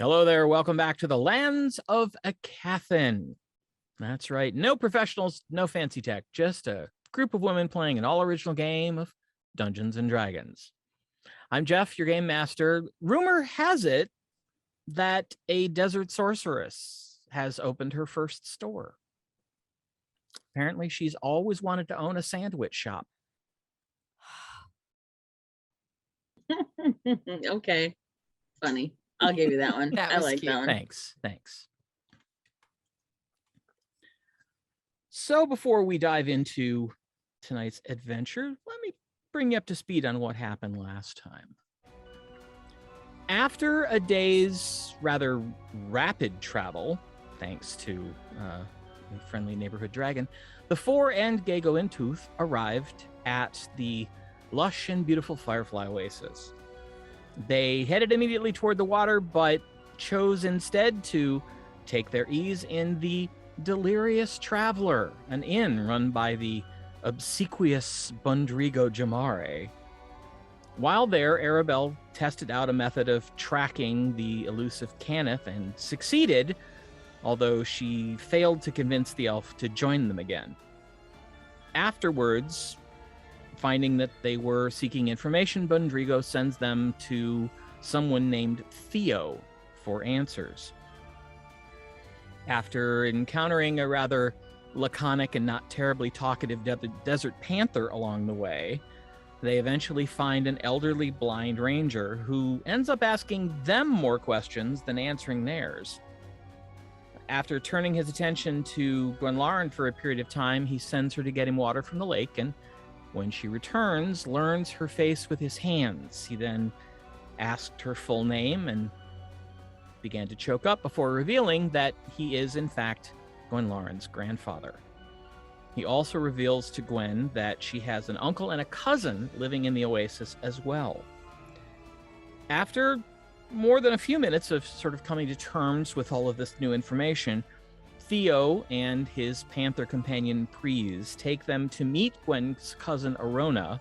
Hello there. Welcome back to the lands of Aecathan. That's right. No professionals, no fancy tech, just a group of women playing an all-original game of Dungeons and Dragons. I'm Jeff, your game master. Rumor has it that a desert sorceress has opened her first store. Apparently, she's always wanted to own a sandwich shop. Okay. Funny. I'll give you that one. That I was like cute. that one. Thanks. So before we dive into tonight's adventure, let me bring you up to speed on what happened last time. After a day's rather rapid travel, thanks to a friendly neighborhood dragon, the Four and Gaegho arrived at the lush and beautiful Firefly Oasis. They headed immediately toward the water, but chose instead to take their ease in the Delirious Traveler, an inn run by the obsequious Bundrigo Jamare. While there, Aribell tested out a method of tracking the elusive Cannith and succeeded, although she failed to convince the elf to join them again. Afterwards, finding that they were seeking information, Bundrigo sends them to someone named Theo for answers. After encountering a rather laconic and not terribly talkative desert panther along the way, they eventually find an elderly blind ranger who ends up asking them more questions than answering theirs. After turning his attention to Gwenlaryn for a period of time, he sends her to get him water from the lake, and when she returns, learns her face with his hands. He then asked her full name and began to choke up before revealing that he is, in fact, Gwenlaryn's grandfather. He also reveals to Gwen that she has an uncle and a cousin living in the Oasis as well. After more than a few minutes of sort of coming to terms with all of this new information, Theo and his panther companion Prees take them to meet Gwen's cousin Arona,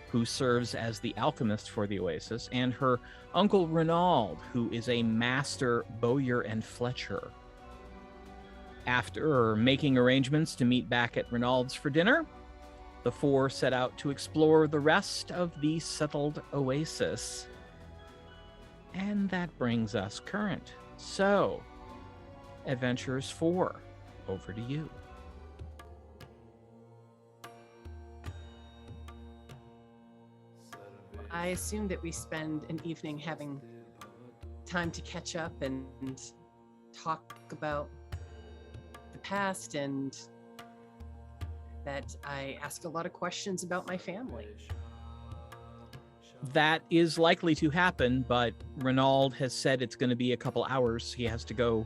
who serves as the alchemist for the Oasis, and her uncle Rynaald, who is a master bowyer and fletcher. After making arrangements to meet back at Rynaald's for dinner, the four set out to explore the rest of the settled Oasis. And that brings us current. So, Adventurers 4, over to you. I assume that we spend an evening having time to catch up and talk about the past, and that I ask a lot of questions about my family. That is likely to happen, but Rynaald has said it's going to be a couple hours. He has to go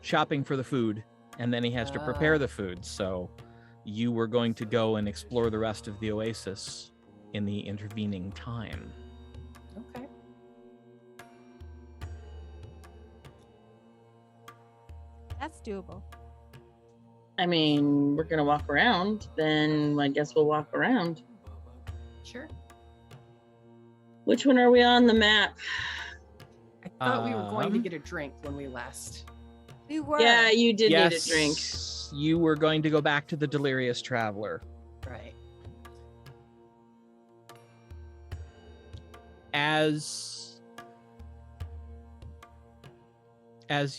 shopping for the food, and then he has to prepare the food. So you were going to go and explore the rest of the Oasis in the intervening time. Okay. That's doable. I mean, we're gonna walk around, then I guess we'll walk around. Sure. Which one are we on the map? I thought we were going to get a drink when we last. We were. Yeah, you did need a drink. You were going to go back to the Delirious Traveler. Right. As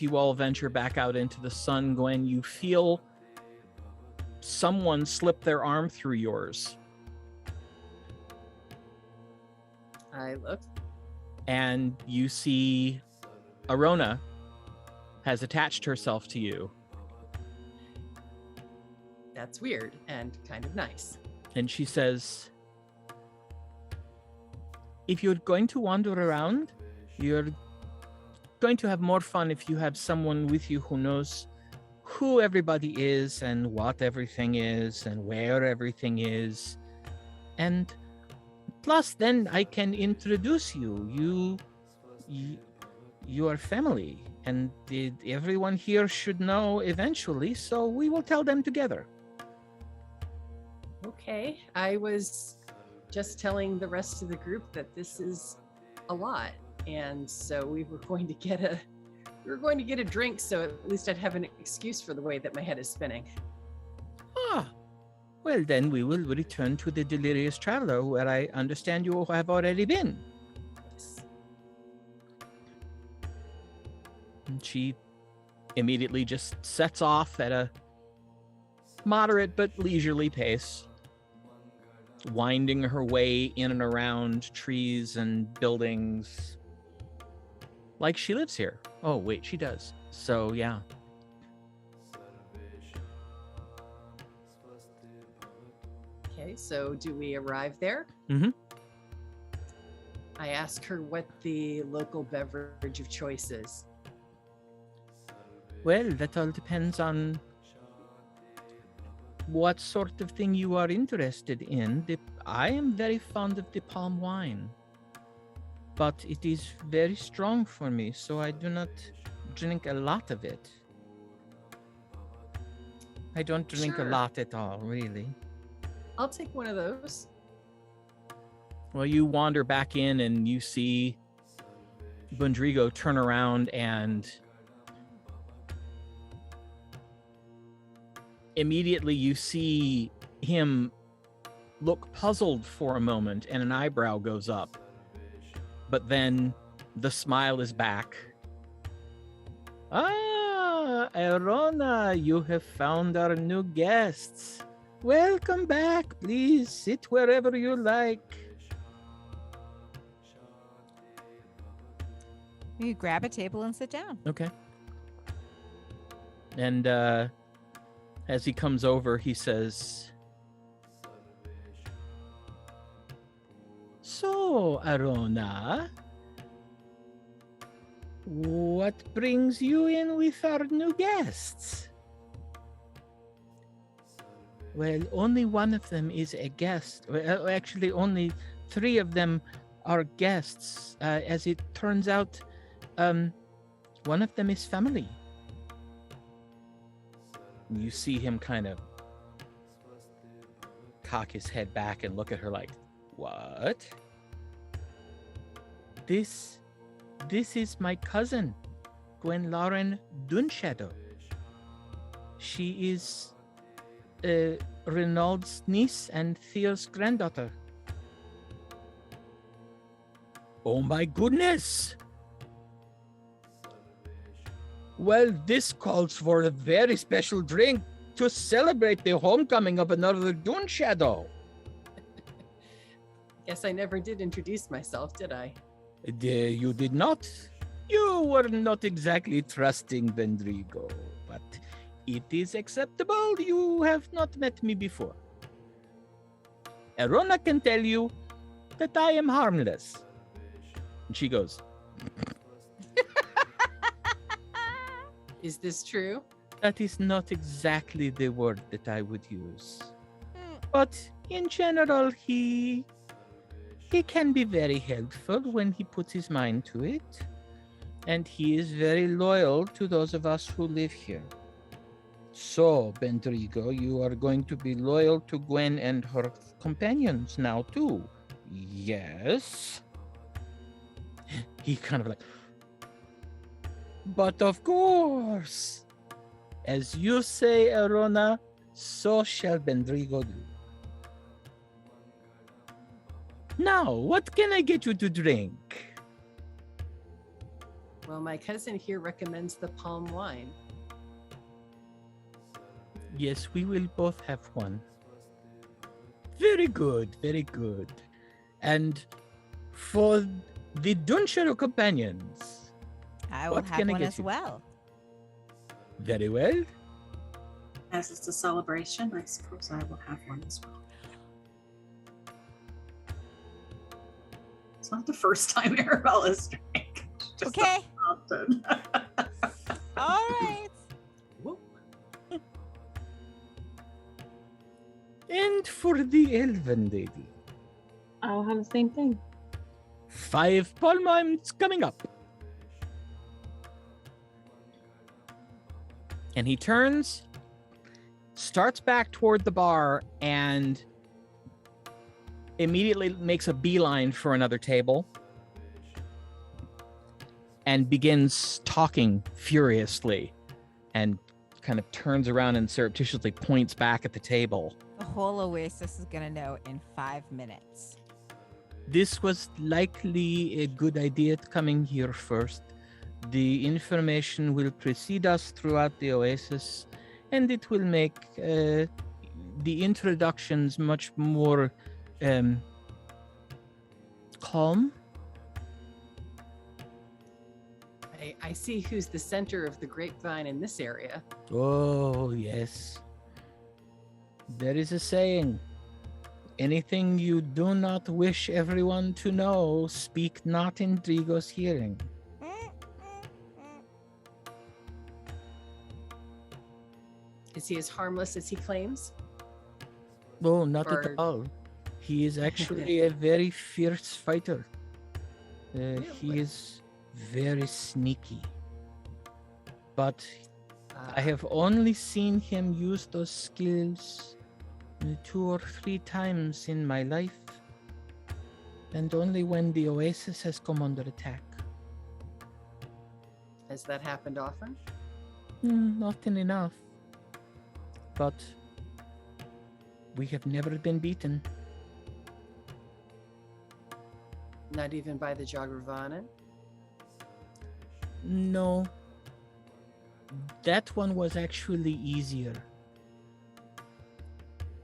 you all venture back out into the sun, Gwen, you feel someone slip their arm through yours. I look. And you see Arona has attached herself to you. That's weird and kind of nice. And she says, if you're going to wander around, you're going to have more fun if you have someone with you who knows who everybody is and what everything is and where everything is. And plus, then I can introduce you. You are family, and everyone here should know eventually, so we will tell them together. Okay. I was just telling the rest of the group that this is a lot. And so we were going to get a We were going to get a drink, so at least I'd have an excuse for the way that my head is spinning. Ah, well then we will return to the Delirious Traveler, where I understand you have already been. Yes. And she immediately just sets off at a moderate but leisurely pace, winding her way in and around trees and buildings like she lives here. Oh, wait, she does. So, yeah. Okay, so do we arrive there? Mm-hmm. I ask her what the local beverage of choice is. Well, that all depends on what sort of thing you are interested in. I am very fond of the palm wine, but it is very strong for me, so I do not drink a lot of it. I don't drink Sure. a lot at all, really. I'll take one of those. Well, you wander back in and you see Bundrigo turn around and immediately you see him look puzzled for a moment and an eyebrow goes up. But then the smile is back. Ah, Arona, you have found our new guests. Welcome back. Please sit wherever you like. You grab a table and sit down. Okay. And as he comes over, he says, "So, Arona, what brings you in with our new guests?" Well, only one of them is a guest. Well, actually, only 3 of them are guests. As it turns out, one of them is family. You see him kind of cock his head back and look at her like, "What? This is my cousin, Gwenlaryn Duneshadow. She is Rynaald's niece and Theo's granddaughter." Oh my goodness! Well, this calls for a very special drink to celebrate the homecoming of another Duneshadow. Guess I never did introduce myself, did I? You did not. You were not exactly trusting Bundrigo, but it is acceptable. You have not met me before. Arona can tell you that I am harmless. And she goes, Is this true? "That is not exactly the word that I would use. But in general, he can be very helpful when he puts his mind to it. And he is very loyal to those of us who live here. So, Bundrigo, you are going to be loyal to Gwen and her companions now too. Yes?" He kind of like, "But of course. As you say, Arona, so shall Bundrigo do. Now, what can I get you to drink?" Well, my cousin here recommends the palm wine. "Yes, we will both have one." "Very good, very good. And for the Duneshadow companions?" I will What have can I one get as you? well. "Very well. As it's a celebration, I suppose I will have one as well. It's not the first time Aribell has drank. It's just Okay. often. All right. Whoop. And for the elven lady?" I'll have the same thing. 5 palm wines coming up." And he turns, starts back toward the bar, and immediately makes a beeline for another table. and begins talking furiously and kind of turns around and surreptitiously points back at the table. The whole Oasis is gonna know in 5 minutes. This was likely a good idea coming here first. The information will precede us throughout the Oasis, and it will make the introductions much more calm. I see who's the center of the grapevine in this area. Oh, yes. There is a saying. Anything you do not wish everyone to know, speak not in Drigo's hearing. Is he as harmless as he claims? Oh, not Or- at all. He is actually a very fierce fighter. He Really? is very sneaky. But I Uh, have only seen him use those skills 2 or 3 times in my life. And only when the Oasis has come under attack. Has that happened often? Often enough. But we have never been beaten. Not even by the Jogravanan? No. That one was actually easier.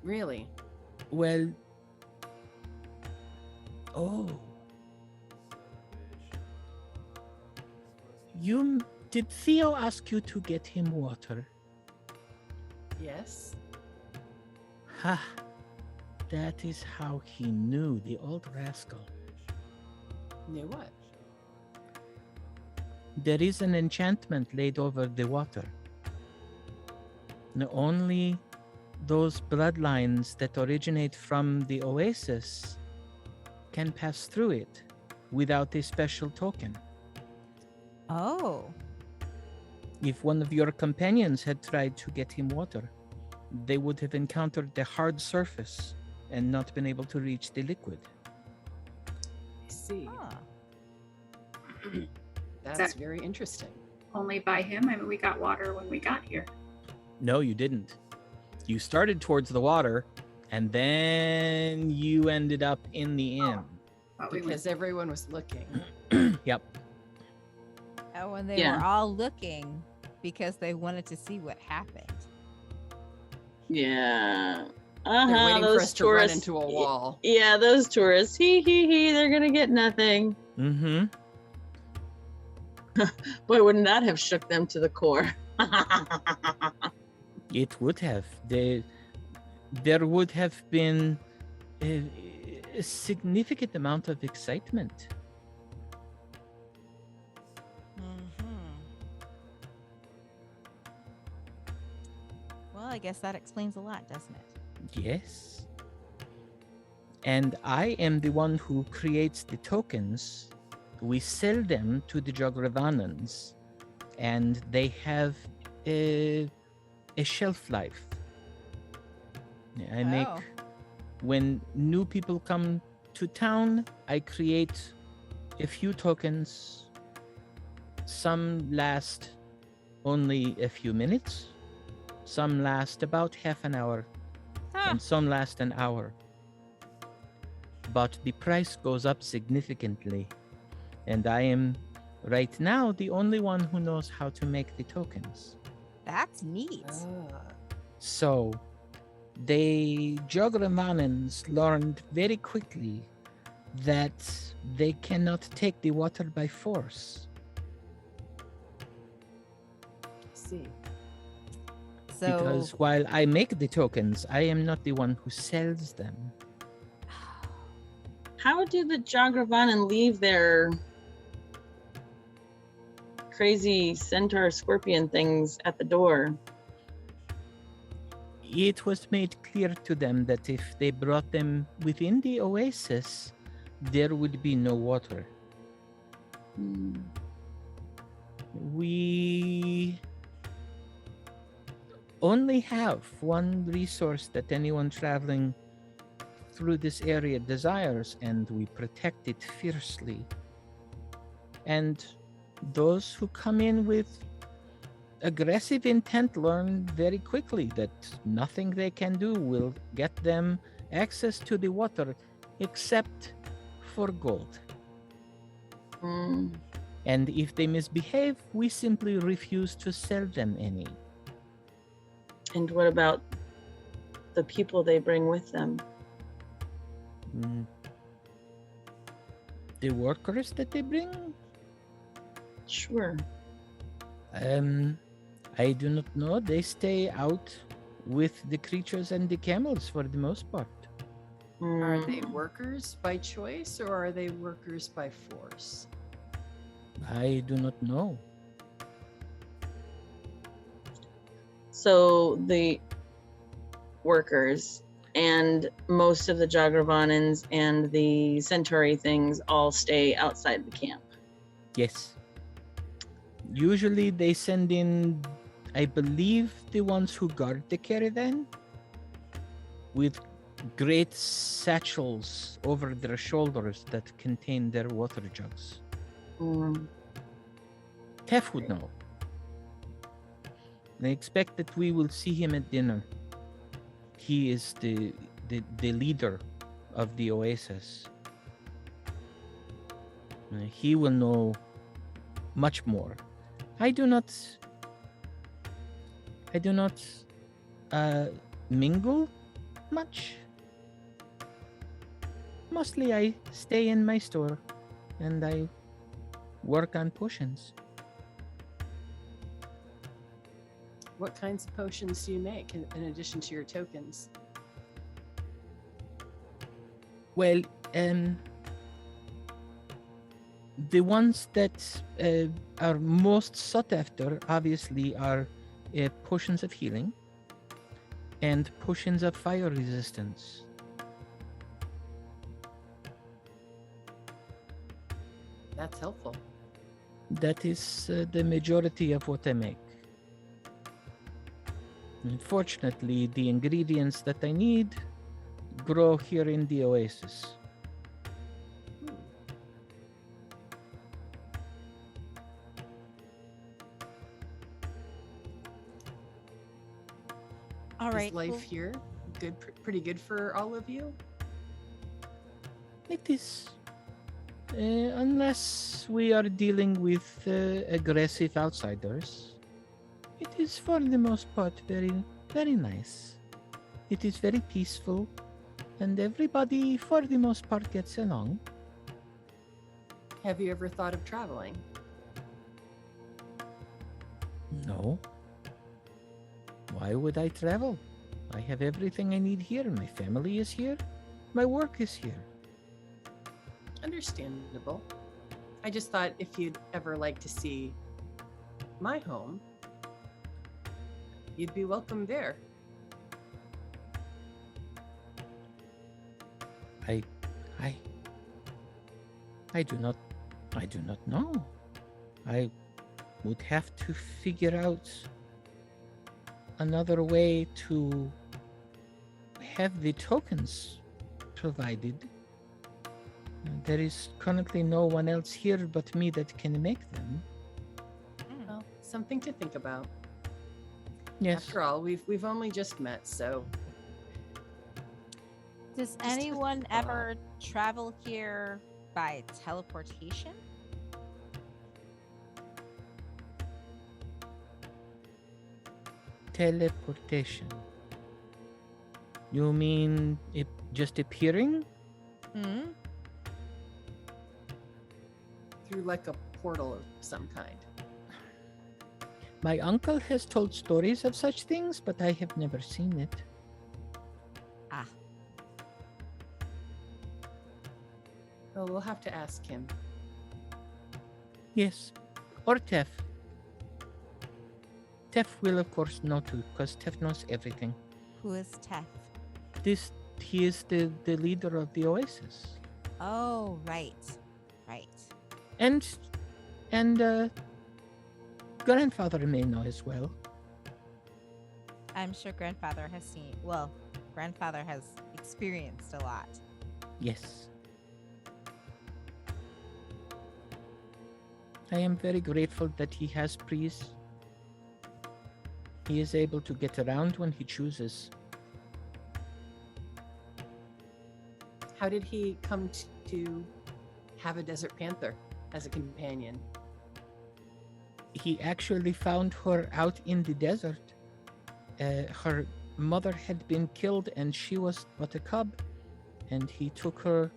Really? Well. Oh. Did Theo ask you to get him water? Yes. Ha! That is how he knew, the old rascal. Knew what? There is an enchantment laid over the water. Only those bloodlines that originate from the Oasis can pass through it without a special token. Oh. If one of your companions had tried to get him water, they would have encountered the hard surface and not been able to reach the liquid. I see. Huh. That's that- very interesting. Only by him. I mean, we got water when we got here. No, you didn't. You started towards the water, and then you ended up in the inn. Thought we went- Because everyone was looking. Yep. Oh, and they Yeah. were all looking because they wanted to see what happened. Yeah. They're waiting those for us to run tourists- into a wall. Yeah, those tourists. He. They're gonna get nothing. Mm-hmm. Boy, wouldn't that have shook them to the core? It would have. There would have been a significant amount of excitement. Well, I guess that explains a lot, doesn't it? Yes. And I am the one who creates the tokens. We sell them to the Jogravanans, and they have a shelf life. I make, Oh. when new people come to town, I create a few tokens. Some last only a few minutes, some last about half an hour, Huh. and some last an hour. But the price goes up significantly, and I am right now the only one who knows how to make the tokens. That's neat. So, the Jogravanans learned very quickly that they cannot take the water by force. I see. So Because while I make the tokens, I am not the one who sells them. How do the Jogravanan leave their crazy centaur scorpion things at the door? It was made clear to them that if they brought them within the oasis, there would be no water. Hmm. We only have one resource that anyone traveling through this area desires, and we protect it fiercely. And Those who come in with aggressive intent learn very quickly that nothing they can do will get them access to the water except for gold. Mm. And if they misbehave, we simply refuse to sell them any. And what about the people they bring with them? Mm. The workers that they bring? Sure. I do not know. They stay out with the creatures and the camels for the most part. Are Mm. they workers by choice or are they workers by force? I do not know. So the workers and most of the Jogravanans and the Centauri things all stay outside the camp. Yes. Usually they send in, I believe, the ones who guard the caravan with great satchels over their shoulders that contain their water jugs. Mm. Tef would know. I expect that we will see him at dinner. He is the leader of the Oasis. He will know much more. I do not mingle much. Mostly I stay in my store and I work on potions. What kinds of potions do you make in addition to your tokens? Well, the ones that are most sought after, obviously, are potions of healing and potions of fire resistance. That's helpful. That is the majority of what I make. Unfortunately, the ingredients that I need grow here in the Oasis. All Is right. life well, here good, pretty good for all of you? It is. Unless we are dealing with aggressive outsiders, it is for the most part very, very nice. It is very peaceful, and everybody for the most part gets along. Have you ever thought of traveling? No. Why would I travel? I have everything I need here. My family is here. My work is here. Understandable. I just thought if you'd ever like to see my home, you'd be welcome there. I do not know. I would have to figure out another way to have the tokens provided. There is currently no one else here but me that can make them. Well, something to think about. Yes. After all, we've only just met, so Does a anyone thought. ever travel here by teleportation? Teleportation. You mean it just appearing? Hmm? through like a portal of some kind. My uncle has told stories of such things, but I have never seen it. Ah. Well, we'll have to ask him. Yes. Or Tef. Tef will, of course, know too, because Tef knows everything. Who is Tef? He is the leader of the Oasis. Oh, right. Right. And grandfather may know as well. I'm sure grandfather has seen, well, grandfather has experienced a lot. Yes. I am very grateful that he has Breeze. He is able to get around when he chooses. How did he come to have a desert panther as a companion? He actually found her out in the desert. Her mother had been killed and she was but a cub. And he took her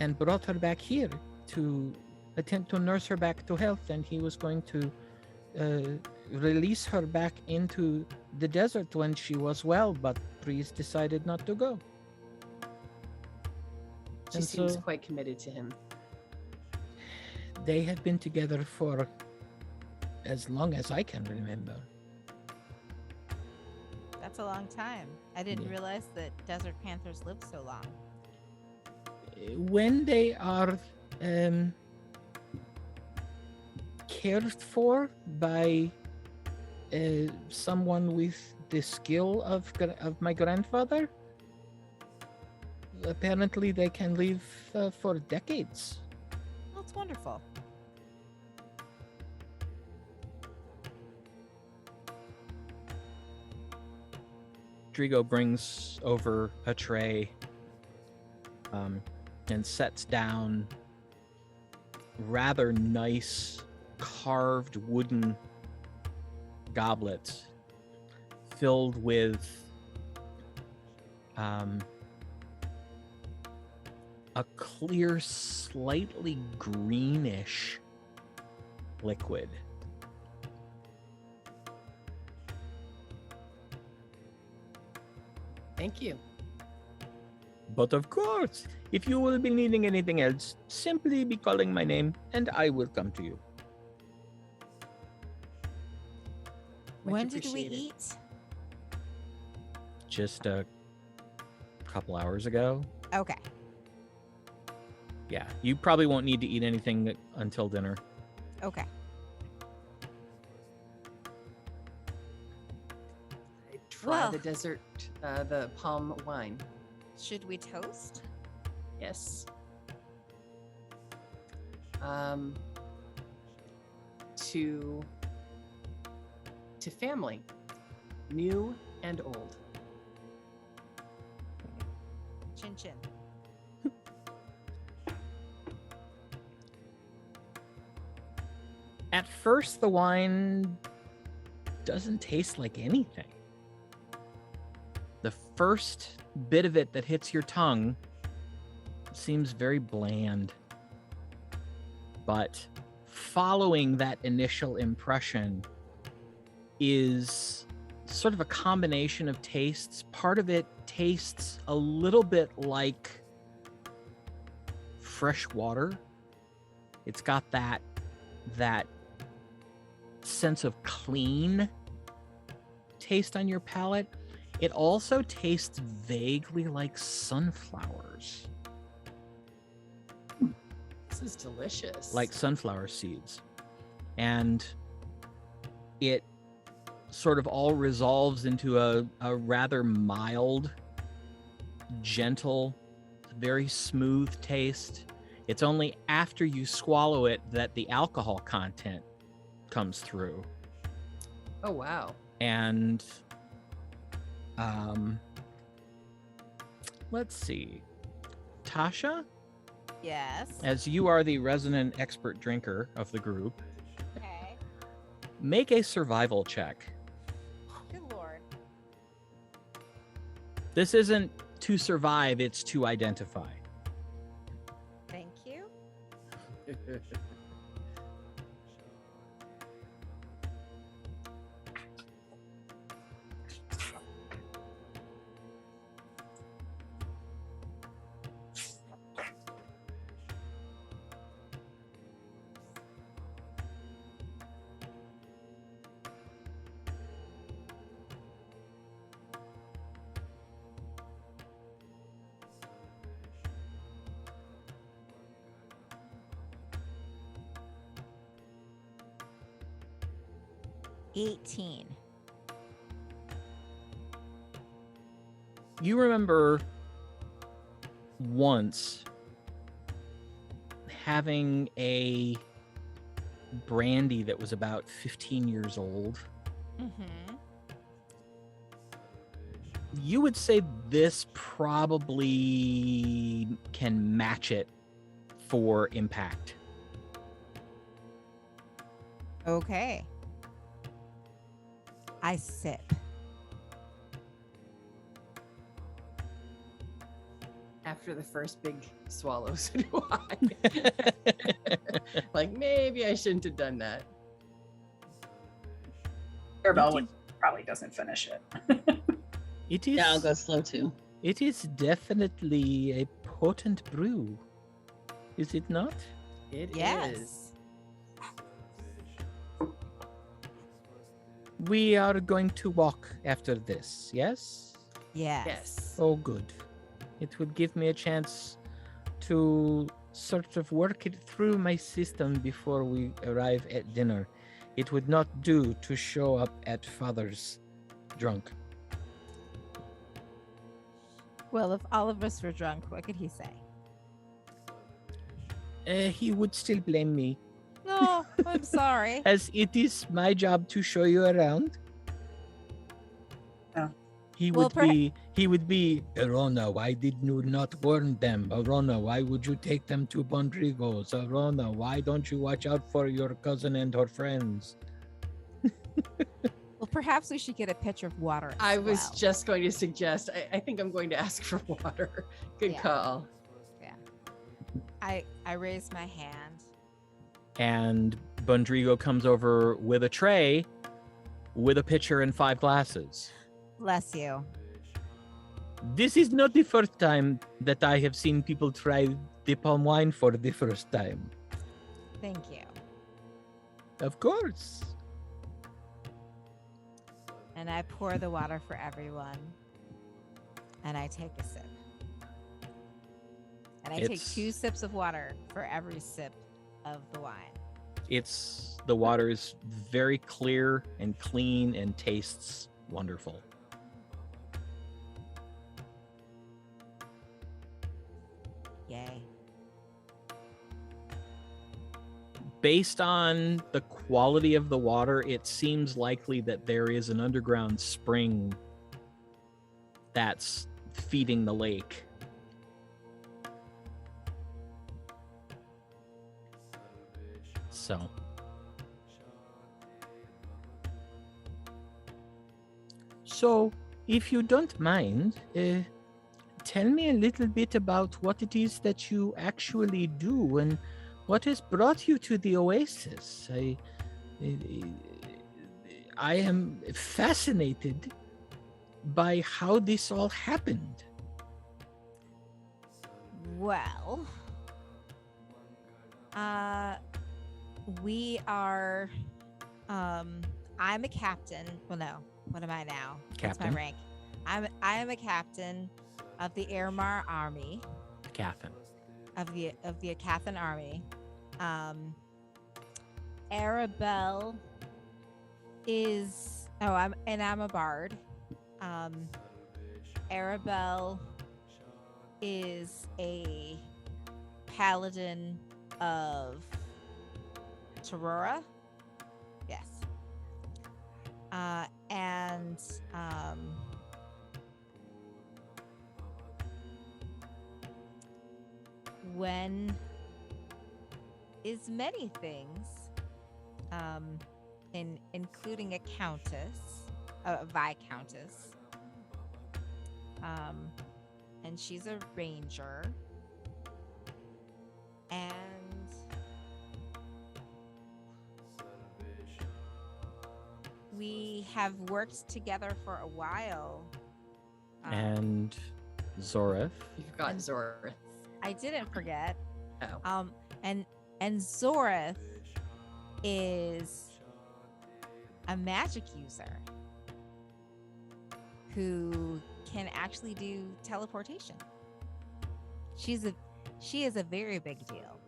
and brought her back here to attempt to nurse her back to health. And he was going to release her back into the desert when she was well, but Breeze decided not to go. She And seems so quite committed to him. they have been together for as long as I can remember. That's a long time. I didn't Yeah. realize that desert panthers live so long. When they are cared for by someone with the skill of my grandfather, apparently they can live for decades. That's wonderful. Drigo brings over a tray and sets down rather nice carved wooden goblets filled with a clear, slightly greenish liquid. Thank you. But of course, if you will be needing anything else, simply be calling my name and I will come to you. Much When did we appreciated. eat? Just a couple hours ago. Okay. Yeah, you probably won't need to eat anything until dinner. Okay. I try Well. the desert, the palm wine. Should we toast? Yes. To family, new and old. Chin chin. At first, the wine doesn't taste like anything. The first bit of it that hits your tongue seems very bland. But following that initial impression is sort of a combination of tastes. Part of it tastes a little bit like fresh water. It's got that sense of clean taste on your palate. It also tastes vaguely like sunflowers, This is delicious. like sunflower seeds. And it sort of all resolves into a rather mild, gentle, very smooth taste. It's only after you swallow it that the alcohol content comes through. Oh wow. And let's see. Tasha, Yes. as you are the resident expert drinker of the group, Okay. make a survival check. Good lord. This isn't to survive, it's to identify. Thank you. 18. You remember once having a brandy that was about 15 years old. Mm-hmm. You would say this probably can match it for impact. Okay. I sip. After the first big swallow, so do I. Like, maybe I shouldn't have done that. Aribell probably doesn't finish it. It is. Yeah, I'll go slow too. It is definitely a potent brew. Is it not? It is. Yes. We are going to walk after this, yes? Yes. Yes. Oh, good. It would give me a chance to sort of work it through my system before we arrive at dinner. It would not do to show up at Father's drunk. Well, if all of us were drunk, what could he say? He would still blame me, No, I'm sorry. as it is my job to show you around. Oh. He Well, would be, Arona, why did you not warn them? Arona, why would you take them to Bondrigo's? Arona, why don't you watch out for your cousin and her friends? Well, perhaps we should get a pitcher of water. As I was well. just going to suggest, I think I'm going to ask for water. Good Yeah. call. I raised my hand. And Bondrigo comes over with a tray with a pitcher and 5 glasses. Bless you. This is not the first time that I have seen people try the palm wine for the first time. Thank you. Of course. And I pour the water for everyone. And I take a sip. And I take It's- 2 sips of water for every sip of the wine. The water is very clear and clean and tastes wonderful. Yay. Based on the quality of the water, it seems likely that there is an underground spring that's feeding the lake. So, if you don't mind, tell me a little bit about what it is that you actually do and what has brought you to the Oasis. I am fascinated by how this all happened. Well, we are, I'm a captain. Well, no, what am I now? What's my Captain. rank? I am a captain of the Airmar army, Cathan. of the Aecathan army. Aribell is, I'm a bard. Aribell is a paladin of Terrora. Yes. And Gwen is many things, including a countess, a viscountess, and she's a ranger, and we have worked together for a while. And Zoreth. You forgot Zorith. I didn't forget. Oh. And Zoreth is a magic user who can actually do teleportation. She is a very big deal.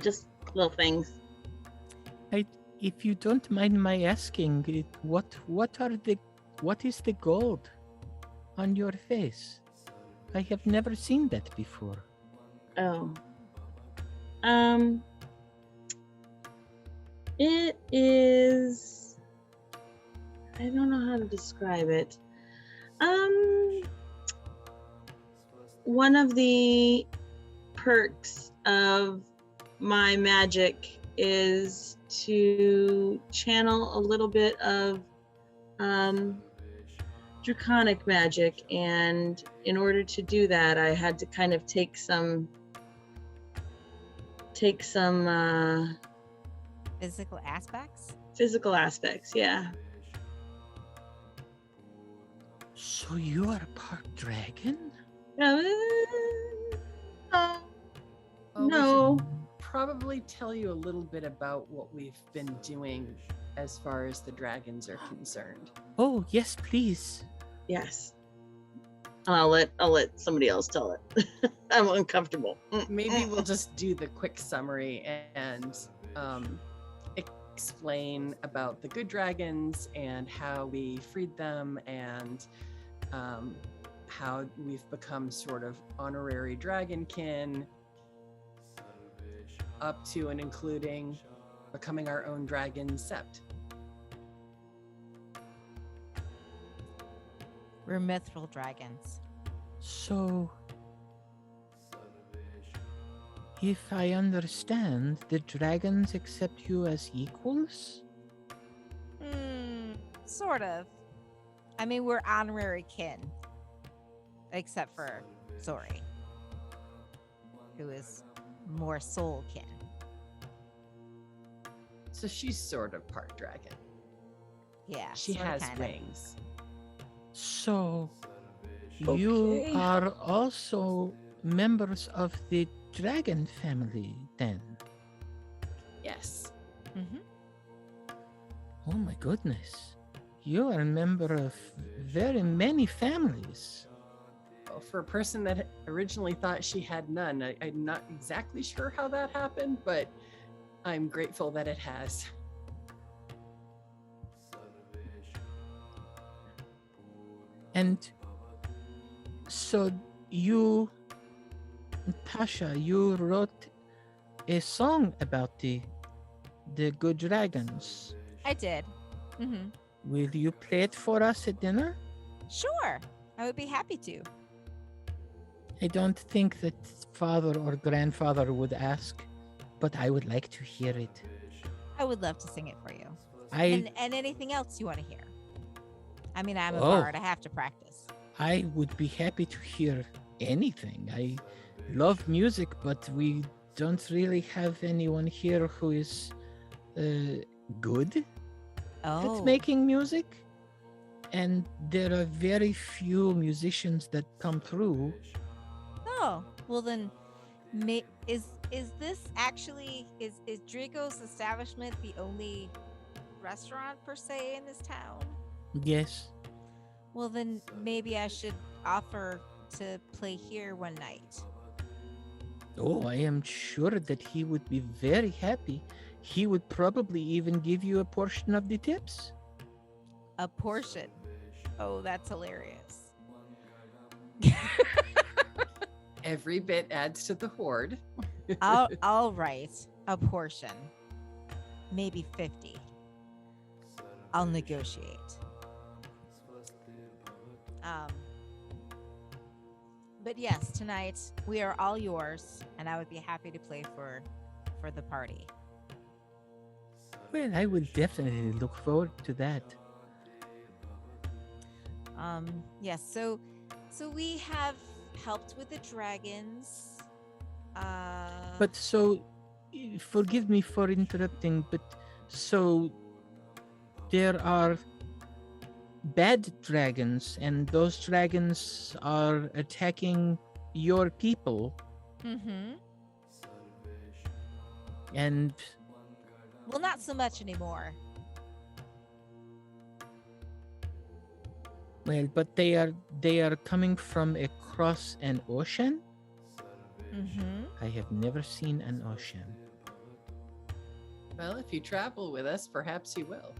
Just little things. If you don't mind my asking, what is the gold on your face? I have never seen that before. Oh. It is. I don't know how to describe it. One of the perks of my magic is to channel a little bit of draconic magic, and in order to do that, I had to kind of take some Physical aspects? physical aspects. Yeah. So you are part dragon? Uh, Oh, we no. should probably tell you a little bit about what we've been doing as far as the dragons are concerned. Oh, yes, please. Yes. I'll let somebody else tell it. I'm uncomfortable. Maybe we'll just do the quick summary and explain about the good dragons and how we freed them and how we've become sort of honorary dragonkin, up to and including becoming our own dragon sept. We're mithril dragons. So, if I understand, the dragons accept you as equals? Sort of. I mean, we're honorary kin. Except for Zori, who is more soul kin. So she's sort of part dragon. Yeah. She sorta, has kinda. wings. So, Okay. you are also members of the dragon family, then? Yes. Mhm. Oh my goodness. You are a member of very many families. Well, for a person that originally thought she had none, I'm not exactly sure how that happened, but I'm grateful that it has. And so you, Tasha, you wrote a song about the good dragons. I did. Mm-hmm. Will you play it for us at dinner? Sure. I would be happy to. I don't think that father or grandfather would ask, but I would like to hear it. I would love to sing it for you. I And anything else you want to hear. I mean, I'm a Oh. bard. I have to practice. would be happy to hear anything. I love music, but we don't really have anyone here who is good Oh. at making music. And there are very few musicians that come through. Oh. Well then, is this actually is Drigo's establishment the only restaurant per se in this town? Yes. Well then, maybe I should offer to play here one night. Oh, I am sure that he would be very happy. He would probably even give you a portion of the tips. A portion. Oh, that's hilarious. Every bit adds to the hoard. I'll write a portion. Maybe 50. I'll negotiate. But yes, tonight we are all yours, and I would be happy to play for the party. Well, I would definitely look forward to that. Yes, so we have helped with the dragons. But so, forgive me for interrupting, but so there are bad dragons, and those dragons are attacking your people, and well, not so much anymore. well, but they are coming from across an ocean. I have never seen an ocean. Well, if you travel with us, perhaps you will.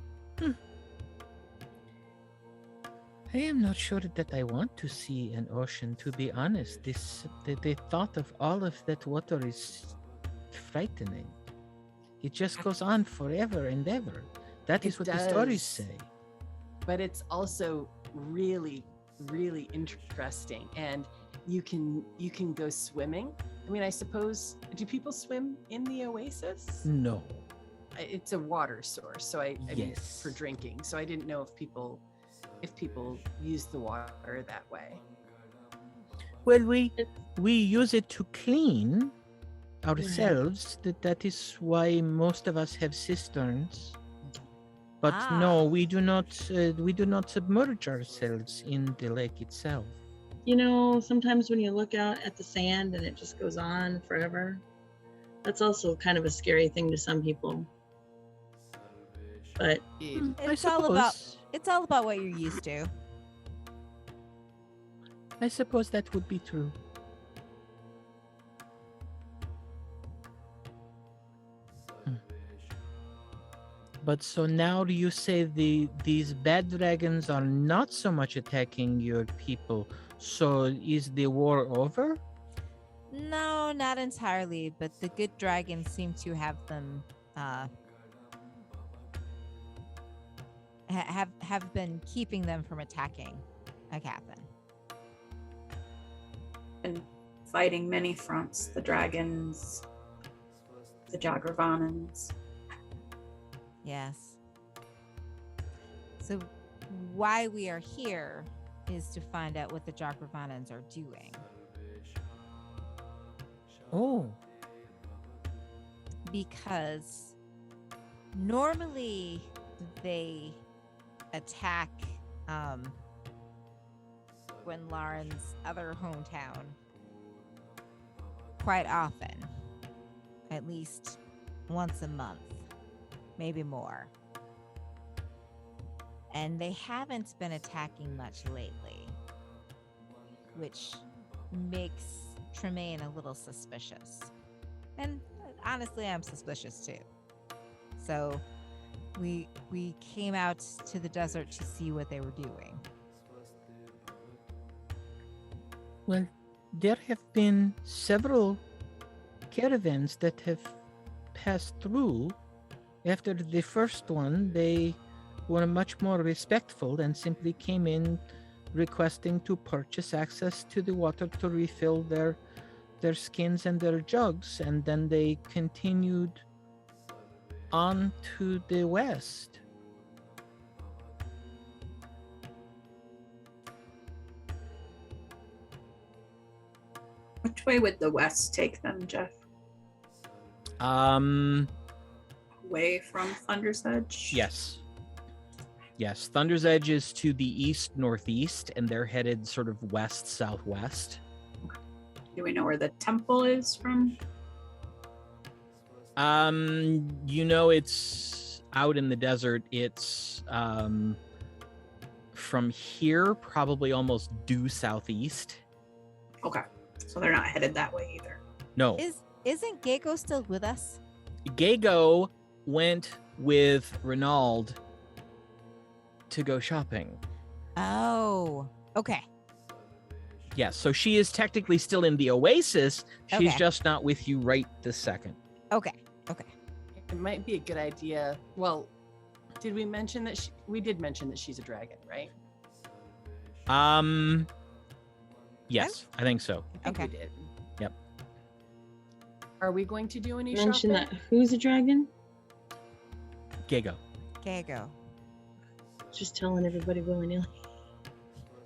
I am not sure that I want to see an ocean, to be honest. The thought of all of that water is frightening. It just goes on forever and ever. That is It what the stories does. say. But it's also really, really interesting. And you can go swimming. I mean, I suppose, do people swim in the Oasis? No. It's a water source, so I mean, Yes. for drinking. So I didn't know if people use the water that way. Well, we use it to clean ourselves. That is why most of us have cisterns. But no, we do not submerge ourselves in the lake itself. You know, sometimes when you look out at the sand and it just goes on forever, that's also kind of a scary thing to some people. But It's all about what you're used to. I suppose that would be true. But so now you say these bad dragons are not so much attacking your people. So is the war over? No, not entirely, but the good dragons seem to have them have been keeping them from attacking Aecathan. And fighting many fronts, the dragons, the Jogravanans. Yes. So why we are here is to find out what the Jogravanans are doing. Oh. Because normally they attack Gwenlaryn's other hometown quite often, at least once a month, maybe more. And they haven't been attacking much lately, which makes Tremaine a little suspicious. And honestly, I'm suspicious too. So we came out to the desert to see what they were doing. Well, there have been several caravans that have passed through. After the first one, they were much more respectful and simply came in requesting to purchase access to the water to refill their skins and their jugs, and then they continued on to the west. Which way would the west take them, Jeff? Away from Thunder's Edge? Yes. Yes, Thunder's Edge is to the east-northeast, and they're headed sort of west-southwest. Do we know where the temple is from? It's out in the desert. It's from here, probably almost due southeast. Okay, so they're not headed that way either. No. Isn't Gaegho still with us? Gaegho went with Rynaald to go shopping. Oh, okay. Yes, so she is technically still in the Oasis. She's Okay. just not with you right this second. Okay. It might be a good idea. Well, did we mention that we did mention that she's a dragon, right? Yes, I think so. I think Okay. we did. Yep. Are we going to do any mention shopping? that who's a dragon? Gaegho. Gaegho. Just telling everybody willy-nilly.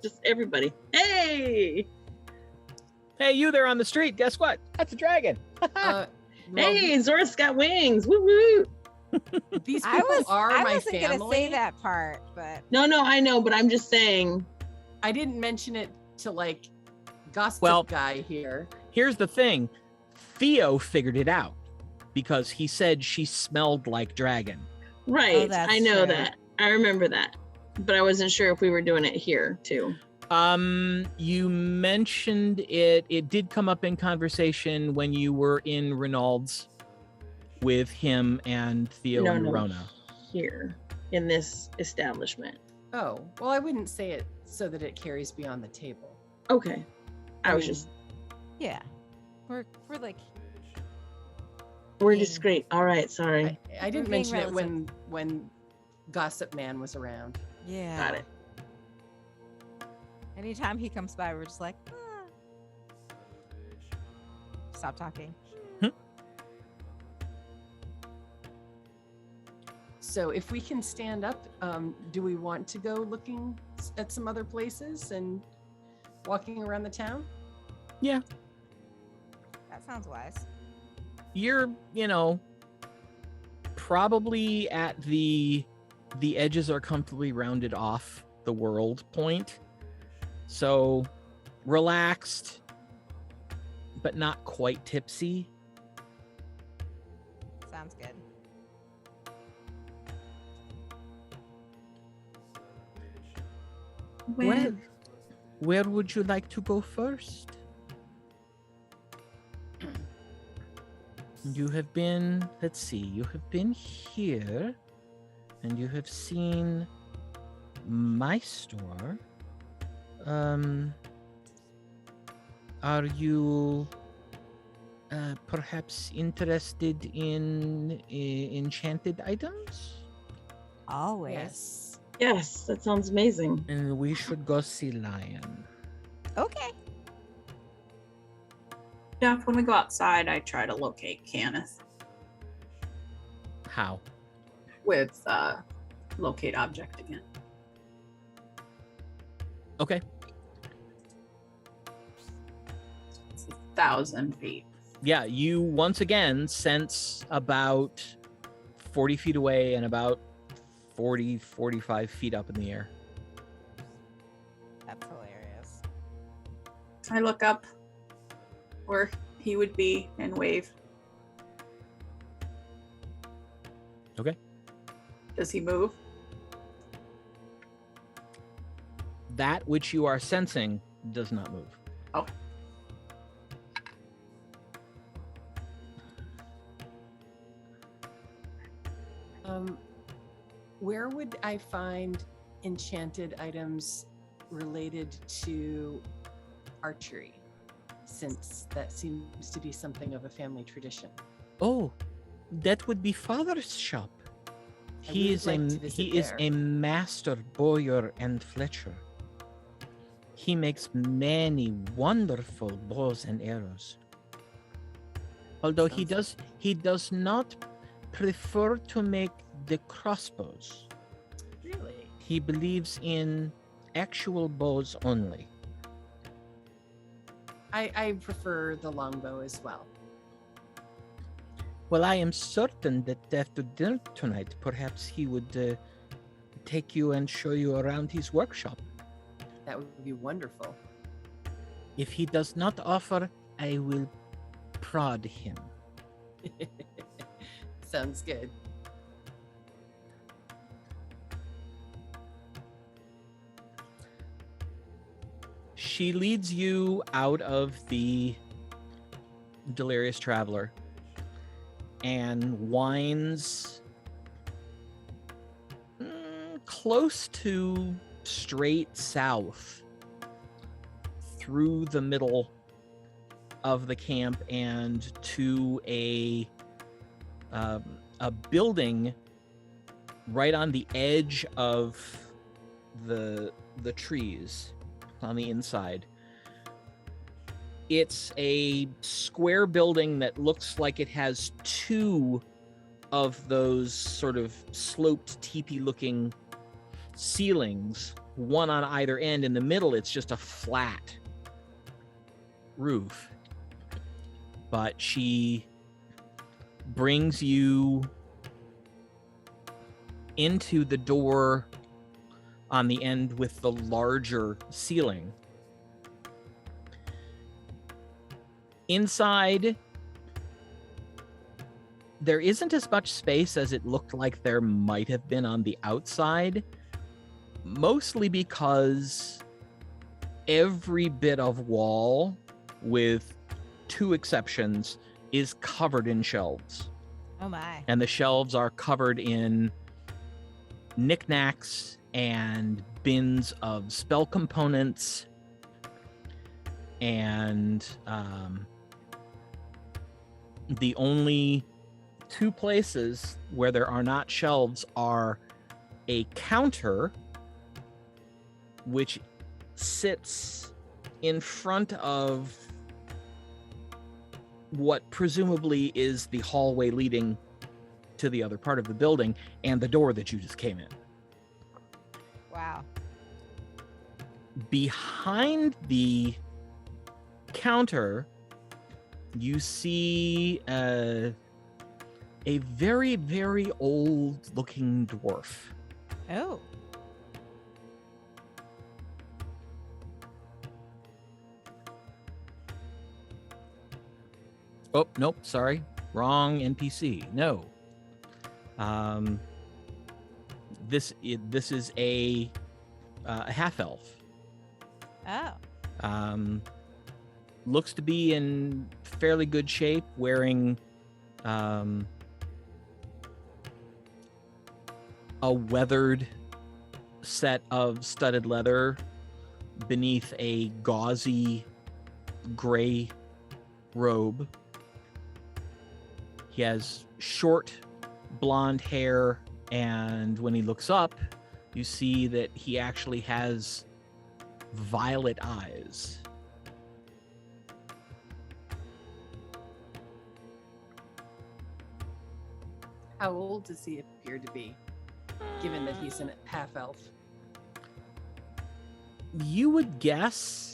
Just everybody. Hey! Hey, you there on the street. Guess what? That's a dragon. Well, Hey, Zora's got wings. Woo woo! these people are I my wasn't family. gonna say that part, but No, I know, but I'm just saying. I didn't mention it to like gossip Well- guy here. Here's the thing. Theo figured it out because he said she smelled like dragon. Right. that's I know true. that. I remember that. But I wasn't sure if we were doing it here too. You mentioned it. It did come up in conversation when you were in Rynaald's with him and Theo and Arona. Here in this establishment. Oh, well, I wouldn't say it so that it carries beyond the table. Okay. I was mean, just yeah, we're like We're being- discreet. All right, sorry. I didn't being mention it relative. when Gossip Man was around. Yeah. Got it. Anytime he comes by, we're just like, stop talking. So if we can stand up, do we want to go looking at some other places and walking around the town? Yeah. That sounds wise. You're, probably at the edges are comfortably rounded off the world point. So relaxed, but not quite tipsy. Sounds good. Well, where would you like to go first? You have been, let's see, you have been here and you have seen my store. Are you perhaps interested in enchanted items? Always. Yes. Yes, that sounds amazing. And we should go see Lion. Okay. Yeah, when we go outside, I try to locate Kenneth How? with locate object again. Okay. It's 1,000 feet. Yeah, you once again sense about 40 feet away and about 45 feet up in the air. That's hilarious. I look up where he would be and wave. Okay. Does he move? That which you are sensing does not move. Oh. Where would I find enchanted items related to archery, since that seems to be something of a family tradition? Oh, that would be father's shop. He would is like a to visit he is there. a master bowyer and fletcher. He makes many wonderful bows and arrows. Although Sounds he does not prefer to make the crossbows. Really? He believes in actual bows only. I prefer the longbow as well. Well, I am certain that after dinner tonight, perhaps he would take you and show you around his workshop. That would be wonderful. If he does not offer, I will prod him. Sounds good. She leads you out of the Delirious Traveler and winds close to straight south through the middle of the camp and to a building right on the edge of the trees on the inside. It's a square building that looks like it has two of those sort of sloped teepee looking ceilings, one on either end. In the middle, it's just a flat roof. But she brings you into the door on the end with the larger ceiling. Inside, there isn't as much space as it looked like there might have been on the outside, mostly because every bit of wall, with two exceptions, is covered in shelves. Oh my. And the shelves are covered in knickknacks and bins of spell components and the only two places where there are not shelves are a counter, which sits in front of what presumably is the hallway leading to the other part of the building, and the door that you just came in. Wow. Behind the counter, you see a very, very old-looking dwarf. Oh. Oh, nope, sorry. Wrong NPC. No. This is a half-elf. Oh. Looks to be in fairly good shape, wearing a weathered set of studded leather beneath a gauzy gray robe. He has short blonde hair, and when he looks up, you see that he actually has violet eyes. How old does he appear to be, given that he's a half-elf? You would guess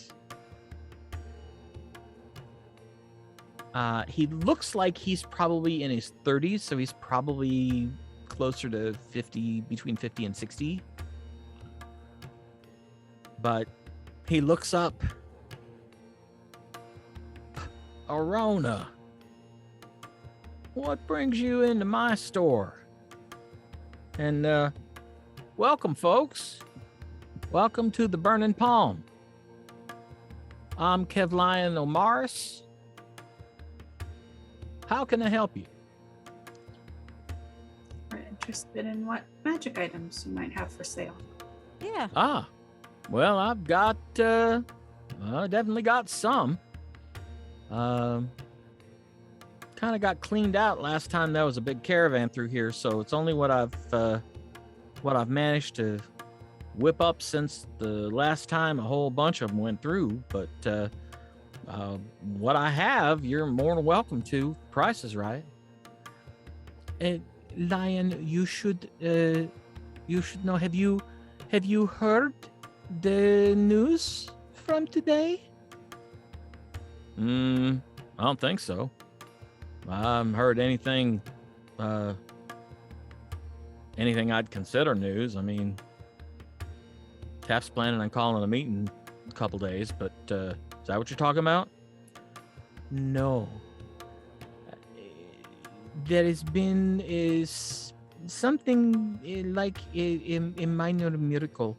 he looks like he's probably in his 30s, so he's probably closer to 50, between 50 and 60. But he looks up. Arona, what brings you into my store? And welcome, folks. Welcome to the Burning Palm. I'm Kevlion Omaris. How can I help you? We're interested in what magic items you might have for sale. Yeah. Well, I've got, I definitely got some. Kind of got cleaned out last time there was a big caravan through here, so it's only what I've managed to whip up since the last time a whole bunch of them went through. But what I have, you're more than welcome to. Price is right. Lion, you should know. Have you heard the news from today? I don't think so. I haven't heard anything I'd consider news. I mean, Taft's planning on calling a meeting in a couple days, but is that what you're talking about? No. There has been something like a minor miracle.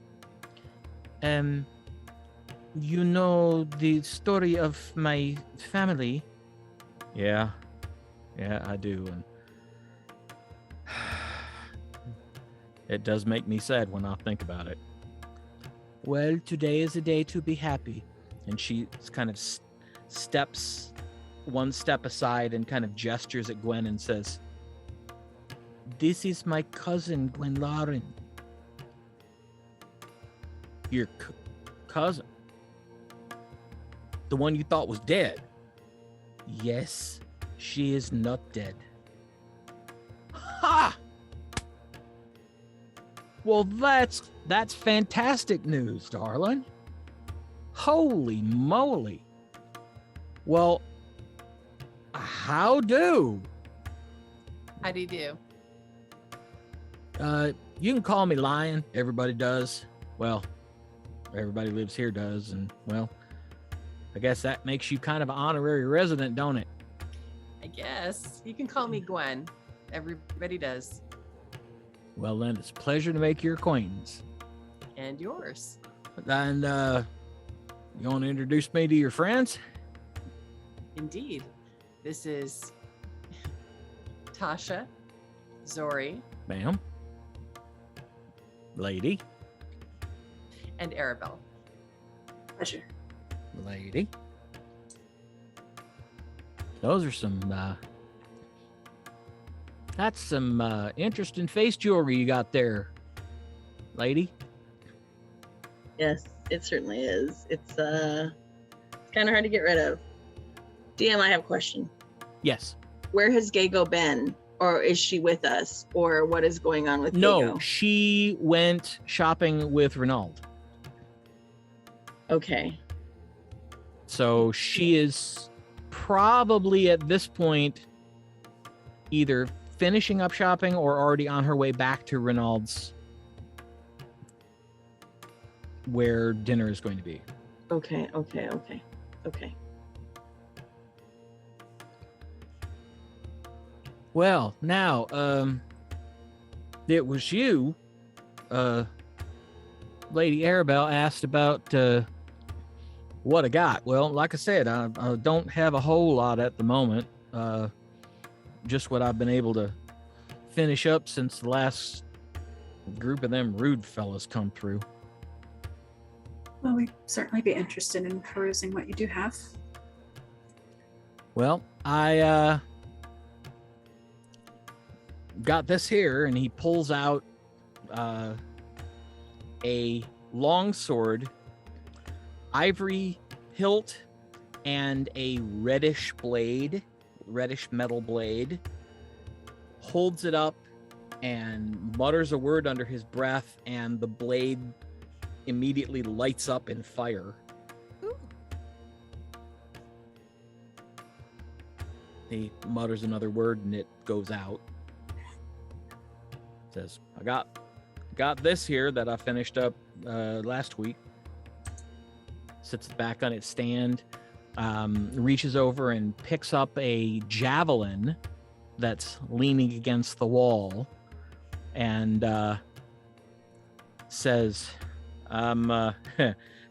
You know the story of my family. Yeah, I do. And it does make me sad when I think about it. Well, today is a day to be happy. And she kind of steps one step aside and kind of gestures at Gwen and says, "This is my cousin, Gwenlaryn." Your cousin? The one you thought was dead? Yes, she is not dead. Ha! Well, that's fantastic news, darling. Holy moly. Well, how do? How do you do? You can call me Lion. Everybody does. Well, everybody lives here does, and well, I guess that makes you kind of an honorary resident, don't it? I guess. You can call me Gwen. Everybody does. Well, then, it's a pleasure to make your acquaintance. And yours. And, you want to introduce me to your friends? Indeed. This is Tasha, Zori, Ma'am. Lady. and Aribell. Pleasure. Lady. Those are some That's some interesting face jewelry you got there, lady. Yes, it certainly is. It's kind of hard to get rid of. DM, I have a question. Yes. Where has Gaegho been? Or is she with us? Or what is going on with No, Gaegho? she went shopping with Rynaald. Okay. So she is probably at this point either finishing up shopping or already on her way back to Rynaald's, where dinner is going to be. Okay. Well, now, it was you, Lady Aribell asked about what I got. Well, like I said, I don't have a whole lot at the moment. Just what I've been able to finish up since the last group of them rude fellas come through. Well, we'd certainly be interested in perusing what you do have. Well, I got this here, and he pulls out a long sword, ivory hilt, and a reddish metal blade, holds it up and mutters a word under his breath, and the blade immediately lights up in fire. Ooh. He mutters another word and it goes out. Says, I got this here that I finished up last week. Sits back on its stand, reaches over and picks up a javelin that's leaning against the wall, and says, I'm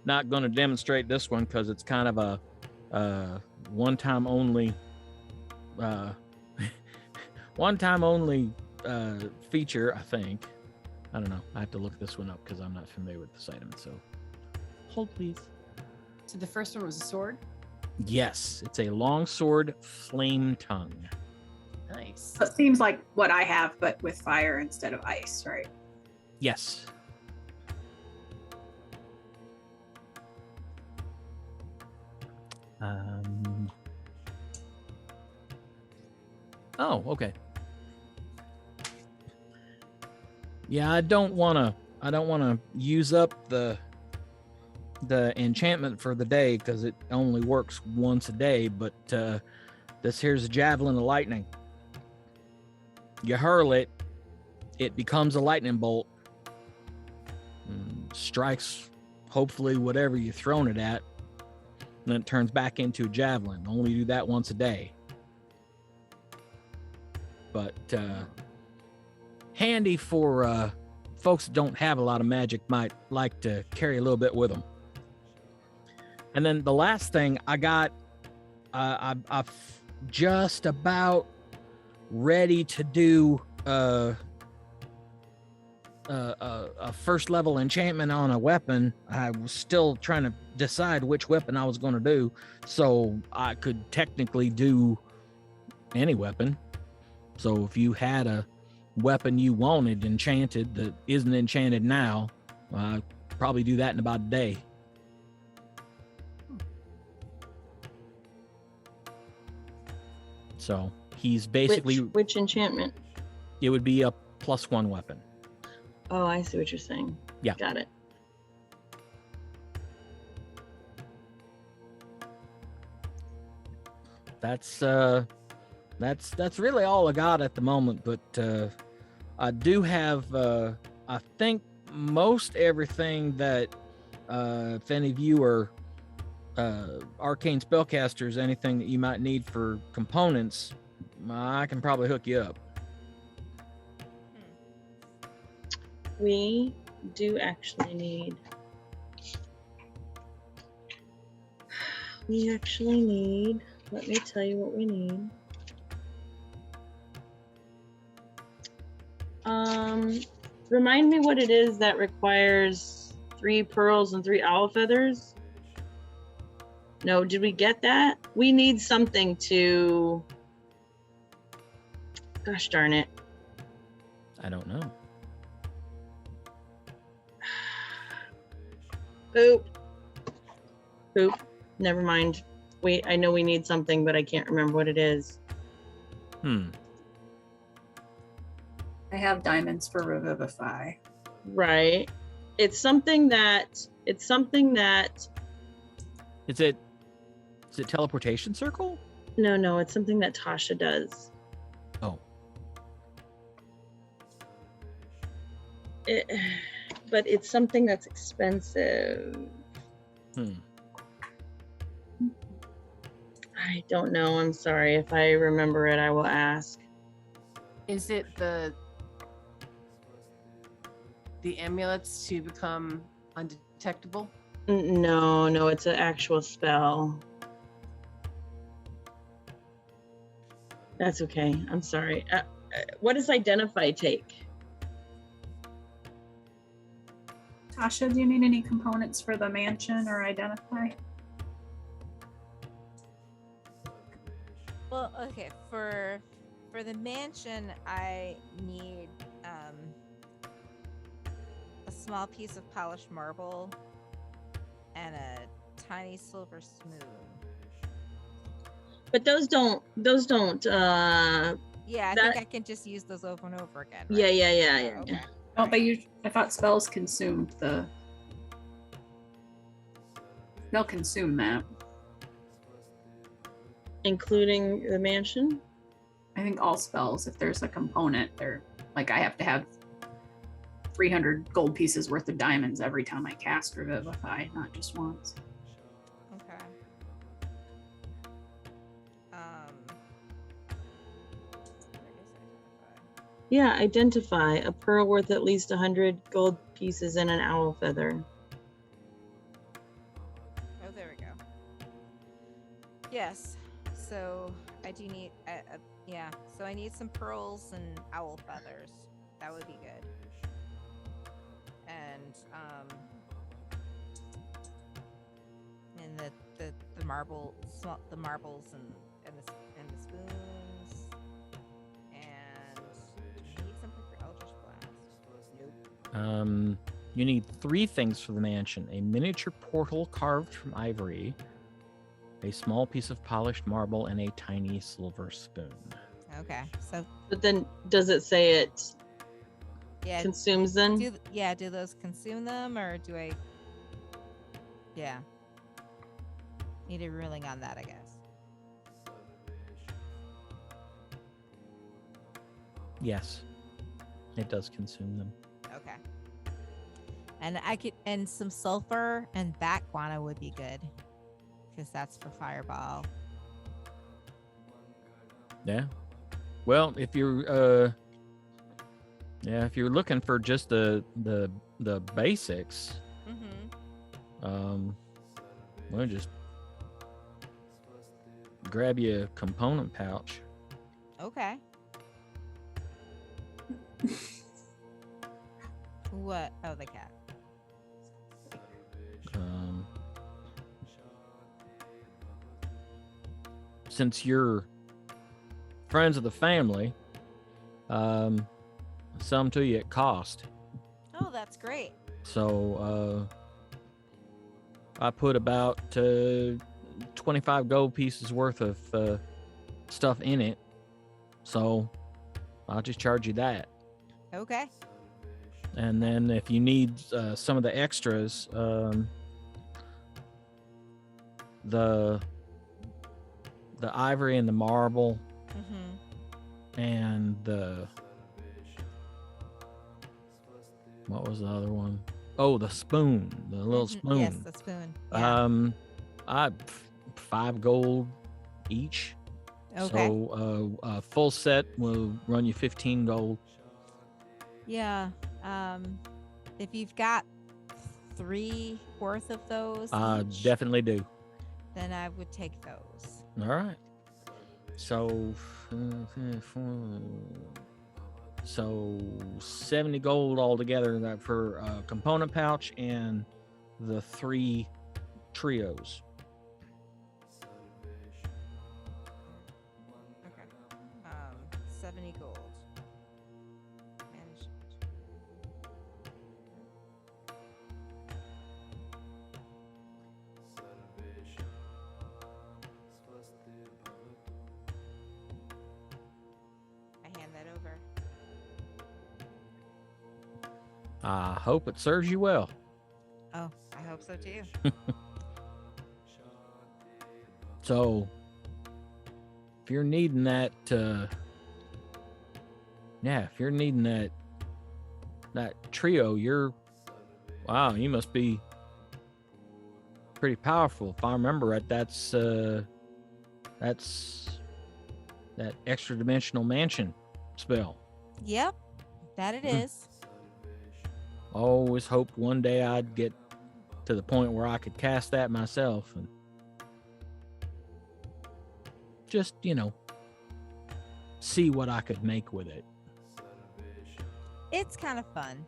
not going to demonstrate this one because it's kind of a one-time only feature, I think. I don't know. I have to look this one up because I'm not familiar with this item. So hold, please. So the first one was a sword? Yes, it's a long sword, flame tongue. Nice. So it seems like what I have, but with fire instead of ice, right? Yes. Oh, okay. Yeah, I don't want to use up the enchantment for the day because it only works once a day, but this here's a javelin of lightning. You hurl it, it becomes a lightning bolt, strikes hopefully whatever you're throwing it at, and then it turns back into a javelin. Only do that once a day. But handy for folks that don't have a lot of magic, might like to carry a little bit with them. And then the last thing I got, I'm just about ready to do a first level enchantment on a weapon. I was still trying to decide which weapon I was going to do, so I could technically do any weapon. So if you had a weapon you wanted enchanted that isn't enchanted now, I'd probably do that in about a day. So he's basically... Which enchantment? It would be a +1 weapon. Oh, I see what you're saying. Yeah. Got it. That's really all I got at the moment, but I do have I think most everything that if any of you are arcane spellcasters, anything that you might need for components, I can probably hook you up. We do actually need. Let me tell you what we need. Remind me what it is that requires 3 pearls and 3 owl feathers. No, did we get that? We need something to. Gosh darn it. I don't know. Poop. Never mind. Wait, I know we need something, but I can't remember what it is. Hmm. I have diamonds for revivify. Right. It's something that Is it teleportation circle? no, it's something that Tasha does. Oh. But it's something that's expensive. Hmm. I don't know. I'm sorry. If I remember it, I will ask. Is it the amulets to become undetectable? No, it's an actual spell. That's okay. I'm sorry. What does identify take? Tasha, do you need any components for the mansion or identify? Well, okay, for the mansion, I need a small piece of polished marble and a tiny silver spoon. But those don't. Yeah, I That- think I can just use those over and over again. Yeah, right? yeah. Okay. Oh, but I thought spells consumed the. They'll consume that. Including the mansion. I think all spells, if there's a component, they're like I have to have 300 gold pieces worth of diamonds every time I cast Revivify, not just once. Okay. Yeah, identify a pearl worth at least 100 gold pieces and an owl feather. Oh, there we go. Yes. So I do need, yeah. So I need some pearls and owl feathers. That would be good. And the marbles and the spoons. And I need something for Eldritch Blast. Nope. You need 3 things for the mansion: a miniature portal carved from ivory, a small piece of polished marble, and a tiny silver spoon. Okay. So But then, does it say it yeah. consumes them? Do those consume them, or do I? Yeah. Need a ruling on that, I guess. Yes, it does consume them. Okay. And some sulfur and bat guano would be good, because that's for fireball. Yeah. Well, if you're looking for just the basics, Mm-hmm. we'll just grab you a component pouch. Okay. What? Oh, the cat. Since you're friends of the family, some to you at cost. Oh, that's great. So I put about 25 gold pieces worth of stuff in it. So I'll just charge you that. Okay. And then if you need some of the extras, the ivory and the marble, Mm-hmm. and what was the other one? Oh, the spoon, the little spoon. Yes, the spoon. Yeah. I 5 gold each. Okay. So a full set will run you 15 gold. Yeah. If you've got 3 worth of those, I each, definitely do. then I would take those. All right. So 70 gold altogether for a component pouch and the 3 trios. Okay. 70 gold. I hope it serves you well. Oh, I hope so too. So, if you're needing that, if you're needing that trio, wow, you must be pretty powerful. If I remember right, that's that extra dimensional mansion spell. Yep, that it is. Always hoped one day I'd get to the point where I could cast that myself and just, see what I could make with it. It's kind of fun.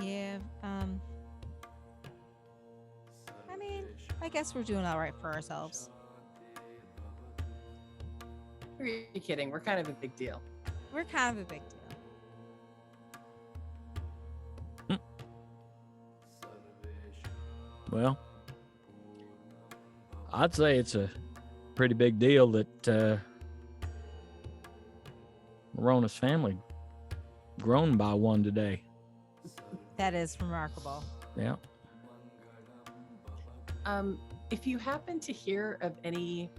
Yeah, I mean, I guess we're doing all right for ourselves. Are you kidding? We're kind of a big deal. We're kind of a big deal. Well, I'd say it's a pretty big deal that Arona's family grown by one today. That is remarkable. Yeah. If you happen to hear of any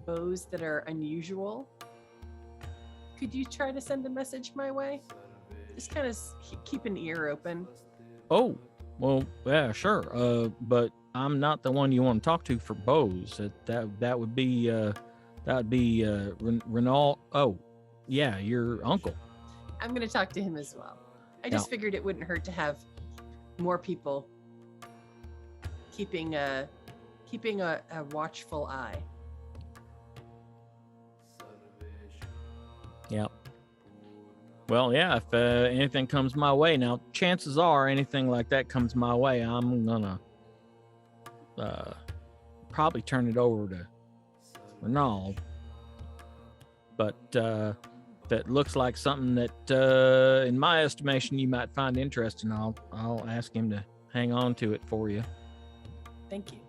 bows that are unusual, could you try to send a message my way? Just kind of keep an ear open. Oh, well, yeah, sure. But I'm not the one you want to talk to for bows. That would be Rynaald. Oh, yeah, your uncle. I'm going to talk to him as well. I just figured it wouldn't hurt to have more people keeping a watchful eye. Yeah. Well, yeah, if anything comes my way, now chances are anything like that comes my way, I'm gonna probably turn it over to Rynaald. But that looks like something that, in my estimation, you might find interesting. I'll ask him to hang on to it for you. Thank you.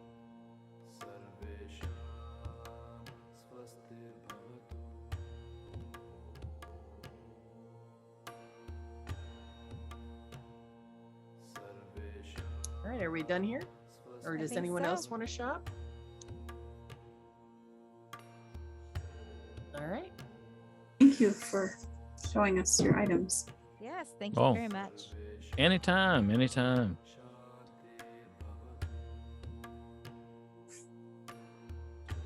All right, are we done here? Or does anyone else want to shop? All right. Thank you for showing us your items. Yes, thank you very much. Anytime.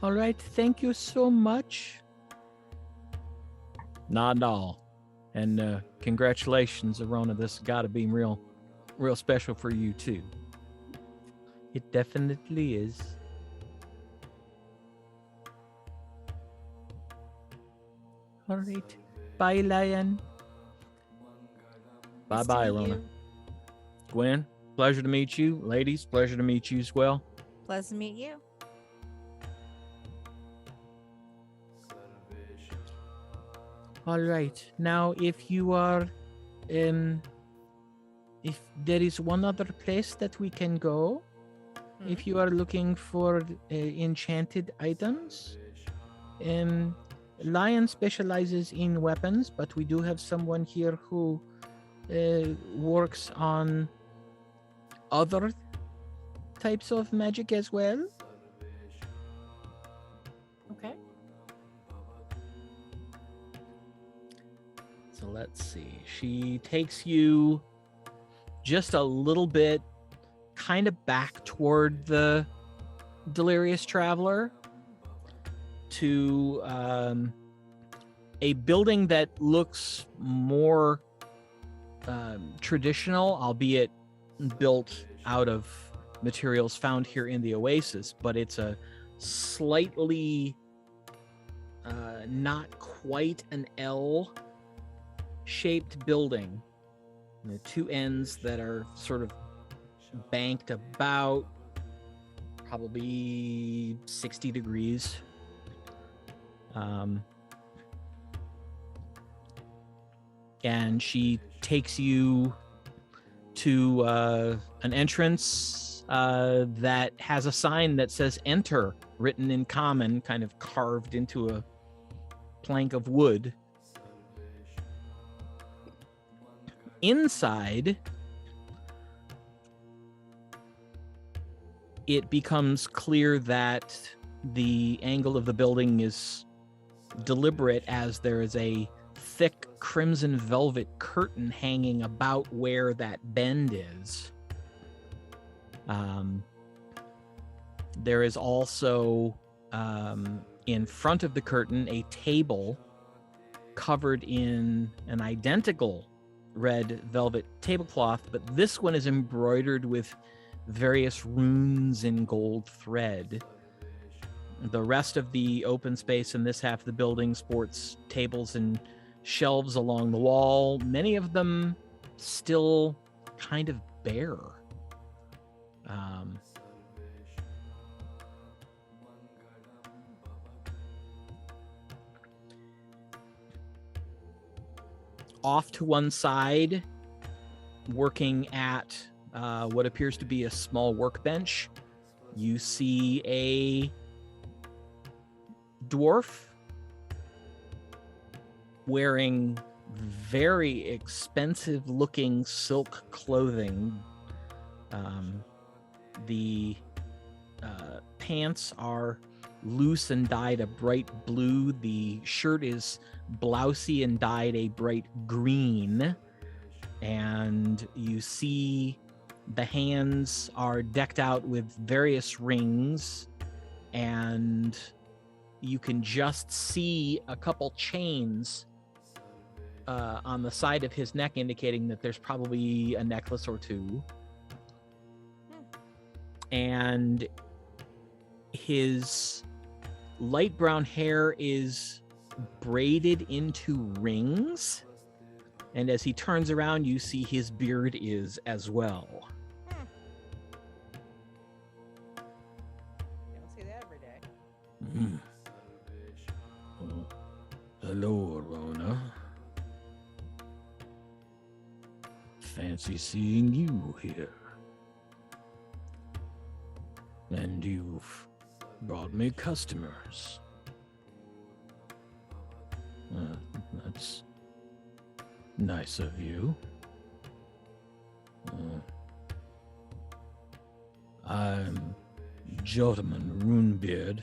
All right, thank you so much. Not at all. And congratulations, Arona. This has got to be real special for you too. It definitely is. All right. Bye, Lion. Bye, Arona. Gwen, pleasure to meet you. Ladies, pleasure to meet you as well. Pleasure to meet you. All right. Now, if you are, if there is one other place that we can go, if you are looking for enchanted items, Lion specializes in weapons, but we do have someone here who works on other types of magic as well. Okay. So let's see. She takes you just a little bit kind of back toward the Delirious Traveler to a building that looks more traditional, albeit built out of materials found here in the Oasis, but it's a slightly not quite an L-shaped building. The two ends that are sort of banked about probably 60 degrees. And she takes you to an entrance that has a sign that says "Enter" written in common, kind of carved into a plank of wood. Inside, it becomes clear that the angle of the building is deliberate, as there is a thick crimson velvet curtain hanging about where that bend is. There is also, in front of the curtain, a table covered in an identical red velvet tablecloth, but this one is embroidered with various runes in gold thread. The rest of the open space in this half of the building sports tables and shelves along the wall, many of them still kind of bare. Off to one side, working at what appears to be a small workbench, you see a dwarf wearing very expensive looking silk clothing. The pants are loose and dyed a bright blue. The shirt is blousy and dyed a bright green. And you see the hands are decked out with various rings, and you can just see a couple chains on the side of his neck, indicating that there's probably a necklace or two. And his light brown hair is braided into rings. And as he turns around, you see his beard is as well. You don't see that every day. Oh, hello, Arona. Fancy seeing you here. And you've brought me customers. That's nice of you. I'm Jogravanan Runebeard.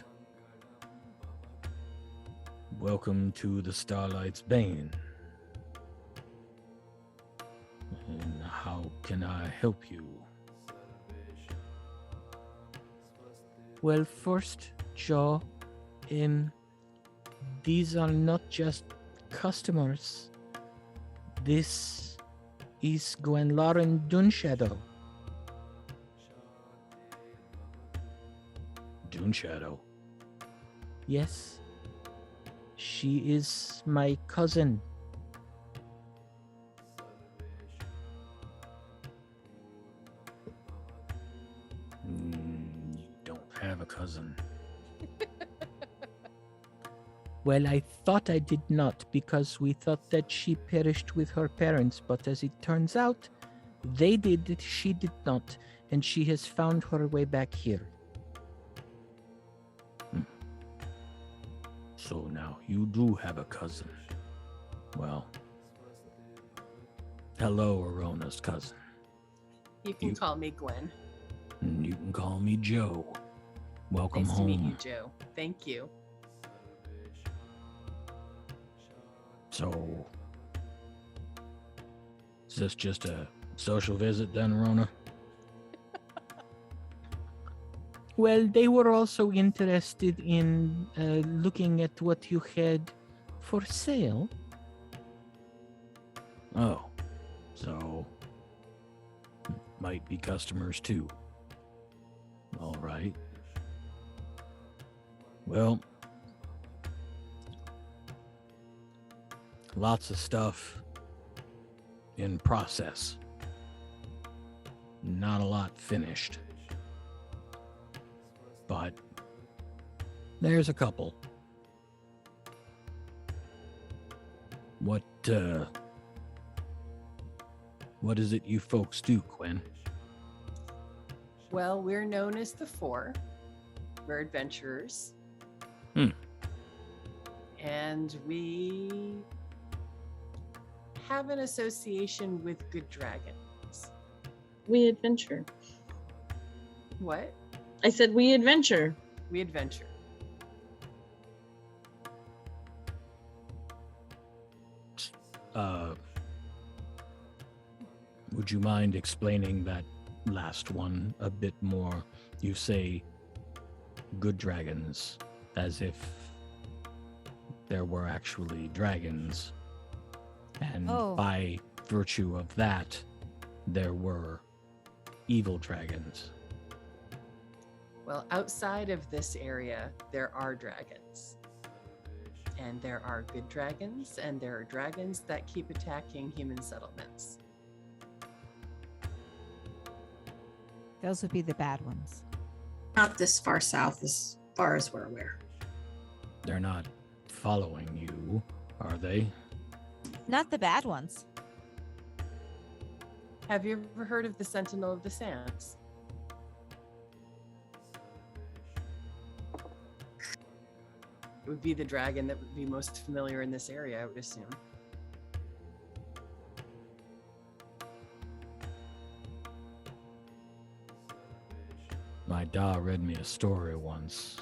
Welcome to the Starlight's Bane. And how can I help you? Well, first, Joe, these are not just customers. This is Arona Duneshadow. Duneshadow? Yes. She is my cousin. You don't have a cousin. Well, I thought I did not, because we thought that she perished with her parents, but as it turns out, they did, she did not, and she has found her way back here. So now you do have a cousin. Well, hello, Arona's cousin. You can call me Gwen. And you can call me Joe. Welcome Nice home. to meet you, Joe. Thank you. So, is this just a social visit then, Arona? Well, they were also interested in looking at what you had for sale. Oh, so might be customers too. All right. Well, lots of stuff in process. Not a lot finished. But there's a couple. What is it you folks do, Gwen? Well, we're known as the Four. We're adventurers. Hmm. And we have an association with good dragons. We adventure. What? I said we adventure. We adventure. Would you mind explaining that last one a bit more? You say good dragons, as if there were actually dragons. And by virtue of that, there were evil dragons. Well, outside of this area, there are dragons. And there are good dragons, and there are dragons that keep attacking human settlements. Those would be the bad ones. Not this far south, as far as we're aware. They're not following you, are they? Not the bad ones. Have you ever heard of the Sentinel of the Sands? It would be the dragon that would be most familiar in this area, I would assume. My Da read me a story once.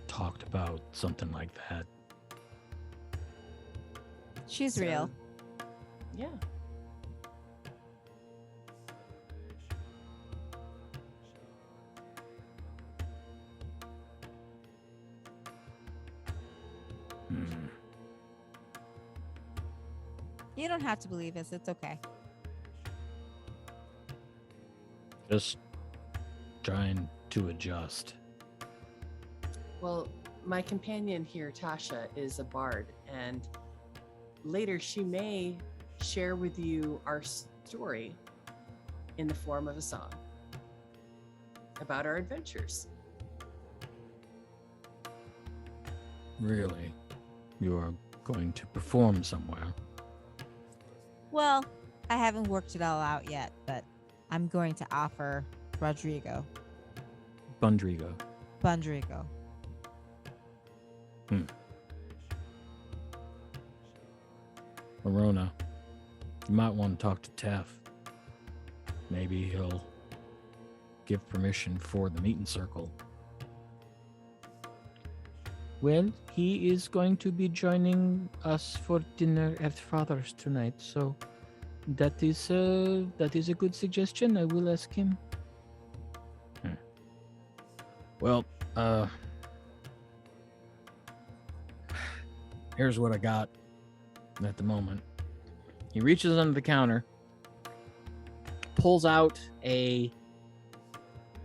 Talked about something like that. She's So, real. Yeah. You don't have to believe us. It's okay. Just trying to adjust. Well, my companion here, Tasha, is a bard, and later she may share with you our story in the form of a song about our adventures. Really? You are going to perform somewhere? Well, I haven't worked it all out yet, but I'm going to offer Bundrigo. Arona, you might want to talk to Tef. Maybe he'll give permission for the meeting circle. Well, he is going to be joining us for dinner at Father's tonight, so that is a good suggestion. I will ask him. Well, here's what I got at the moment. He reaches under the counter, pulls out a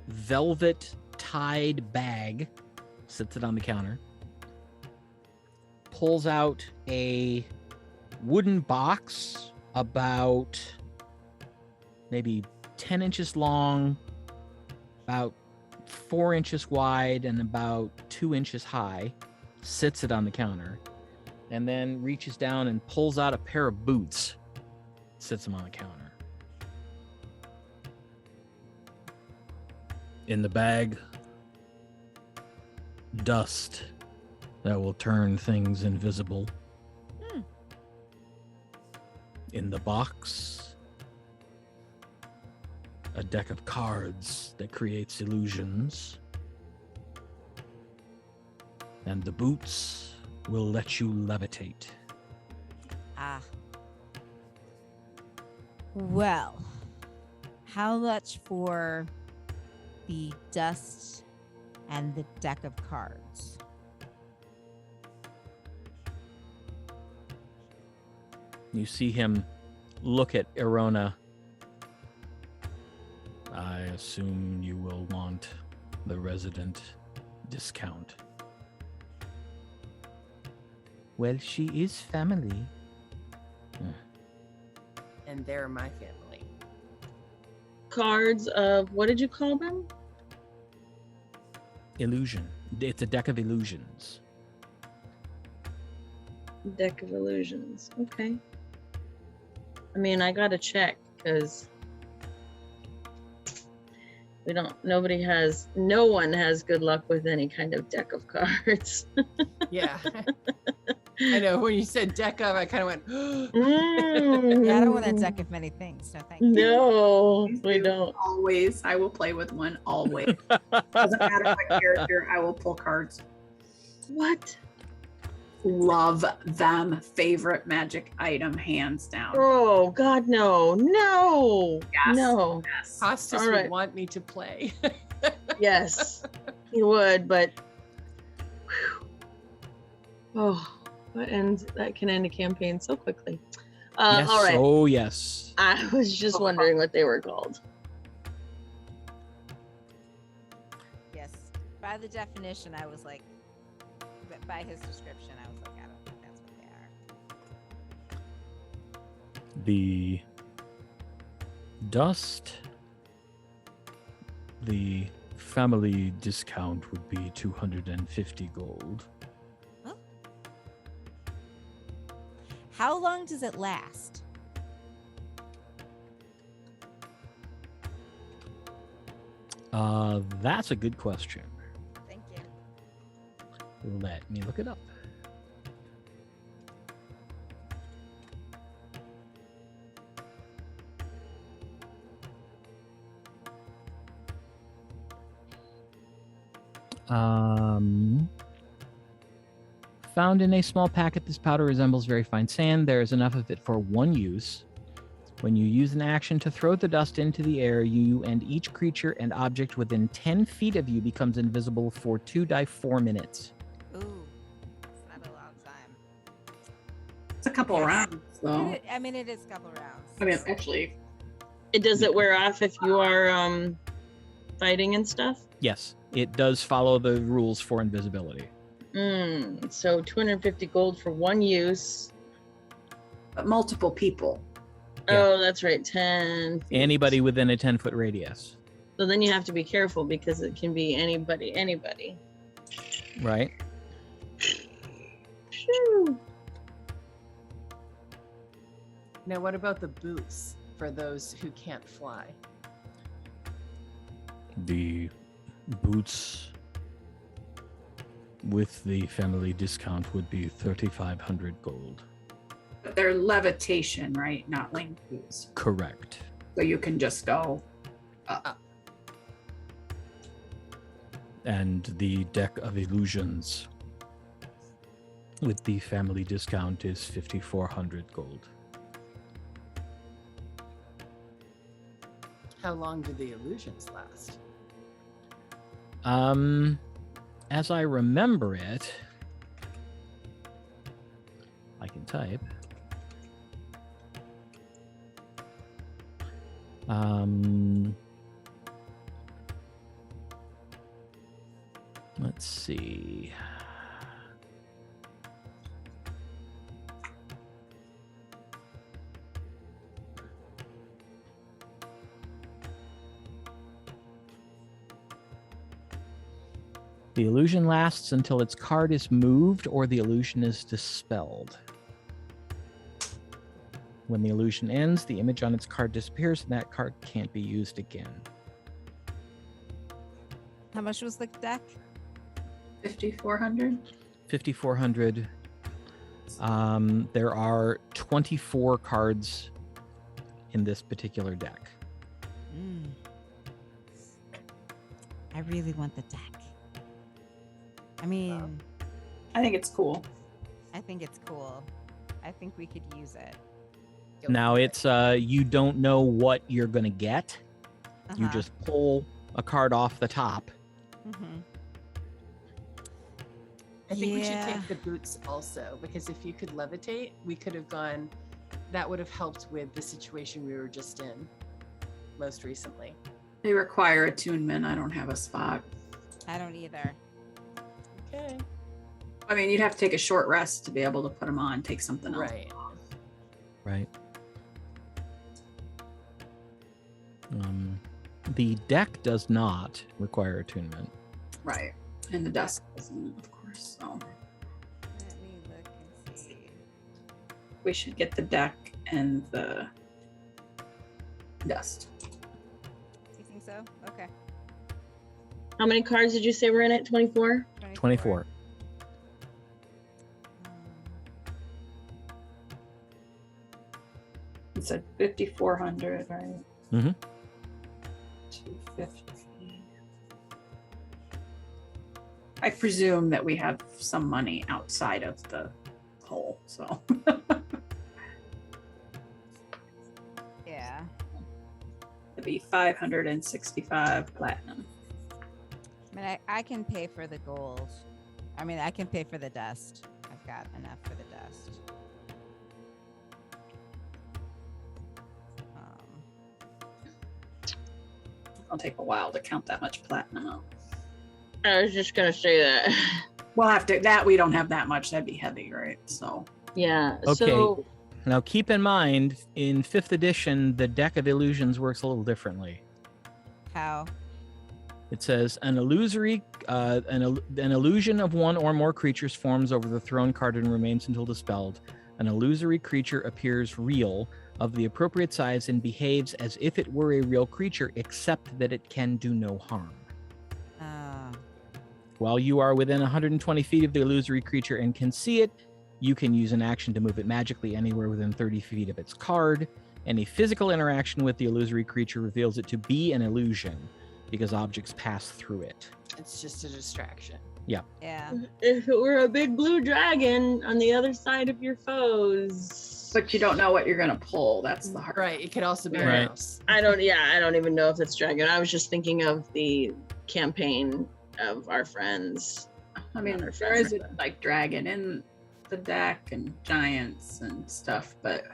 velvet tied bag, sits it on the counter, pulls out a wooden box about maybe 10 inches long, about 4 inches wide, and about 2 inches high, sits it on the counter, and then reaches down and pulls out a pair of boots, sits them on the counter. In the bag, dust that will turn things invisible. In the box, a deck of cards that creates illusions. And the boots will let you levitate. Well, how much for the dust and the deck of cards? You see him look at Arona. I assume you will want the resident discount. Well, she is family. And they're my family. Cards of, what did you call them? Illusion. It's a deck of illusions. Deck of illusions. Okay. I mean, I gotta check because No one has good luck with any kind of deck of cards. Yeah. I know. When you said deck of, I kind of went, Yeah, I don't want a deck of many things. No, thank you. No, Please we do. don't. Always. I will play with one. Always. Doesn't matter what character. I will pull cards. What? Love them. Favorite magic item, hands down. Oh God, no. Yes. No. Yes. Costas All would right. want me to play. Yes, he would, but whew. Oh, that can end a campaign so quickly. Yes. All right. Oh, yes. I was just wondering what they were called. Yes. By the definition, I was like, by his description, I was like, I don't think that's what they are. The dust, the family discount would be 250 gold. Huh? How long does it last? That's a good question. Thank you. Let me look it up. Found in a small packet, this powder resembles very fine sand. There is enough of it for one use. When you use an action to throw the dust into the air, you and each creature and object within 10 feet of you becomes invisible for 4 minutes. Ooh, that's not a long time. It's a couple Yes. rounds, though. It is a couple rounds. I mean, actually, Does it wear off if you are fighting and stuff? Yes, it does follow the rules for invisibility. So 250 gold for one use. but multiple people. Yeah. Oh, that's right, 10 feet. Anybody within a 10-foot radius, So then you have to be careful because it can be anybody. right? Phew. Now, what about the boots for those who can't fly? The boots with the family discount would be 3,500 gold. But they're levitation, right? Not length boots. Correct. So you can just go up. And the deck of illusions with the family discount is 5,400 gold. How long do the illusions last? As I remember it, I can type. Let's see. The illusion lasts until its card is moved or the illusion is dispelled. When the illusion ends, the image on its card disappears and that card can't be used again. How much was the deck? 5,400. 5,400. There are 24 cards in this particular deck. I really want the deck. I mean, I think it's cool. I think it's cool. I think we could use it. Go Now for it. it's you don't know what you're gonna get. You Uh-huh. just pull a card off the top. Mhm. I think we should Yeah. take the boots also, because if you could levitate, we could have gone. That would have helped with the situation we were just in most recently. They require attunement. I don't have a spot. I don't either. Okay. I mean, you'd have to take a short rest to be able to put them on, take something else. Right. Right. The deck does not require attunement. Right. And the desk doesn't, of course. So Let me look and see. we should get the deck and the dust. Do you think so? Okay. How many cards did you say were in it? 24? 24. It said 5,400, right? Mm-hmm. 250. I presume that we have some money outside of the hole, so. Yeah. It'd be 565 platinum. I mean, I can pay for the gold. I mean, I can pay for the dust. I've got enough for the dust. It'll take a while to count that much platinum out. I was just gonna say that. We'll have to, that we don't have that much, that'd be heavy, right? So, Yeah. Okay. So Now, keep in mind, in 5th edition, the deck of illusions works a little differently. How? It says an illusory, an illusion of one or more creatures forms over the thrown card and remains until dispelled. An illusory creature appears real, of the appropriate size, and behaves as if it were a real creature, except that it can do no harm. While you are within 120 feet of the illusory creature and can see it, you can use an action to move it magically anywhere within 30 feet of its card. Any physical interaction with the illusory creature reveals it to be an illusion, because objects pass through it. It's just a distraction. Yeah. if it were a big blue dragon on the other side of your foes. but you don't know what you're gonna pull. That's the hard. Right. It could also be a Right. mouse. I don't even know if it's dragon. I was just thinking of the campaign of our friends. I mean, there is like dragon in the deck and giants and stuff, but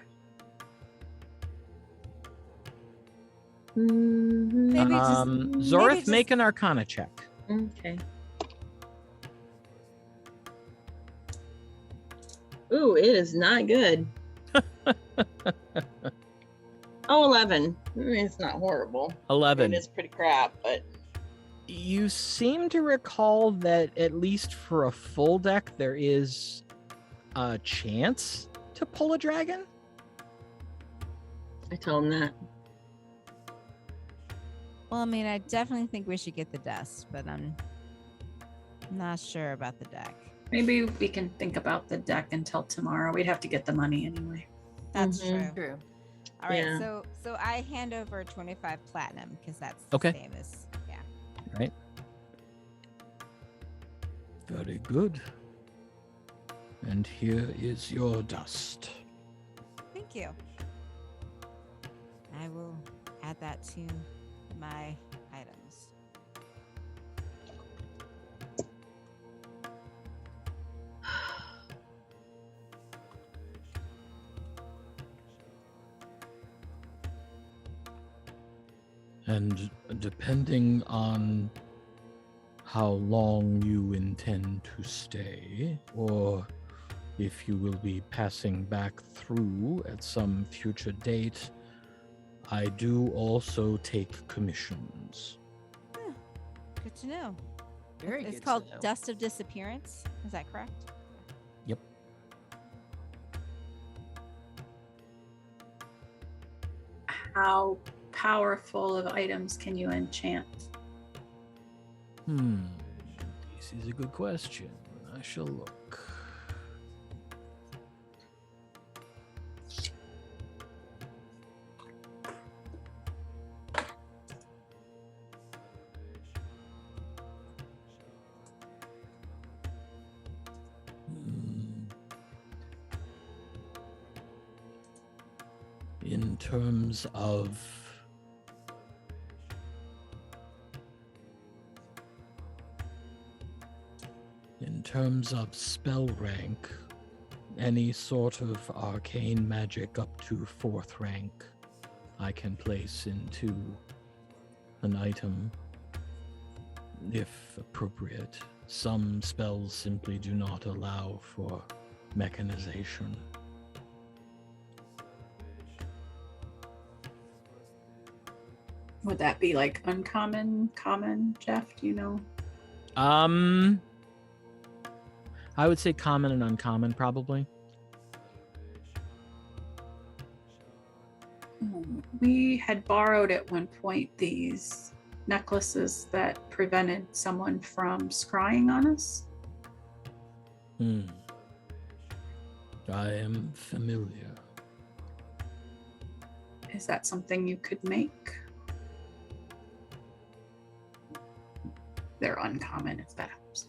Maybe just- Zorith, maybe make just- an Arcana check. Okay. Ooh, it is not good. 11. I mean, it's not horrible. 11. It is pretty crap, but You seem to recall that at least for a full deck, there is a chance to pull a dragon. I tell him that. Well, I mean, I definitely think we should get the dust, but I'm not sure about the deck. maybe we can think about the deck until tomorrow. We'd have to get the money anyway. That's Mhm. true. True. All right, Yeah. so I hand over 25 platinum because that's Okay. the same as Very good. And here is your dust. Thank you. I will add that to my items. And depending on how long you intend to stay, or if you will be passing back through at some future date, I do also take commissions. Good to know. Very It's good to called know. Dust of Disappearance. Is that correct? Yep. How powerful of items can you enchant? This is a good question. I shall look. In terms of spell rank, any sort of arcane magic up to 4th rank I can place into an item if appropriate. Some spells simply do not allow for mechanization. Would that be like uncommon, common, Jeff? Do you know? I would say common and uncommon, probably. We had borrowed at one point these necklaces that prevented someone from scrying on us? I am familiar. Is that something you could make? They're uncommon if that helps.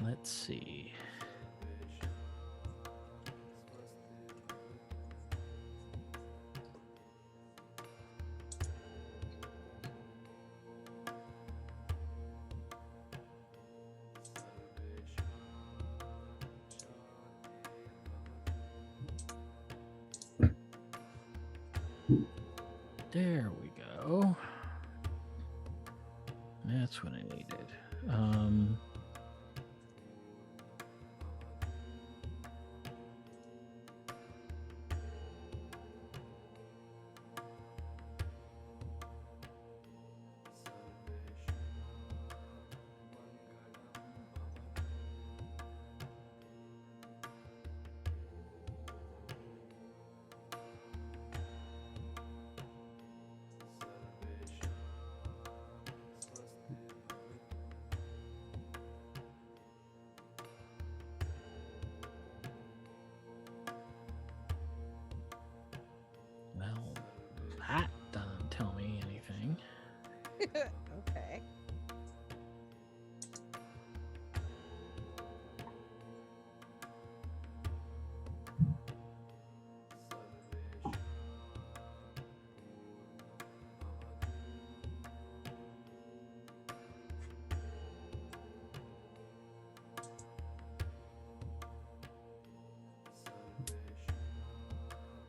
Let's see. There we go. That's what I needed. Well, that doesn't tell me anything. Okay.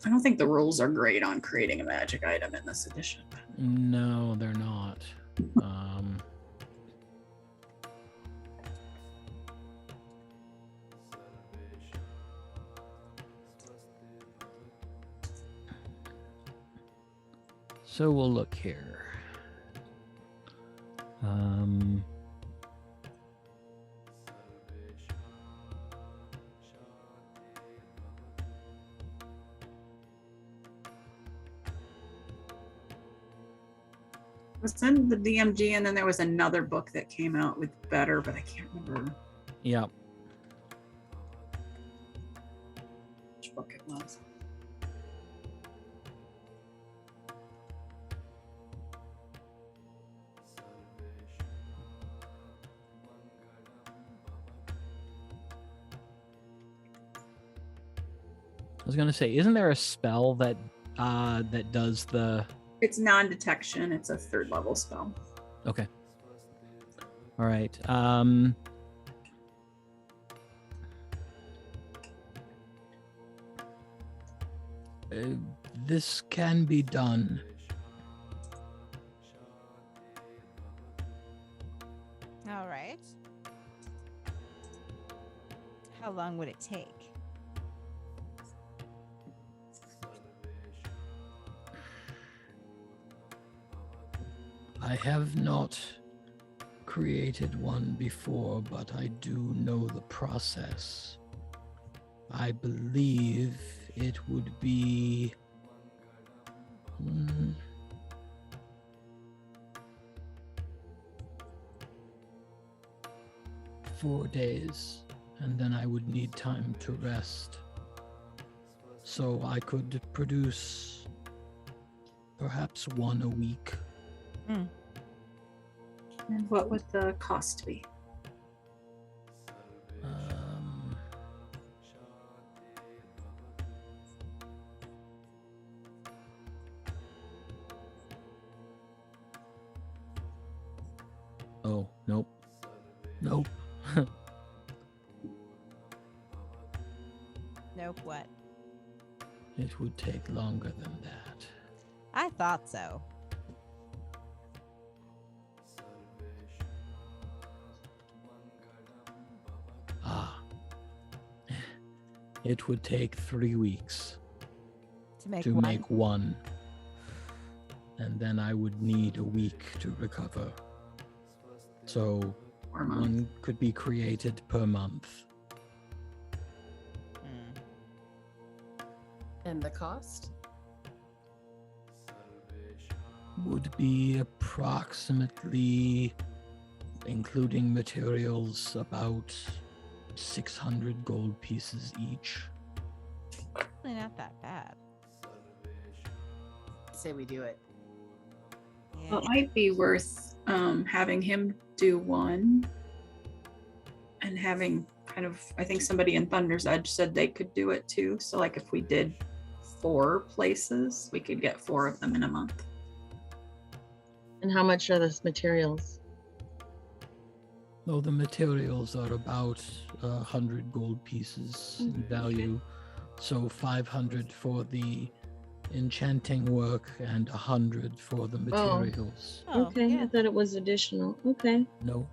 I don't think the rules are great on creating a magic item in this edition. No, they're not. So we'll look here. Was in the DMG, and then there was another book that came out with better, but I can't remember Yep. which book it was. I was gonna say, isn't there a spell that that does the? It's non-detection. It's a 3rd level spell. Okay. All right. This can be done. All right. How long would it take? I have not created one before, but I do know the process. I believe it would be 4 days, and then I would need time to rest. So I could produce perhaps one a week. And what would the cost be? Oh, nope. Nope. Nope, what? It would take longer than that. I thought so. It would take 3 weeks To make to one. make one. And then I would need a week to recover. So per month. One could be created per month. And the cost? Would be approximately, including materials, about 600 gold pieces each. Really not that bad. Say we do it. Yeah. Well, it might be worth having him do one and having kind of, I think somebody in Thunder's Edge said they could do it too. So like if we did 4 places, we could get 4 of them in a month. And how much are those materials? Though the materials are about 100 gold pieces in value. So 500 for the enchanting work and 100 for the materials. Oh, Okay, yeah. I thought it was additional. Okay. No.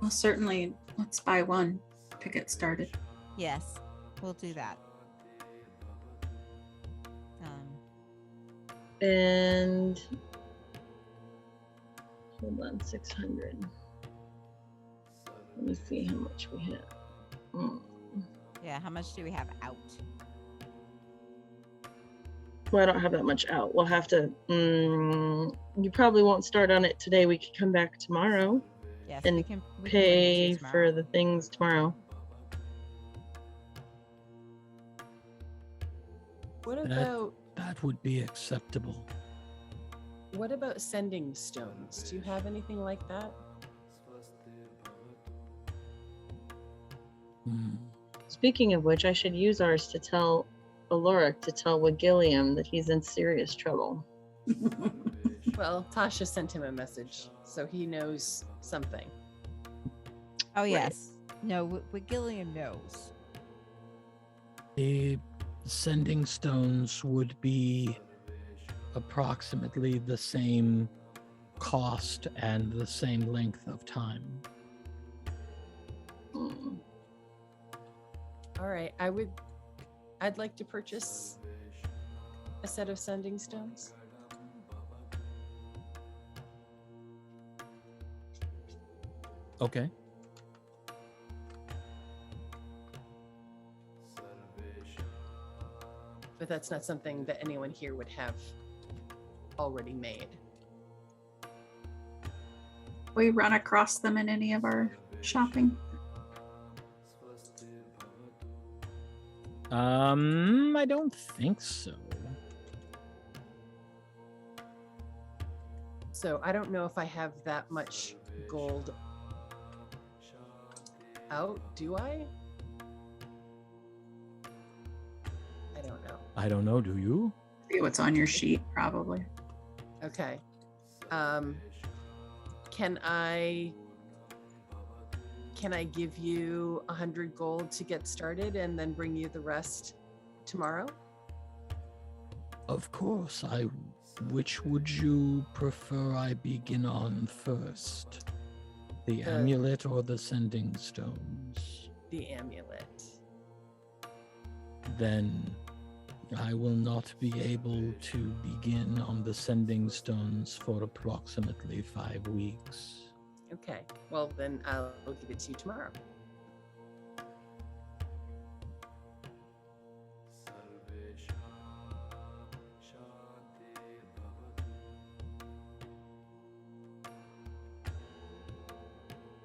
Well, certainly let's buy one to get started. Yes, we'll do that. And hold on, 600. Let me see how much we have. Yeah, how much do we have out? Well, I don't have that much out. We'll have to. You probably won't start on it today. We could come back tomorrow, Yes, and we can bring it to pay you for tomorrow. the things tomorrow. What That- about That would be acceptable. sending stones? Do you have anything like that? Hmm. Speaking of which, I should use ours to tell Aloric to tell Wigilliam that he's in serious trouble. Well, Tasha sent him a message, so he knows something. Oh yes. No, Wigilliam knows. The sending stones would be approximately the same cost and the same length of time. Hmm. All right, I'd like to purchase a set of sending stones. Okay. But that's not something that anyone here would have already made. We run across them in any of our shopping. I don't think so. So I don't know if I have that much gold out, do I? I don't know. I don't know, do you? See what's on your sheet, probably. Okay. Can I give you 100 gold to get started and then bring you the rest tomorrow? Of course. Which would you prefer I begin on first? The amulet or the sending stones? The amulet. Then I will not be able to begin on the sending stones for approximately 5 weeks. Okay. Well, then I'll give it to you tomorrow.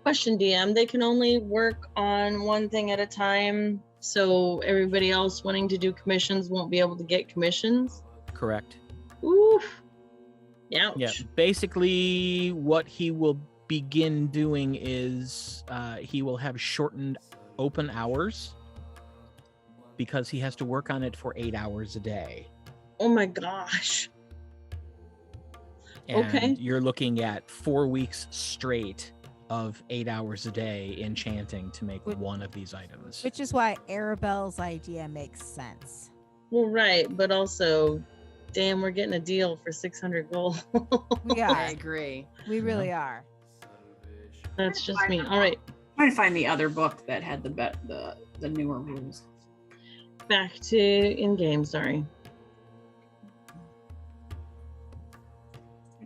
Question, DM. They can only work on one thing at a time, so everybody else wanting to do commissions won't be able to get commissions. Correct. Oof. Ouch. Yeah. Basically, what he will begin doing is he will have shortened open hours because he has to work on it for 8 hours a day. Oh my gosh. And Okay. you're looking at 4 weeks straight of 8 hours a day enchanting to make one of these items. Which is why Arabelle's idea makes sense. Well, right, but also, damn, we're getting a deal for 600 gold. We I are. agree. We really are. That's just me. All right, Trying to find the other book that had the newer rules. back to in-game, sorry.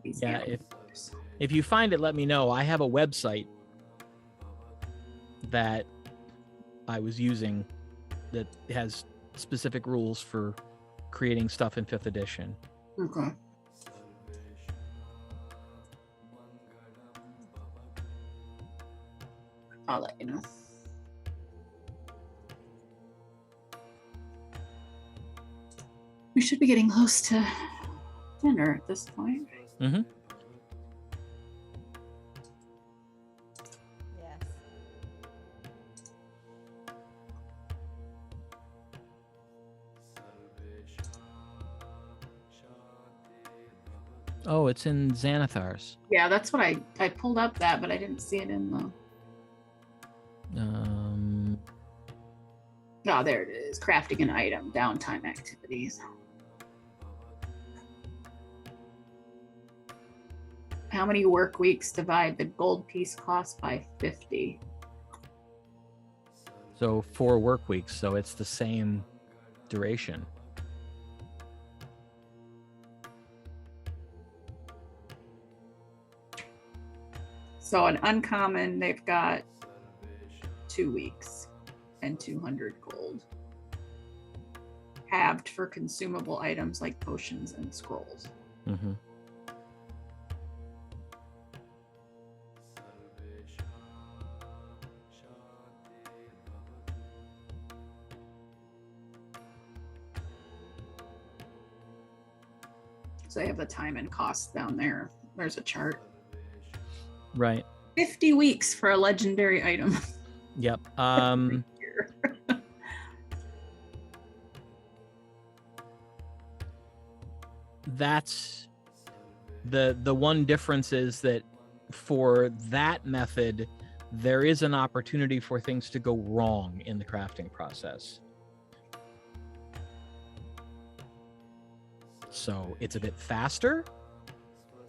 Yeah, if you find it, let me know. I have a website that I was using that has specific rules for creating stuff in 5th edition. Okay. I'll let you know. We should be getting close to dinner at this point. Mm-hmm. Yes. Oh, it's in Xanathar's. Yeah, that's what I pulled up that, but I didn't see it in the. Oh, there it is. Crafting an item, downtime activities. How many work weeks divide the gold piece cost by 50? So 4 work weeks, so it's the same duration. So an uncommon, they've got 2 weeks and 200 gold. Halved for consumable items like potions and scrolls. Mm-hmm. So they have the time and cost down there. There's a chart. Right. 50 weeks for a legendary item. Yep. That's the one difference is that for that method, there is an opportunity for things to go wrong in the crafting process. So it's a bit faster,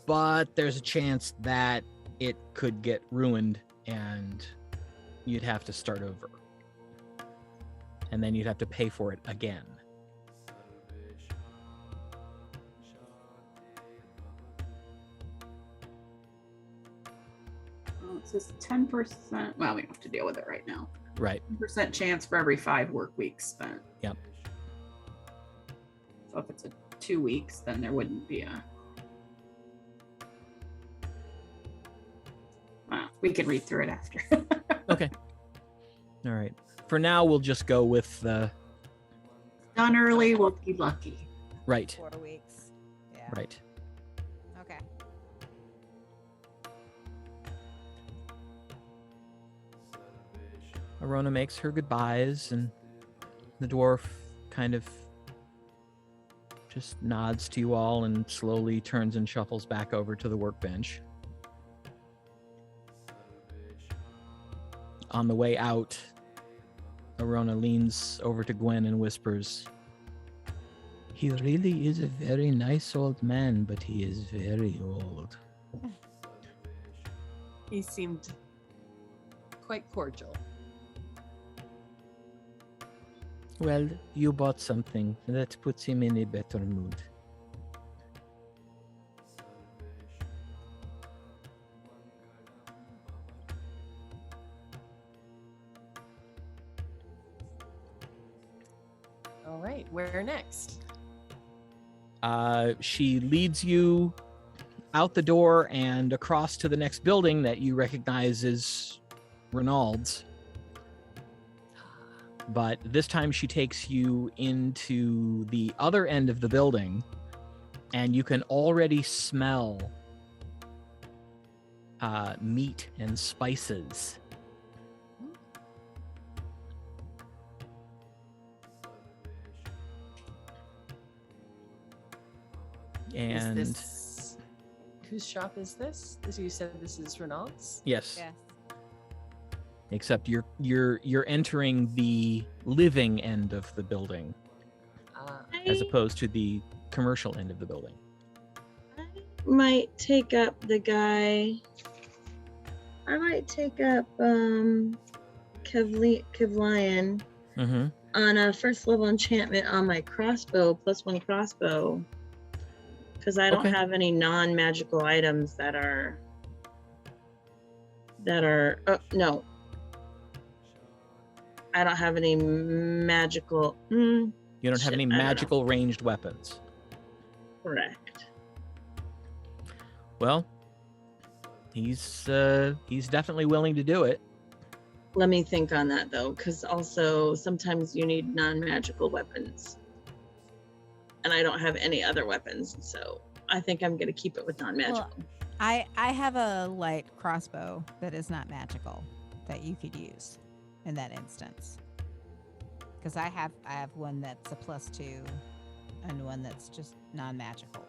but there's a chance that it could get ruined and you'd have to start over. And then you'd have to pay for it again. Well, it says 10%. Well, we don't have to deal with it right now. Right. 10% chance for every 5 work weeks spent. Yep. So if it's 2 weeks, then there wouldn't be a. We can read through it after. Okay. All right. For now, we'll just go with the. Done early, we'll be lucky. Right. 4 weeks. Yeah. Right. Okay. Arona makes her goodbyes, and the dwarf kind of just nods to you all and slowly turns and shuffles back over to the workbench. On the way out, Arona leans over to Gwen and whispers, "He really is a very nice old man, but he is very old." He seemed quite cordial. Well, you bought something that puts him in a better mood. All right, where next? She leads you out the door and across to the next building that you recognize is Rynaald's. But this time she takes you into the other end of the building, and you can already smell meat and spices. And Is this, whose shop is this? You said this is Rynaald's? yes. Yes. Except you're entering the living end of the building as opposed to the commercial end of the building. I might take up the guy. I might take up Kevlian Mm-hmm. on a 1st level enchantment on my crossbow, +1 crossbow. Because I don't Okay. have any non-magical items that are. Oh no. I don't have any magical. You don't have Shit, any I don't know. magical ranged weapons. Correct. Well, he's definitely willing to do it. Let me think on that though, because also sometimes you need non-magical weapons, and I don't have any other weapons, so I think I'm gonna keep it with non-magical. I have a light crossbow that is not magical that you could use in that instance. Because I have one that's a +2 and one that's just non-magical.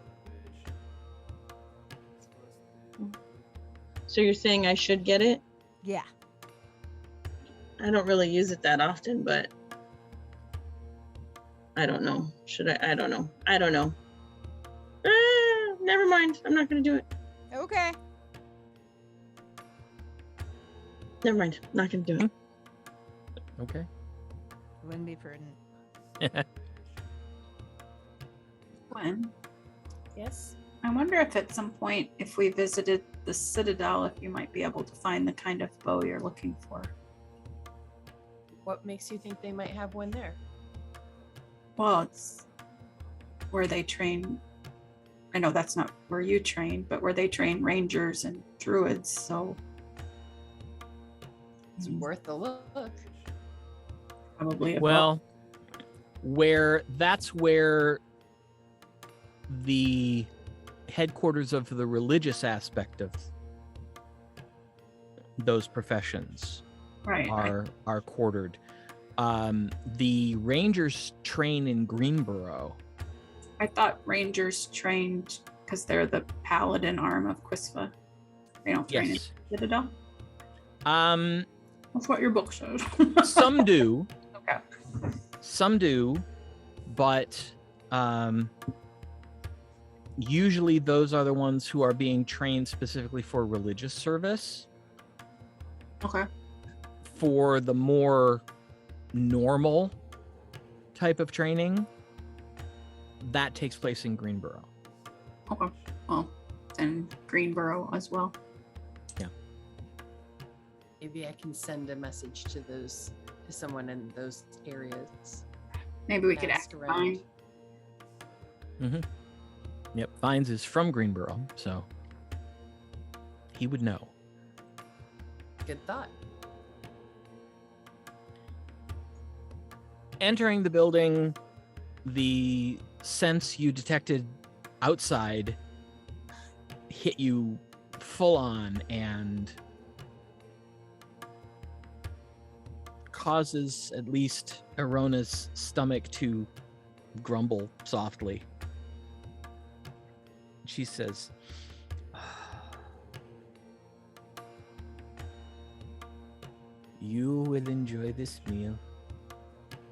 So you're saying I should get it? Yeah. I don't really use it that often, but I don't know. Should I? I don't know. I don't know. Never mind. I'm not gonna do it. Okay. Never mind. Not gonna do it. Okay. Wouldn't be prudent. Gwen, Yes. I wonder if at some point, if we visited the Citadel, if you might be able to find the kind of bow you're looking for. What makes you think they might have one there? Well, it's where they train. I know that's not where you train, but where they train rangers and druids. So It's worth a look. probably a bow. Well, that's where the headquarters of the religious aspect of those professions right. are quartered. The rangers train in Greenborough. I thought rangers trained because they're the paladin arm of Quisva. They don't train Yes. in Citadel. That's what your book shows. Some do. Okay. Some do, but usually those are the ones who are being trained specifically for religious service. Okay. For the more normal type of training, that takes place in Greenborough. Okay. Well, and Greenborough as well. Maybe I can send a message to someone in those areas. Maybe we could Ask ask around. Vine. Yep, Vines is from Greenborough, so he would know. Good thought. Entering the building, the sense you detected outside hit you full on and causes at least Arona's stomach to grumble softly. She says, "You will enjoy this meal.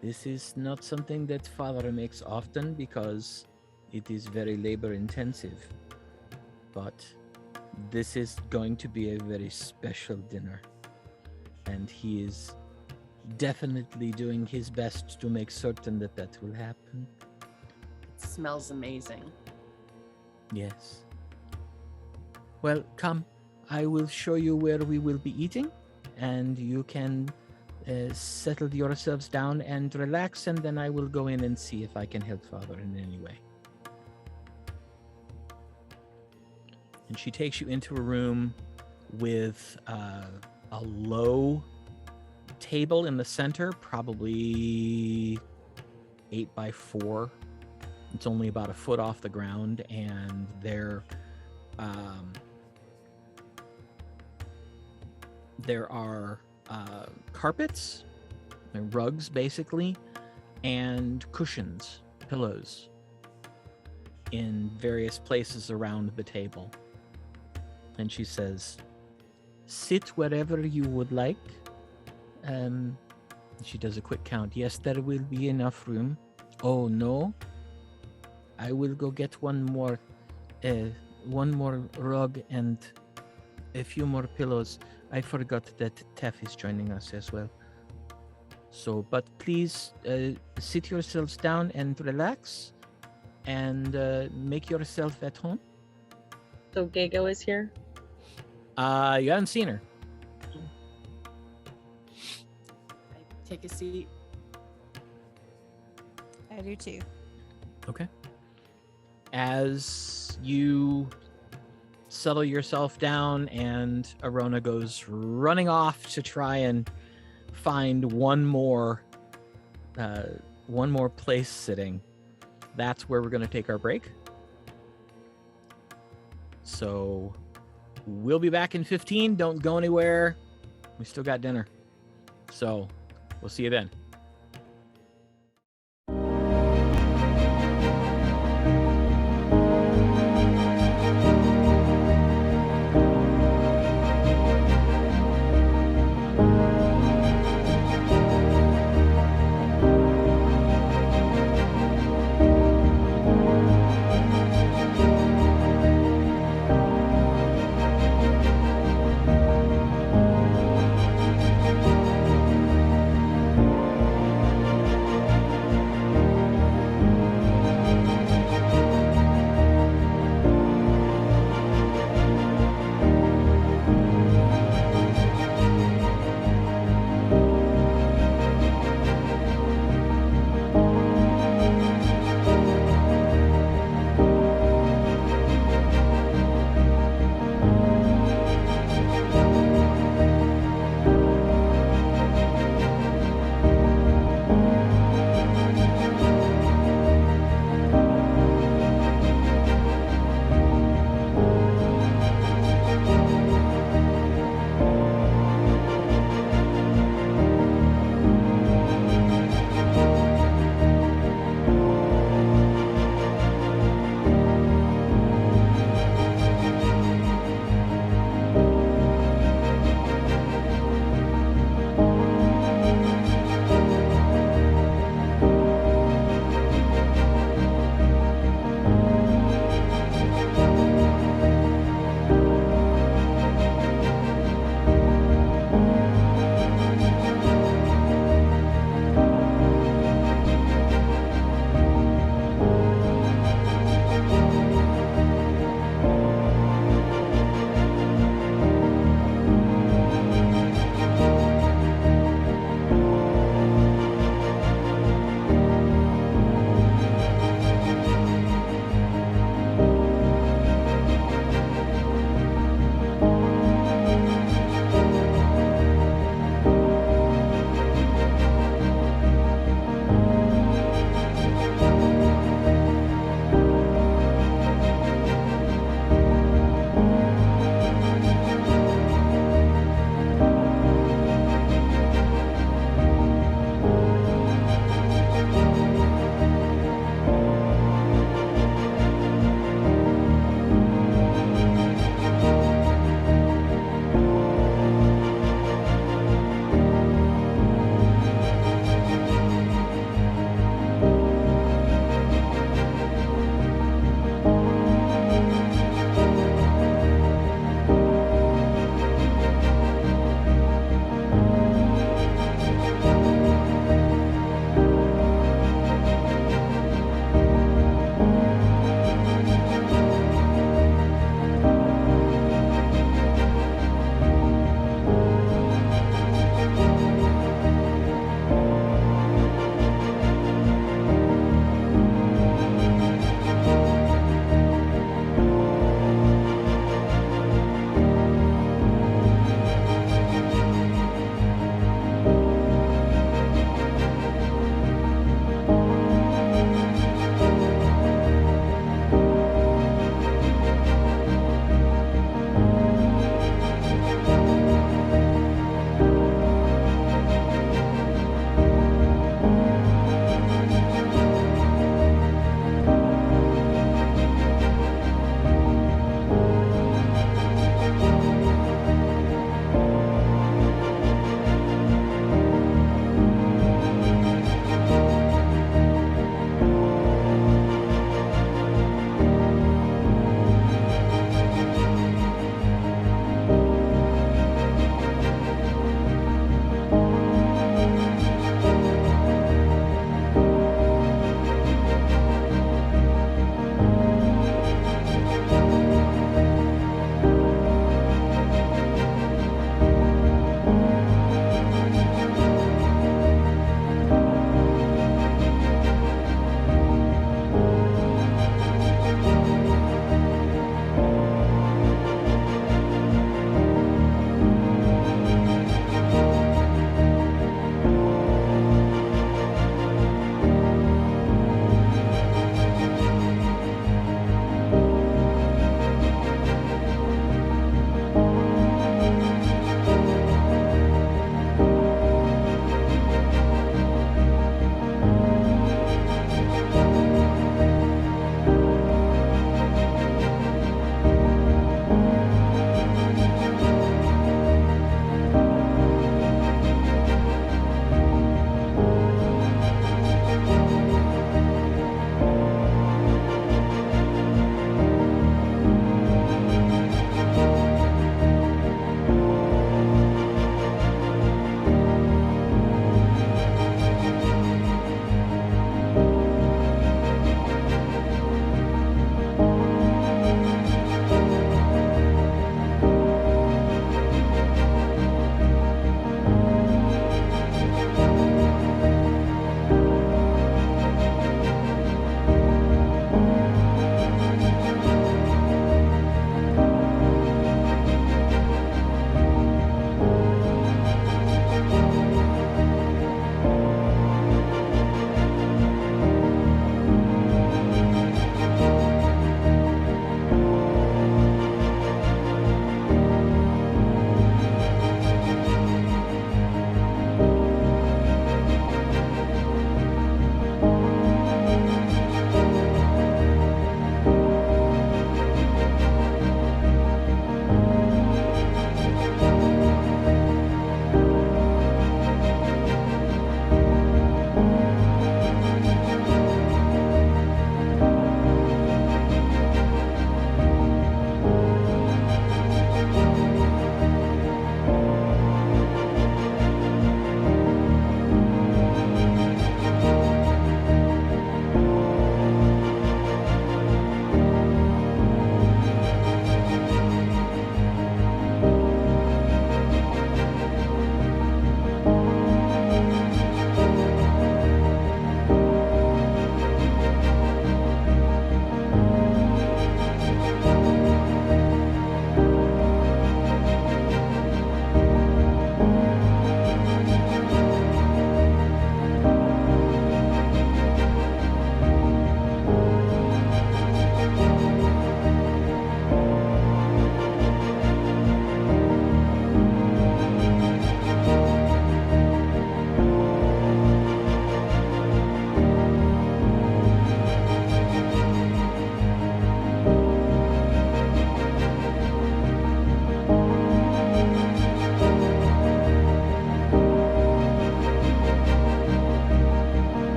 This is not something that Father makes often because it is very labor intensive. But this is going to be a very special dinner. And he is definitely doing his best to make certain that that will happen." It smells amazing. Yes. Well, come. I will show you where we will be eating, and you can settle yourselves down and relax, and then I will go in and see if I can help Father in any way. And she takes you into a room with a low table in the center, probably 8x4. It's only about a foot off the ground, and there are carpets, rugs basically, and cushions, pillows in various places around the table. And she says, "Sit wherever you would like." She does a quick count. "Yes, there will be enough room." "Oh no, I will go get one more rug and a few more pillows. I forgot that Tef is joining us as well. So, but please sit yourselves down and relax and make yourself at home." So Gaegho is here. You haven't seen her. I take a seat. I do too. Okay. As you settle yourself down and Arona goes running off to try and find one more place sitting, that's where we're going to take our break. So we'll be back in 15. Don't go anywhere. We still got dinner. So we'll see you then.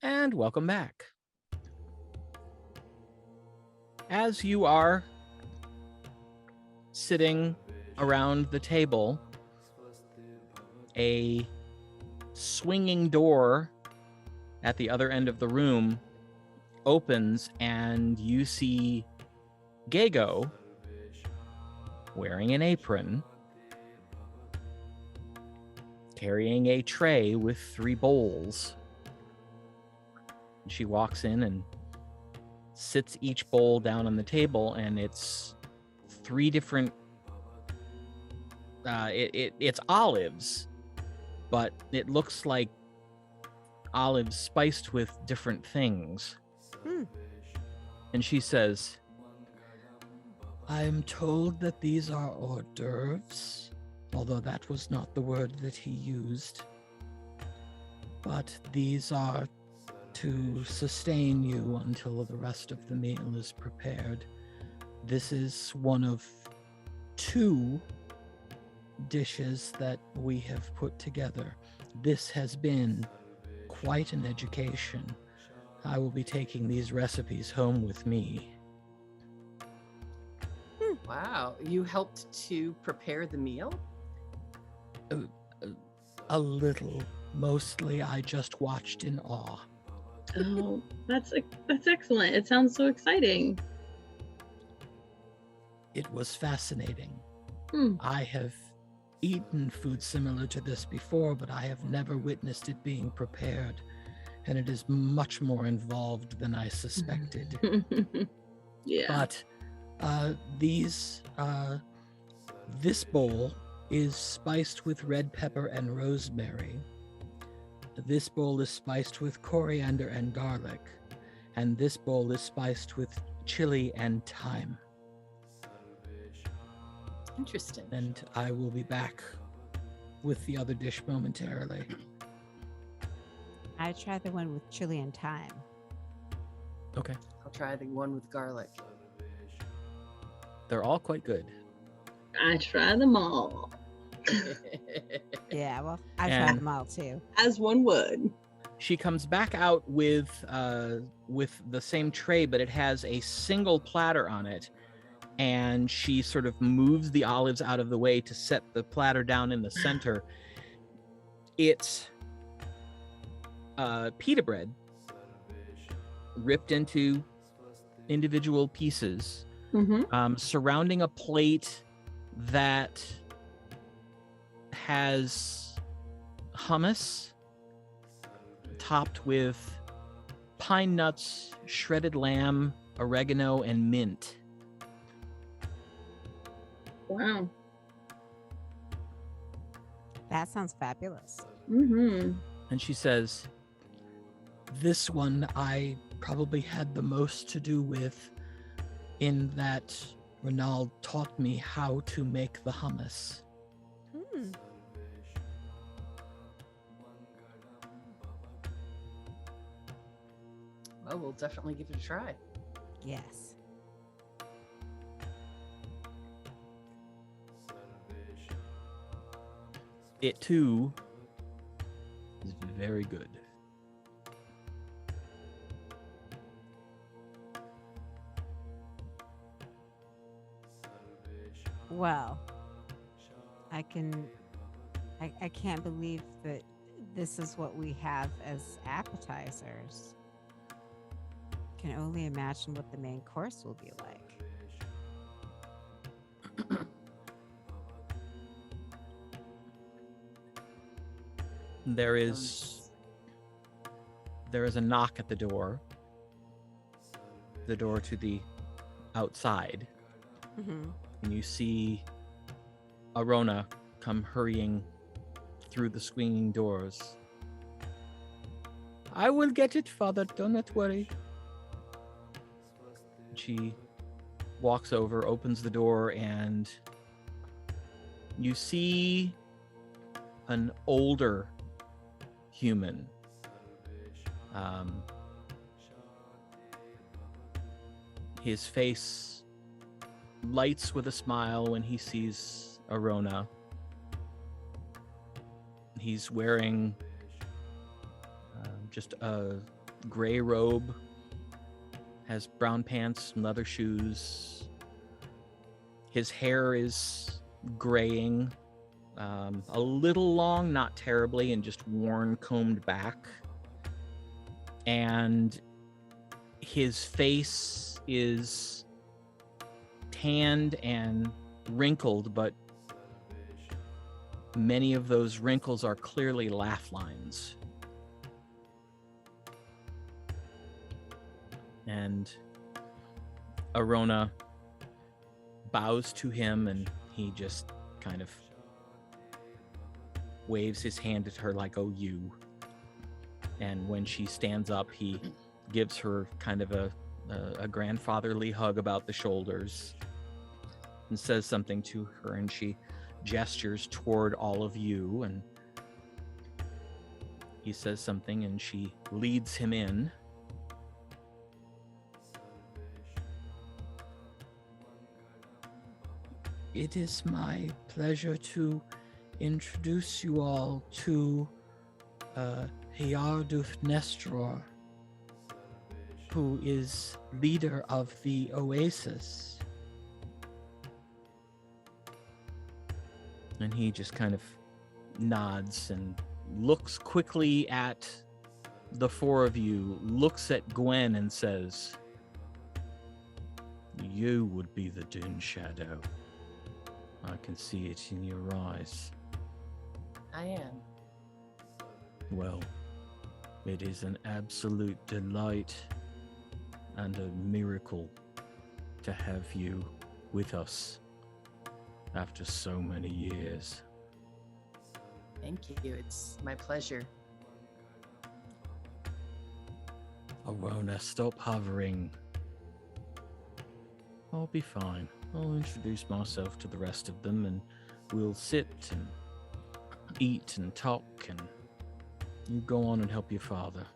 And welcome back. As you are sitting around the table, a swinging door at the other end of the room opens, and you see Gaegho wearing an apron, carrying a tray with 3 bowls. She walks in and sits each bowl down on the table, and it's 3 different it's olives, but it looks like olives spiced with different things. And she says, I'm told that these are hors d'oeuvres, although that was not the word that he used. But these are to sustain you until the rest of the meal is prepared. This is one of 2 dishes that we have put together. This has been quite an education. I will be taking these recipes home with me. Wow, you helped to prepare the meal? A little. Mostly I just watched in awe. Oh, that's excellent. It sounds so exciting. It was fascinating. Hmm. I have eaten food similar to this before, but I have never witnessed it being prepared, and it is much more involved than I suspected. Yeah. But this bowl is spiced with red pepper and rosemary. This bowl is spiced with coriander and garlic, and this bowl is spiced with chili and thyme. Interesting. And I will be back with the other dish momentarily. I tried the one with chili and thyme. Okay. I'll try the one with garlic. They're all quite good. I try them all, Yeah, well, I And- tried them all too. as one would. She comes back out with the same tray, but it has a single platter on it, and she sort of moves the olives out of the way to set the platter down in the center. It's pita bread ripped into individual pieces, surrounding a plate that has hummus topped with pine nuts, shredded lamb, oregano, and mint. Wow. That sounds fabulous. Mm-hmm. And she says, this one I probably had the most to do with, in that Rynaald taught me how to make the hummus. Hmm. Well, we'll definitely give it a try. Yes. It too is very good. Well, I can't believe that this is what we have as appetizers. Can only imagine what the main course will be like. There is a knock at the door. The door to the outside. Mm-hmm. And you see Arona come hurrying through the swinging doors. I will get it, Father. Do not worry. She walks over, opens the door, and you see an older human. His face lights with a smile when he sees Arona. He's wearing just a gray robe, has brown pants and leather shoes. His hair is graying, a little long, not terribly, and just worn, combed back. And his face is tanned and wrinkled, but many of those wrinkles are clearly laugh lines. And Arona bows to him, and he just kind of waves his hand at her like, "Oh, you." And when she stands up, he gives her kind of a grandfatherly hug about the shoulders and says something to her, and she gestures toward all of you, and he says something, and she leads him in. It is my pleasure to introduce you all to Duneshadow, who is leader of the Oasis. And he just kind of nods and looks quickly at the four of you, looks at Gwen and says, "You would be the Duneshadow. I can see it in your eyes." I am. Well, it is an absolute delight and a miracle to have you with us after so many years. Thank you. It's my pleasure. Arona, stop hovering. I'll be fine. I'll introduce myself to the rest of them, and we'll sit and eat and talk, and you go on and help your father.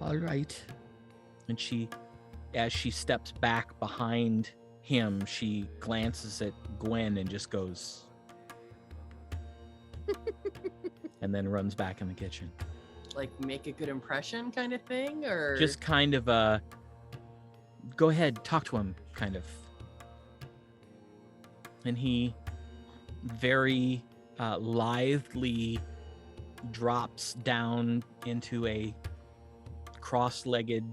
All right. And she, as she steps back behind him, she glances at Gwen and just goes, and then runs back in the kitchen. Like, make a good impression kind of thing, or Just kind of a, go ahead, talk to him, kind of. And he very lithely drops down into a cross-legged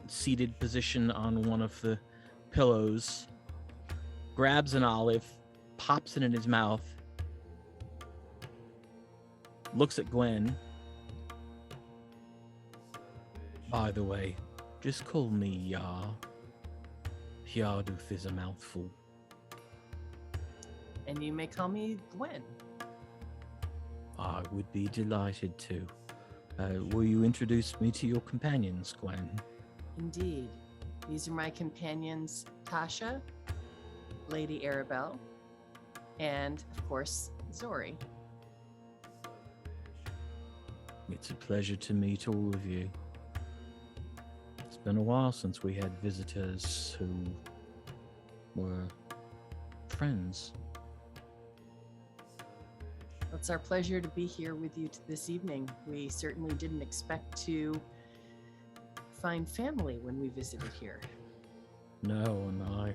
seated position on one of the pillows, grabs an olive, pops it in his mouth, looks at Gwen. By the way, just call me Yar. Yarduth is a mouthful. and you may call me Gwen. I would be delighted to. Will you introduce me to your companions, Gwen? Indeed. These are my companions, Tasha, Lady Aribell, and, of course, Zori. It's a pleasure to meet all of you. It's been a while since we had visitors who were friends. It's our pleasure to be here with you this evening. We certainly didn't expect to find family when we visited here. No, and I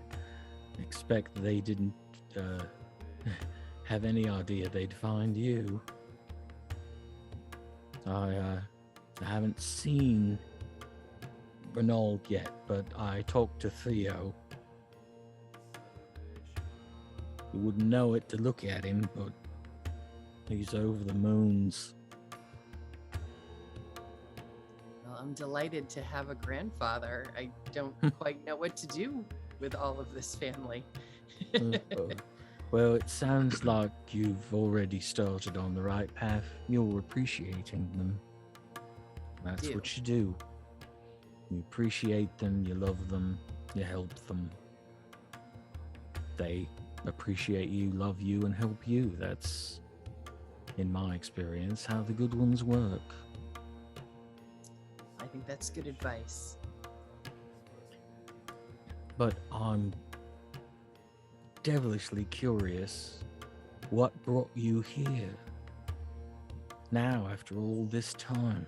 expect they didn't have any idea they'd find you. I haven't seen Rynaald yet, but I talked to Theo. You wouldn't know it to look at him, but he's over the moons. Well, I'm delighted to have a grandfather. I don't quite know what to do with all of this family. Well, it sounds like you've already started on the right path. You're appreciating them. That's what you do. You appreciate them, you love them, you help them. They appreciate you, love you, and help you. That's, in my experience, how the good ones work. I think that's good advice. But I'm devilishly curious, what brought you here? Now, after all this time?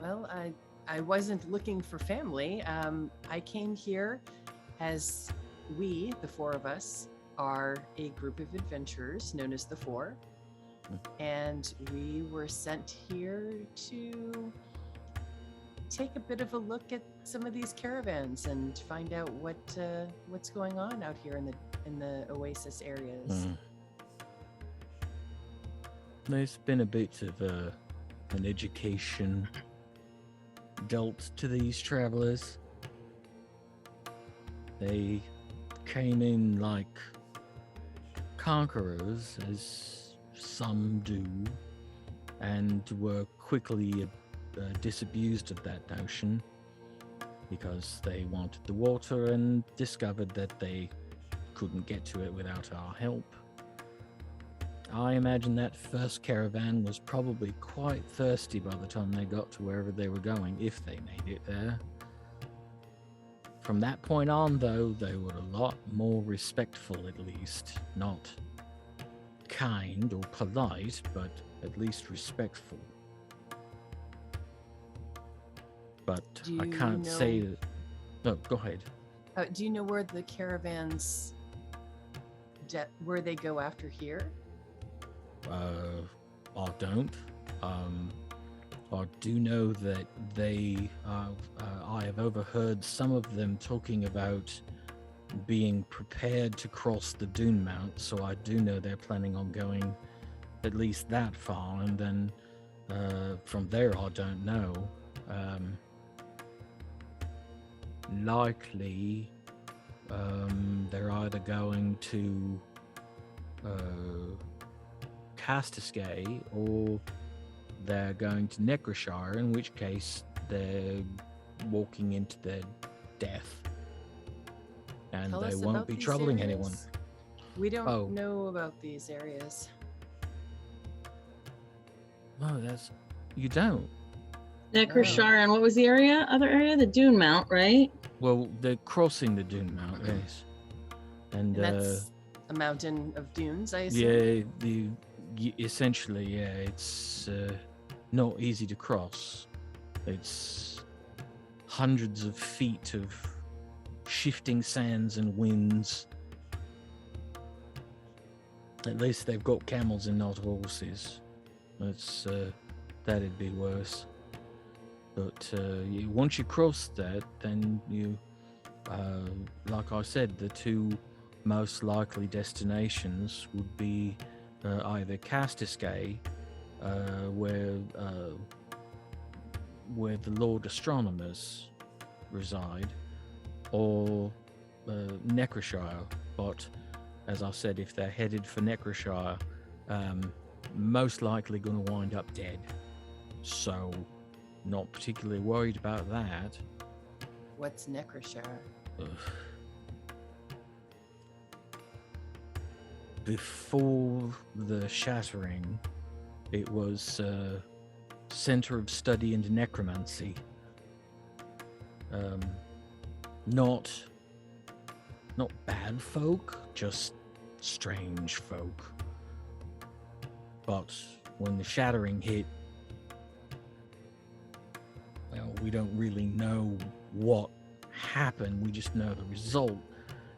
Well, I wasn't looking for family. I came here as we, the four of us, are a group of adventurers known as the Four. And we were sent here to take a bit of a look at some of these caravans and find out what's going on out here in the Oasis areas. There's been a bit of an education dealt to these travelers. They came in like conquerors, as some do, and were quickly disabused of that notion because they wanted the water and discovered that they couldn't get to it without our help. I imagine that first caravan was probably quite thirsty by the time they got to wherever they were going, if they made it there. From that point on, though, they were a lot more respectful, at least. Not kind or polite, but at least respectful. But I can't say that... No, go ahead. Do you know where the caravans, where they go after here? I don't. I do know that they, I have overheard some of them talking about being prepared to cross the Dune Mount, so I do know they're planning on going at least that far, and then from there I don't know. Likely they're either going to Castiscae or they're going to Necroshire, in which case they're walking into their death. And they won't be troubling anyone. We don't know about these areas. Oh, you don't? Necroshire, and what was the other area? The Dune Mount, right? Well, they're crossing the Dune Mount, yes. And that's a mountain of dunes, I assume? Yeah, essentially, yeah, it's not easy to cross. It's hundreds of feet of shifting sands and winds. At least they've got camels and not horses. That'd be worse. But once you cross that, then you, like I said, the two most likely destinations would be either Castiscae, where the Lord Astronomers reside, or Necroshire. But as I said, if they're headed for Necroshire, most likely going to wind up dead. So, not particularly worried about that. What's Necroshire? Before the shattering, it was center of study and necromancy. Not bad folk, just strange folk. But when the shattering hit, well, we don't really know what happened. We just know the result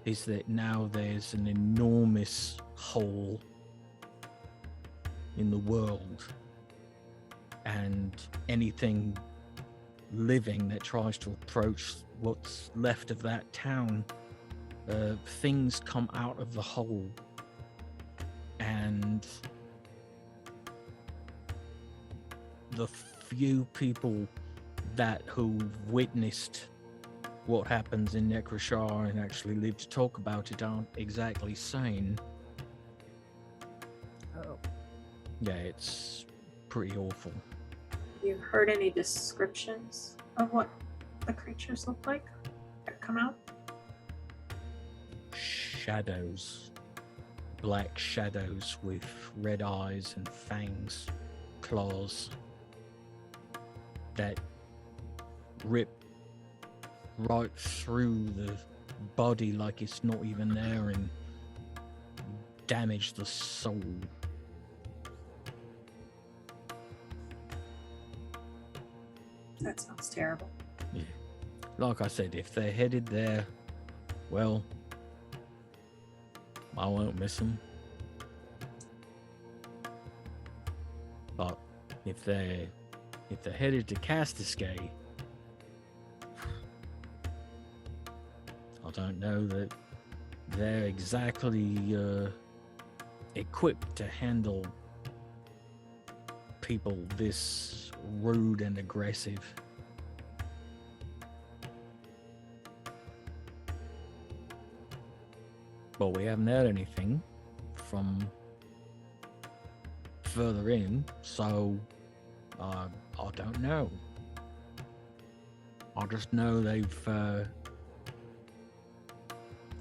is that now there's an enormous hole in the world, and anything living that tries to approach what's left of that town, things come out of the hole, and the few people who've witnessed what happens in Necroshire and actually live to talk about it aren't exactly sane. Oh. Yeah, it's pretty awful. You heard any descriptions of what the creatures look like that come out? Shadows. Black shadows with red eyes and fangs, claws that rip right through the body like it's not even there and damage the soul. That sounds terrible. Yeah. Like I said, if they're headed there, well, I won't miss them. But if they're headed to Castisgay, I don't know that they're exactly equipped to handle people this rude and aggressive. But we haven't heard anything from further in, so I don't know. I just know they've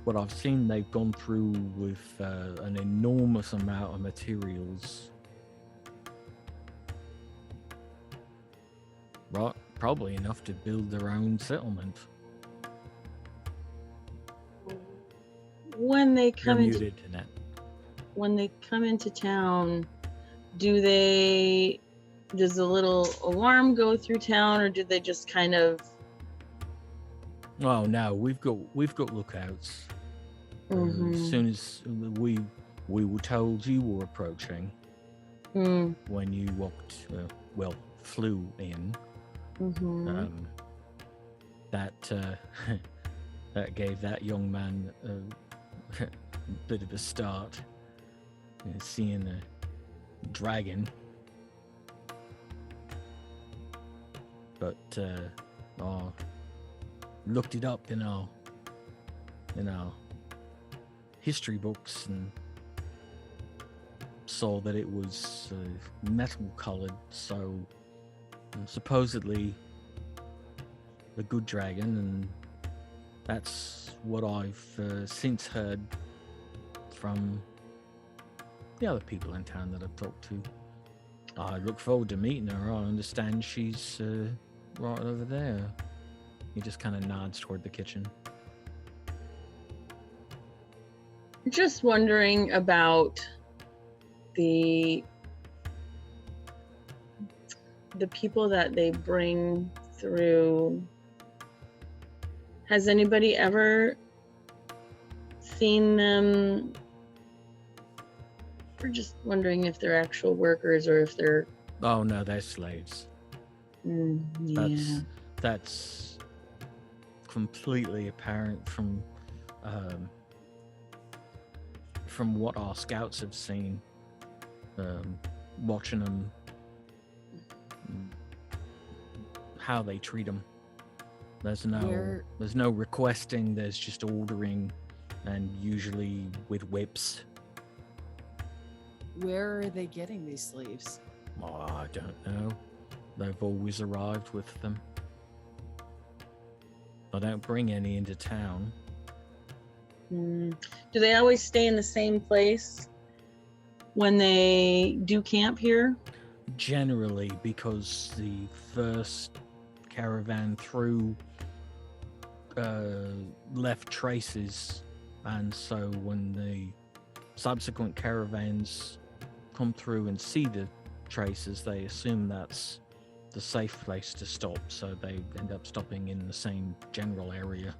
what I've seen they've gone through with an enormous amount of materials. Right, probably enough to build their own settlement. When they You're come into muted, Annette. when they come into town, does a little alarm go through town, or do they just kind of? Oh no, we've got lookouts. Mhm. As soon as we were told you were approaching, Mm, when you walked, flew in, mhm. that that gave that young man a bit of a start. Seeing a dragon, but looked it up in our history books and saw that it was metal colored, so supposedly a good dragon, and that's what I've since heard from the other people in town that I've talked to. I look forward to meeting her. I understand she's right over there. He just kind of nods toward the kitchen. Just wondering about the people that they bring through. Has anybody ever seen them? We're just wondering if they're actual workers or if they're. Oh no, they're slaves. Yeah. That's completely apparent from what our scouts have seen, watching them, how they treat them. There's no requesting. There's just ordering, and usually with whips. Where are they getting these slaves? Oh, I don't know. They've always arrived with them. I don't bring any into town. Do they always stay in the same place when they do camp here? Generally, because the first caravan through left traces, and so when the subsequent caravans come through and see the traces, they assume that's the safe place to stop, so they end up stopping in the same general area.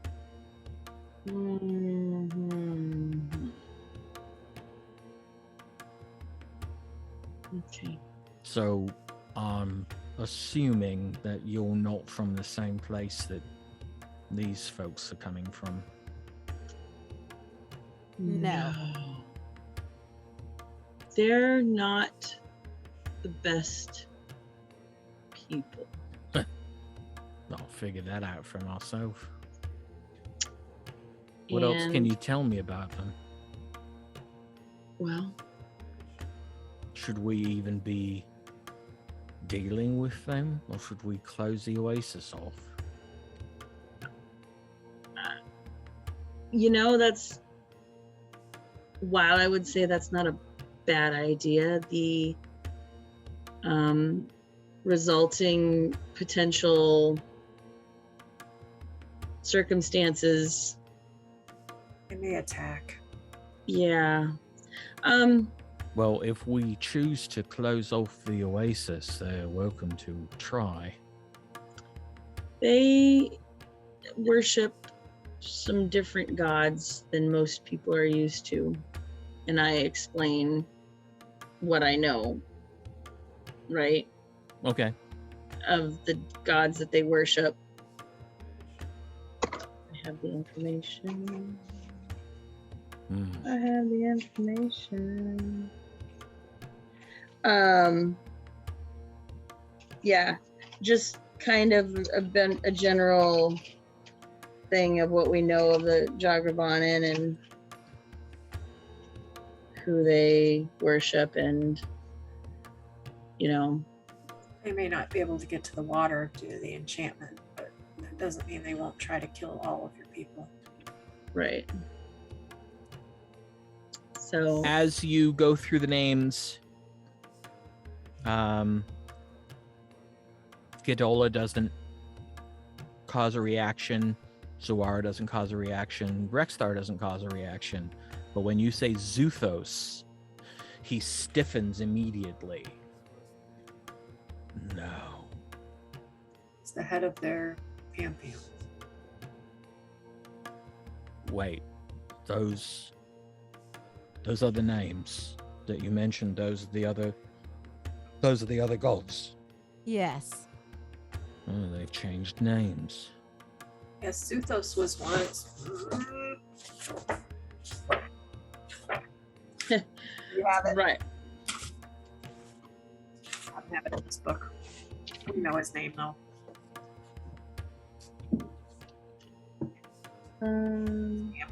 Okay. So I'm assuming that you're not from the same place that these folks are coming from. No. They're not the best people. I'll figure that out for myself. What else can you tell me about them? Well, should we even be dealing with them, or should we close the Oasis off? That's, while I would say that's not a bad idea, the resulting potential circumstances. They may attack. Yeah. Well, if we choose to close off the Oasis, they're welcome to try. They worship some different gods than most people are used to. And I explain what I know, right? Okay. Of the gods that they worship. I have the information. I have the information. Yeah, just kind of a general thing of what we know of the Jogravanan and who they worship, and They may not be able to get to the water due to the enchantment, but that doesn't mean they won't try to kill all of your people. right. So As you go through the names, Gidola doesn't cause a reaction. Zawara doesn't cause a reaction. Rexstar doesn't cause a reaction. But when you say Zuthos, he stiffens immediately. No. It's the head of their pantheon. Wait. Those are the names that you mentioned. Those are the other gods. Yes. Oh, they've changed names. Yes, Zuthos was once. You have it. right. I don't have it in this book. You know his name though. I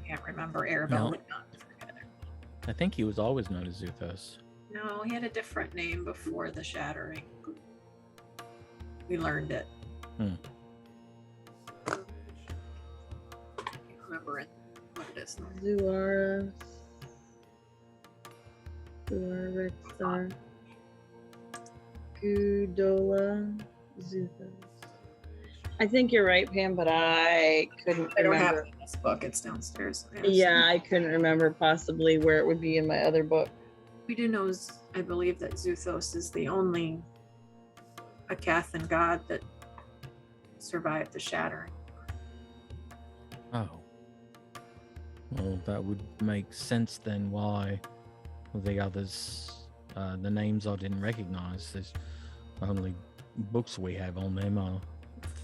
can't remember. Aribell No. would not forget it. I think he was always known as Zuthos. No, he had a different name before the shattering. We learned it. Hmm. I can't remember it, what it is. Zuara, Rexstar, Gidola, Zuthos. I think you're right, Pam, but I couldn't I don't have remember. it in this book. It's downstairs. Yeah, I couldn't remember possibly where it would be in my other book. We do know, I believe, that Zuthos is the only Aecathan god that survived the shattering. Oh. Well, that would make sense then why the others, the names I didn't recognize. There's only books we have on them are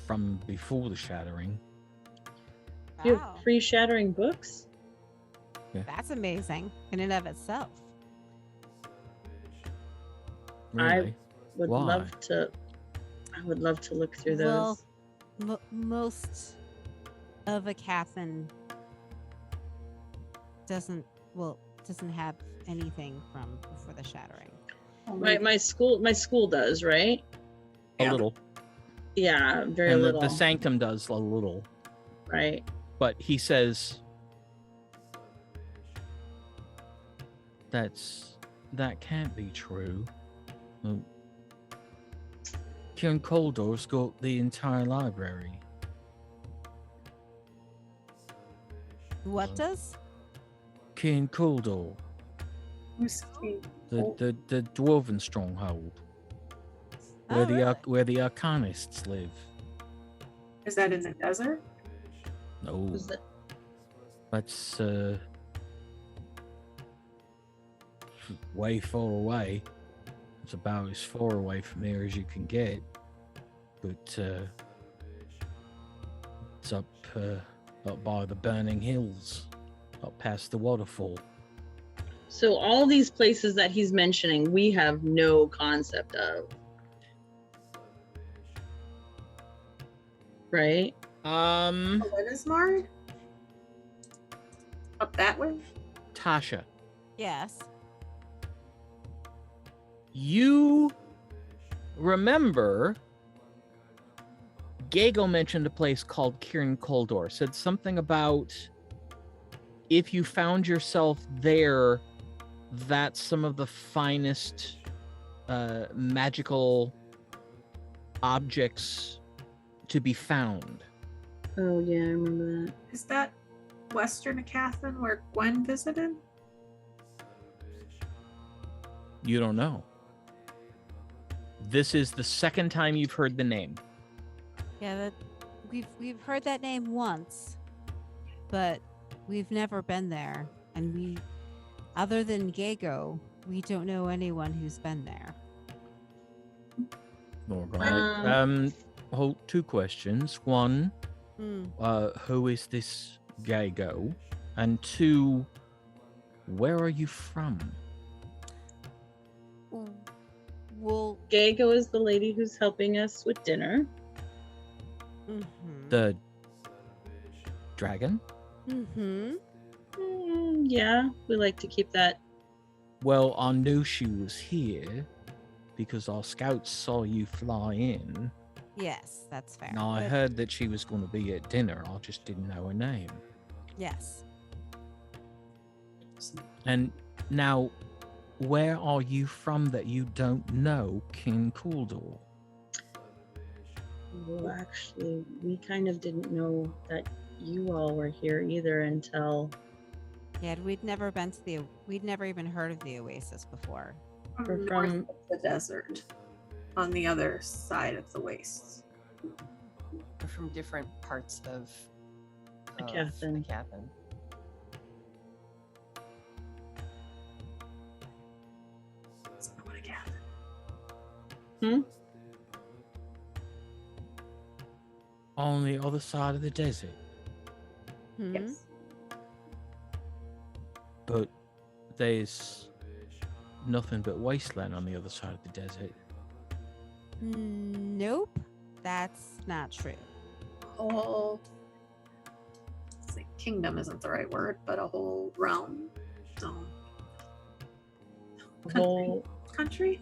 from before the shattering. You Wow. have free shattering books? That's amazing in and of itself. Really? Would Why? love to. I would love to look through those. Well, most of Aecathan doesn't have anything from before the shattering. Right, my school does, right? A Yeah. little. Yeah, very And little. the Sanctum does a little. Right. But he says that can't be true. Kieran Coldor's got the entire library. What does? Kieran Coldor, Who's king? the dwarven stronghold, where Oh, really? where the Arcanists live. Is that in the desert? No, Was that- that's way far away. It's about as far away from here as you can get, but it's up by the burning hills, up past the waterfall. So all these places that he's mentioning, we have no concept of. Right? Elismar? Up that way? Tasha, Yes. you remember Gaegho mentioned a place called Kieran Coldor, said something about if you found yourself there, that's some of the finest magical objects to be found. Oh yeah, I remember that. Is that Western Aecathan where Gwen visited? You don't know. This is the second time you've heard the name. Yeah, we've heard that name once, but we've never been there, and we, other than Gaegho, we don't know anyone who's been there. All right. Two questions. One, who is this Gaegho? And two, where are you from? Well, Gaegho is the lady who's helping us with dinner. The dragon? Yeah, we like to keep that. Well, I knew she was here because our scouts saw you fly in. Yes, that's fair. Now, I heard that she was going to be at dinner. I just didn't know her name. Yes. And now, where are you from that you don't know King Kuldor? Well, actually, we kind of didn't know that you all were here either until Yeah, we'd never even heard of the Oasis before. We're North from of the desert, on the other side of the wastes. We're from different parts of Aecathan. Aecathan. That's not what I gather. On the other side of the desert. Yes. But there's nothing but wasteland on the other side of the desert. Nope, that's not true. Whole kingdom isn't the right word, but a whole realm. Zone. the whole Country?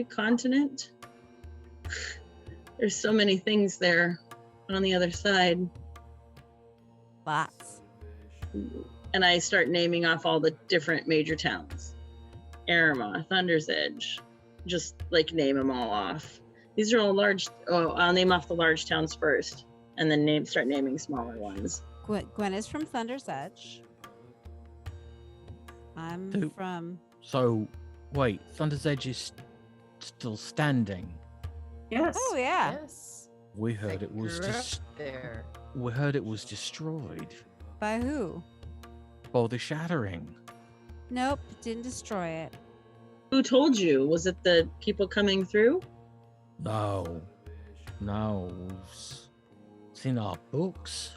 continent. There's so many things there on the other side. Lots. And I start naming off all the different major towns. Arima, Thunder's Edge. Just like name them all off. These are all large. Oh, I'll name off the large towns first, and then start naming smaller ones. Gwen is from Thunder's Edge. I'm from. So, wait, Thunder's Edge is still standing. Yes. Oh yeah. Yes. We heard it was grew up just. there. We heard it was destroyed By who? by the shattering. Nope, didn't destroy it. Who told you? Was it the people coming through? No, it's in our books.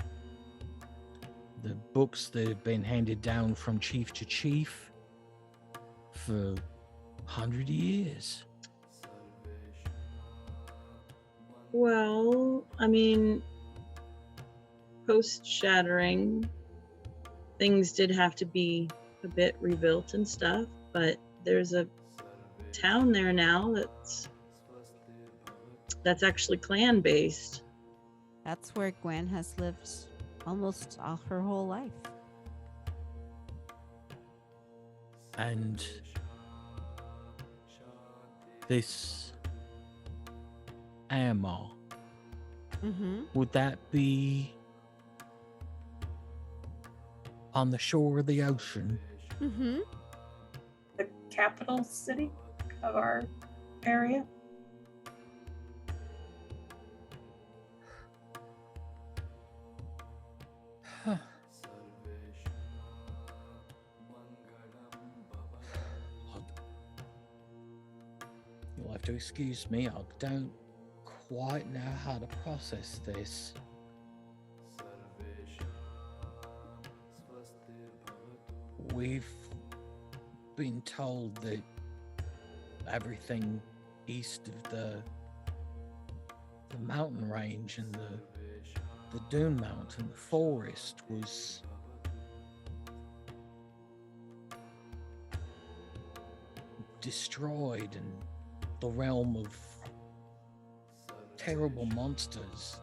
The books that have been handed down from chief to chief for 100 years. Well, I mean, post-shattering, things did have to be a bit rebuilt and stuff, but there's a town there now that's actually clan-based. That's where Gwen has lived almost all her whole life. And this Amar, would that be on the shore of the ocean? The capital city of our area. Huh. You'll have to excuse me, I don't quite know how to process this. We've been told that everything east of the mountain range and the dune mountain, the forest, was destroyed and the realm of terrible monsters.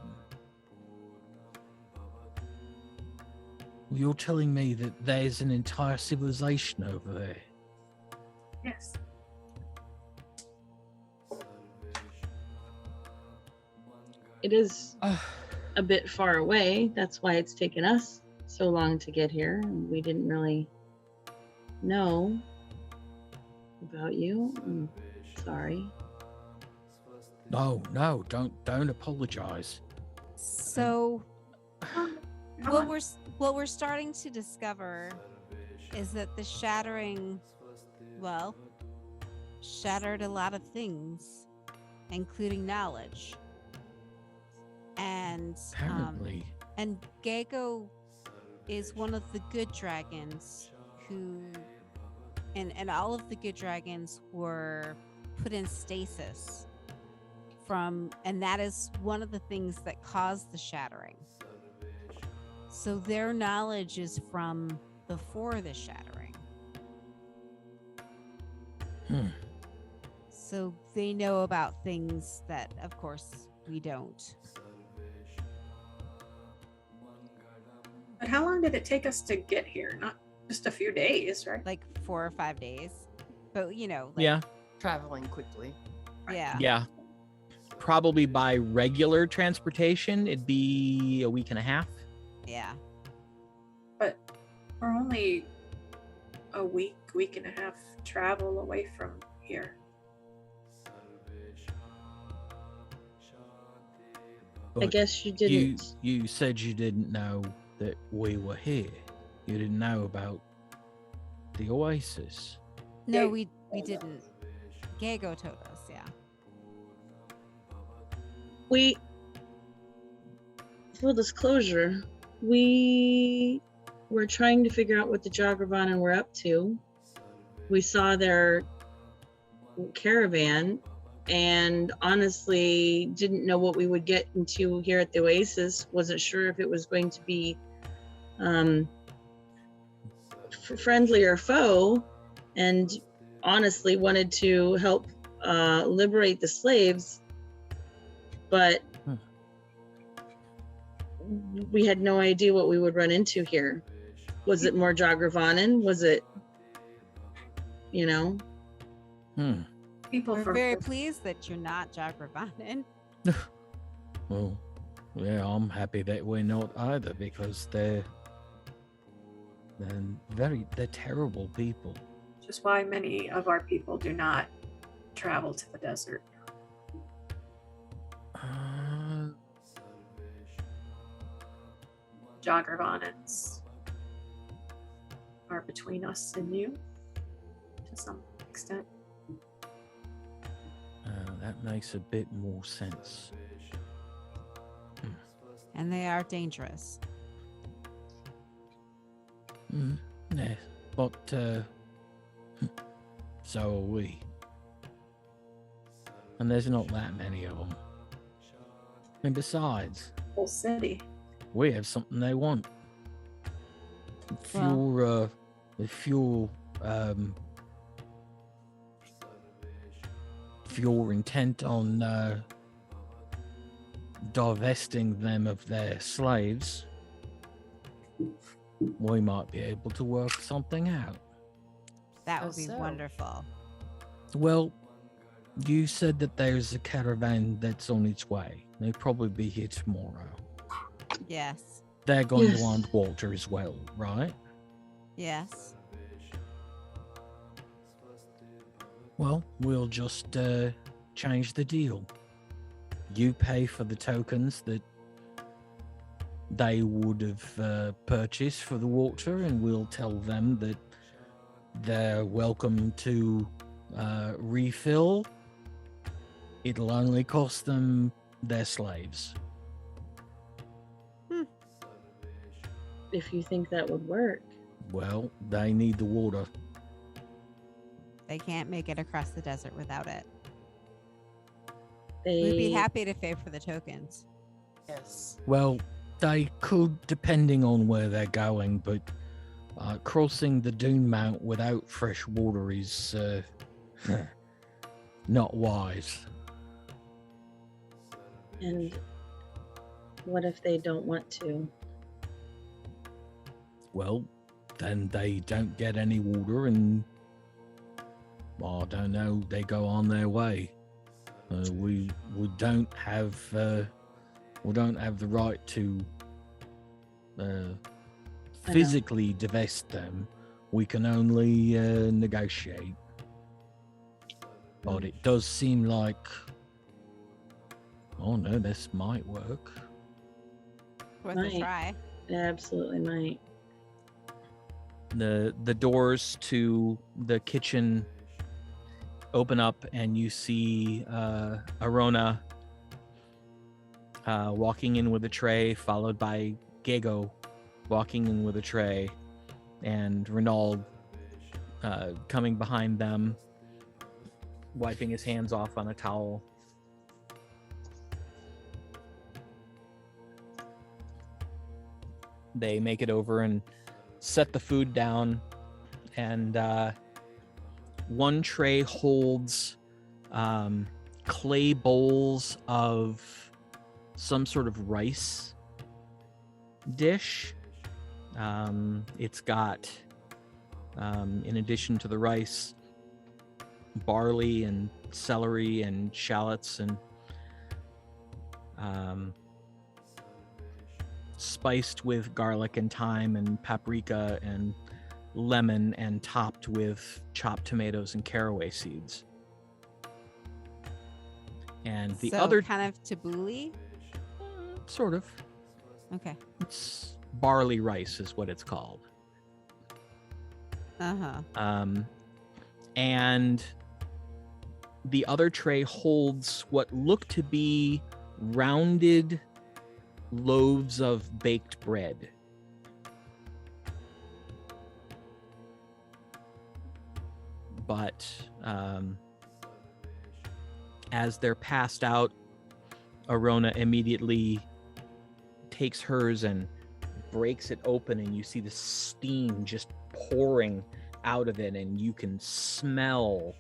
You're telling me that there's an entire civilization over there? Yes. It is a bit far away. That's why it's taken us so long to get here. And we didn't really know about you. I'm sorry. No, don't apologize. So Come on. what we're starting to discover is that the shattering, well, shattered a lot of things, including knowledge. And Apparently. and Gaegho is one of the good dragons who, and all of the good dragons were put in stasis and that is one of the things that caused the shattering. So their knowledge is from before the shattering. So they know about things that, of course, we don't. But how long did it take us to get here? Not just a few days, right? Like 4 or 5 days. But, like, Yeah. Traveling quickly. Yeah. Yeah. Probably by regular transportation, it'd be a week and a half. Yeah. But we're only a week and a half travel away from here. I But guess you didn't. You said you didn't know that we were here. You didn't know about the Oasis. No, we didn't. Gaegho told us, yeah. We, full disclosure, we were trying to figure out what the Jogravanans were up to. We saw their caravan and honestly didn't know what we would get into here at the Oasis. Wasn't sure if it was going to be friendly or foe, and honestly wanted to help liberate the slaves, but we had no idea what we would run into here. Was it more Jogravanan? Was it, People We're from very pleased that you're not Jogravanan. Well, yeah, I'm happy that we're not either, because they're terrible people. just why many of our people do not travel to the desert. Jogravanans are between us and you to some extent. That makes a bit more sense. And they are dangerous. Yeah, but so are we. And there's not that many of them. And besides, Whole city. we have something they want. If you're intent on divesting them of their slaves, we might be able to work something out. That How would be so? wonderful. Well, you said that there's a caravan that's on its way. They'll probably be here tomorrow. Yes. They're going Yes. to want water as well, right? Yes. Well, we'll just change the deal. You pay for the tokens that they would have purchased for the water, and we'll tell them that they're welcome to refill. It'll only cost them their slaves. If you think that would work. Well, they need the water. They can't make it across the desert without it. They We'd be happy to pay for the tokens. Yes. Well, they could, depending on where they're going, but crossing the Dune Mount without fresh water is not wise. And what if they don't want to? Well, then they don't get any water, and well, I don't know. They go on their way. We don't have the right to physically divest them. We can only negotiate. But it does seem like, oh no, this might work. worth a Might. try. It absolutely might. The doors to the kitchen open up, and you see Arona walking in with a tray, followed by Gaegho walking in with a tray, and Rynaald coming behind them, wiping his hands off on a towel. They make it over and set the food down, and one tray holds clay bowls of some sort of rice dish. It's got, in addition to the rice, barley and celery and shallots and spiced with garlic and thyme and paprika and lemon, and topped with chopped tomatoes and caraway seeds. And the So other kind of tabbouleh. sort of, Okay. it's barley rice is what it's called. And the other tray holds what look to be rounded loaves of baked bread. But as they're passed out, Arona immediately takes hers and breaks it open, and you see the steam just pouring out of it, and you can smell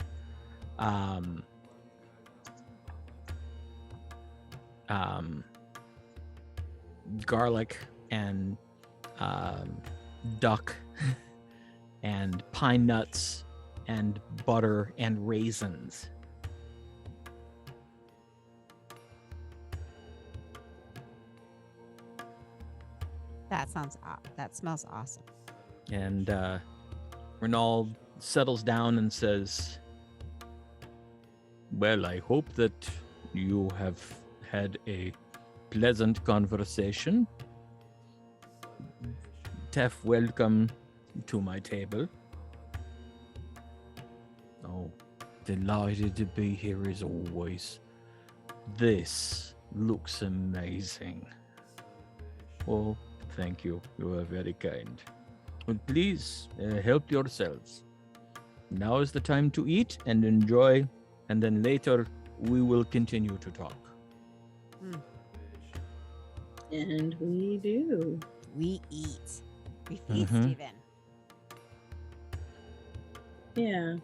garlic and duck and pine nuts and butter and raisins. That smells awesome. And Rynaald settles down and says, "Well, I hope that you have had a pleasant conversation. Tef, welcome to my table." "Oh, delighted to be here as always. This looks amazing." "Oh, thank you. You are very kind. Well, please help yourselves. Now is the time to eat and enjoy, and then later we will continue to talk." And we do. We eat. We feed Mhm. Steven. Yeah.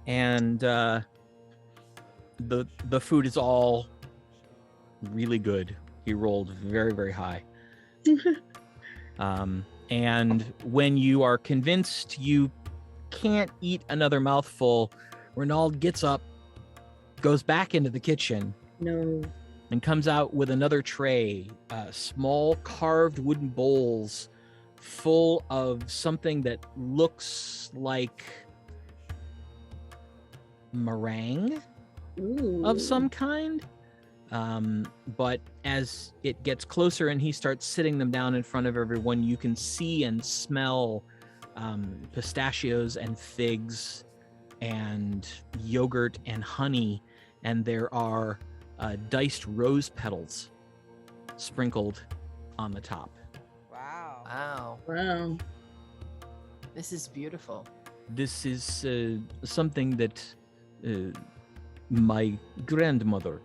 And the food is all really good. He rolled very, very high. And when you are convinced you can't eat another mouthful, Rynaald gets up, goes back into the kitchen, No. and comes out with another tray, small carved wooden bowls full of something that looks like meringue Ooh. of some kind. But as it gets closer and he starts sitting them down in front of everyone, you can see and smell pistachios and figs and yogurt and honey, and there are diced rose petals sprinkled on the top. Wow. Wow. Wow. This is beautiful. This is something that my grandmother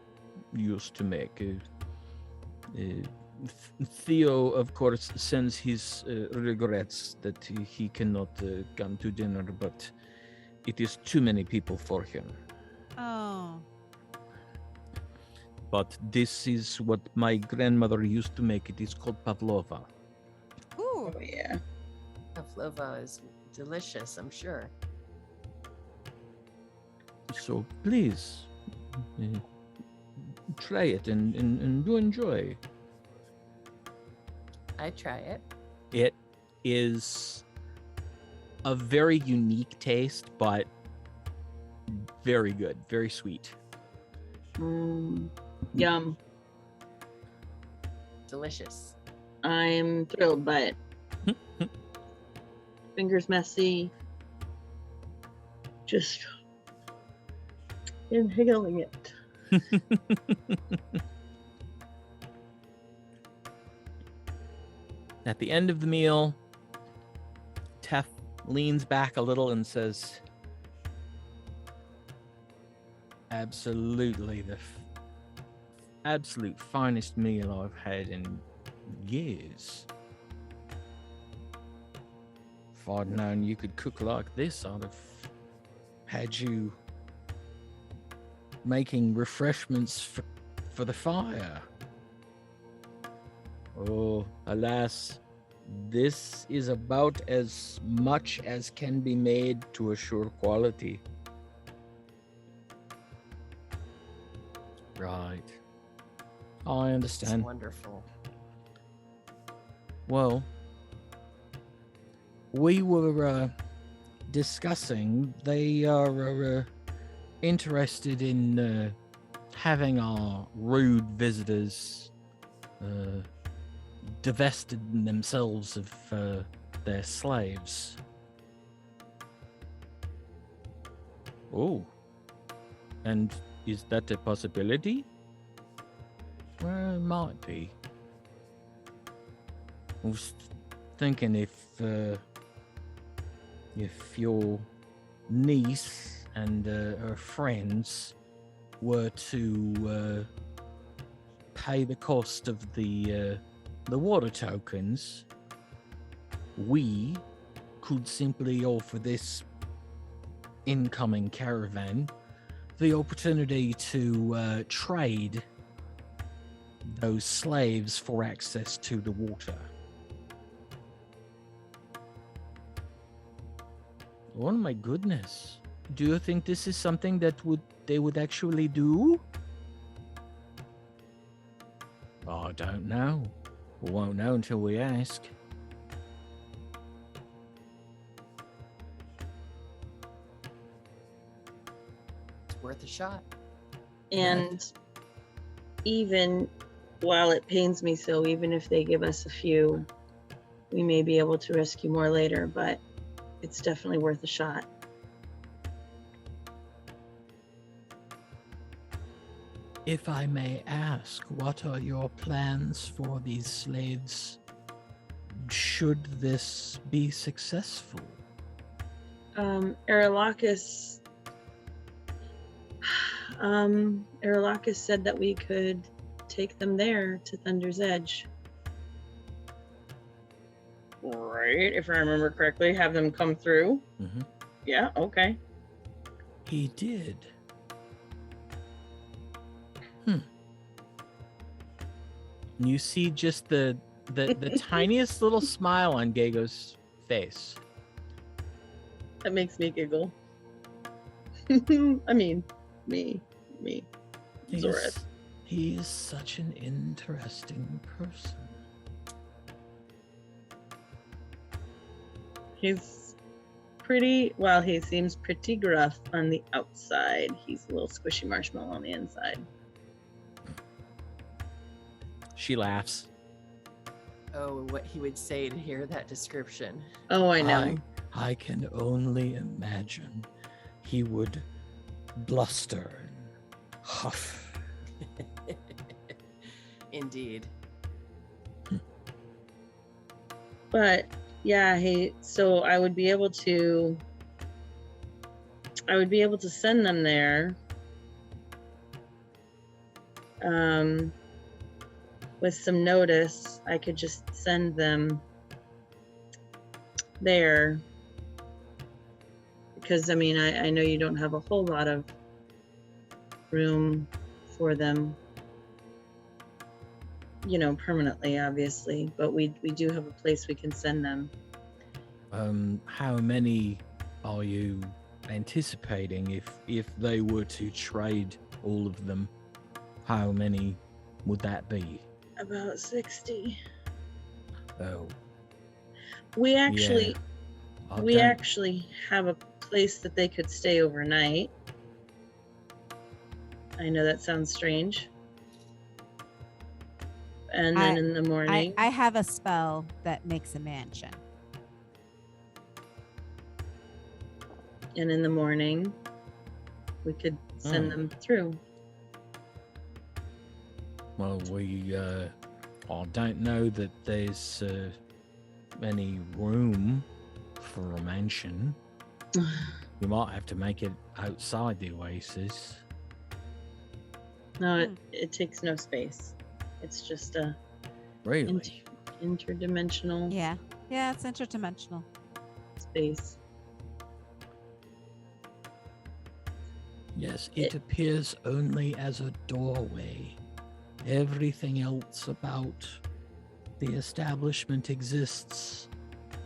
used to make. Theo, of course, sends his regrets that he cannot come to dinner, but it is too many people for him. Oh. But this is what my grandmother used to make. It is called pavlova. Ooh. Oh yeah. Pavlova is delicious, I'm sure. So please, try it and do enjoy. I try it. It is a very unique taste, but very good, very sweet. Yum. delicious. I'm thrilled by it. Fingers messy. Just inhaling it. At the end of the meal, Tef leans back a little and says, absolutely the absolute finest meal I've had in years. If I'd known you could cook like this, I'd have had you making refreshments for the fire. Oh, alas, this is about as much as can be made to assure quality. Right. I It's understand. wonderful. Well, we were discussing they are interested in having our rude visitors divested themselves of their slaves. Oh, and is that a possibility? Well, it might be. I was thinking if your niece and her friends were to pay the cost of the water tokens, we could simply offer this incoming caravan the opportunity to trade those slaves for access to the water. Oh my goodness. Do you think this is something that they would actually do? I don't know. We won't know until we ask. It's worth a shot. And even while it pains me so, even if they give us a few, we may be able to rescue more later, but it's definitely worth a shot. If I may ask, what are your plans for these slaves should this be successful? Arelakis said that we could take them there to Thunder's Edge. Right, if I remember correctly, have them come through. Mm-hmm. Yeah, okay. He did. You see just the tiniest little smile on Gaegho's face. That makes me giggle. I mean, me. Zorath. He is such an interesting person. He's pretty, well, he seems pretty gruff on the outside. He's a little squishy marshmallow on the inside. She laughs. Oh, what he would say to hear that description. Oh, I know. I can only imagine he would bluster and huff. Indeed. But yeah, so I would be able to send them there. With some notice, I could just send them there. Because I mean, I know you don't have a whole lot of room for them, you know, permanently, obviously, but we do have a place we can send them. How many are you anticipating if they were to trade all of them? How many would that be? About 60. Oh. We actually Yeah. actually have a place that they could stay overnight. I know that sounds strange. And then in the morning, I have a spell that makes a mansion. and in the morning, we could send them through. Well, we I don't know that there's any room for a mansion. You might have to make it outside the Oasis. No, it takes no space. It's just a Really? interdimensional Yeah, it's interdimensional. space. Yes, it appears only as a doorway. Everything else about the establishment exists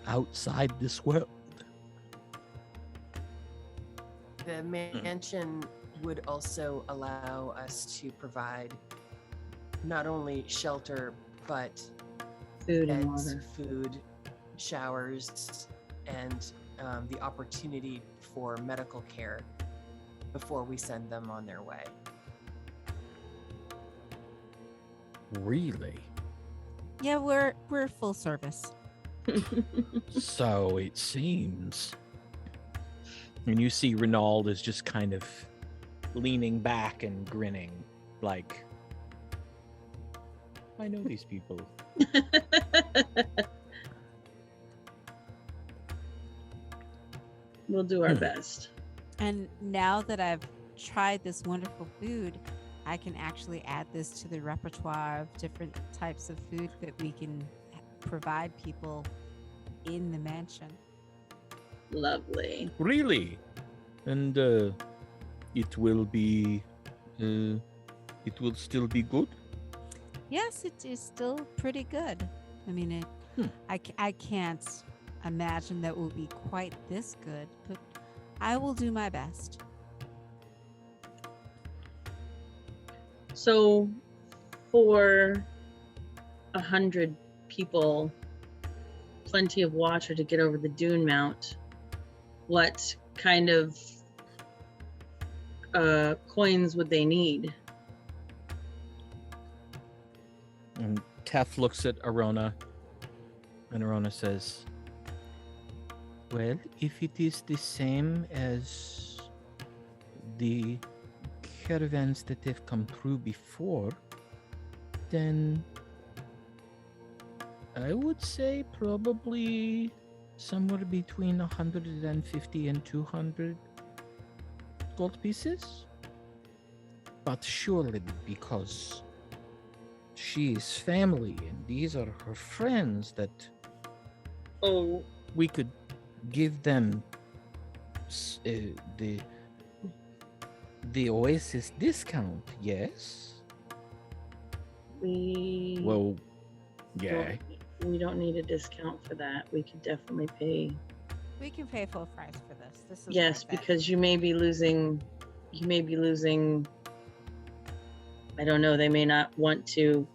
outside this world. The mansion would also allow us to provide not only shelter, but Food and beds, water. food, showers, and the opportunity for medical care before we send them on their way. Really? Yeah, we're full service. So it seems. And you see Rynaald is just kind of leaning back and grinning, like, I know these people. We'll do our best. And now that I've tried this wonderful food, I can actually add this to the repertoire of different types of food that we can provide people in the mansion. Lovely. Really? And it will be it will still be good? Yes, it is still pretty good. I mean, I can't imagine that it will be quite this good, but I will do my best. So, for 100 people, plenty of water to get over the dune mount, what kind of coins would they need? And Tef looks at Arona, and Arona says, well, if it is the same as the caravans that have come through before, then I would say probably somewhere between 150 and 200 gold pieces. But surely because she is family and these are her friends, that we could give them the Oasis discount, yes? We don't need a discount for that. We could definitely pay. We can pay full price for this. This is Yes, worth it. because you may be losing. I don't know. They may not want to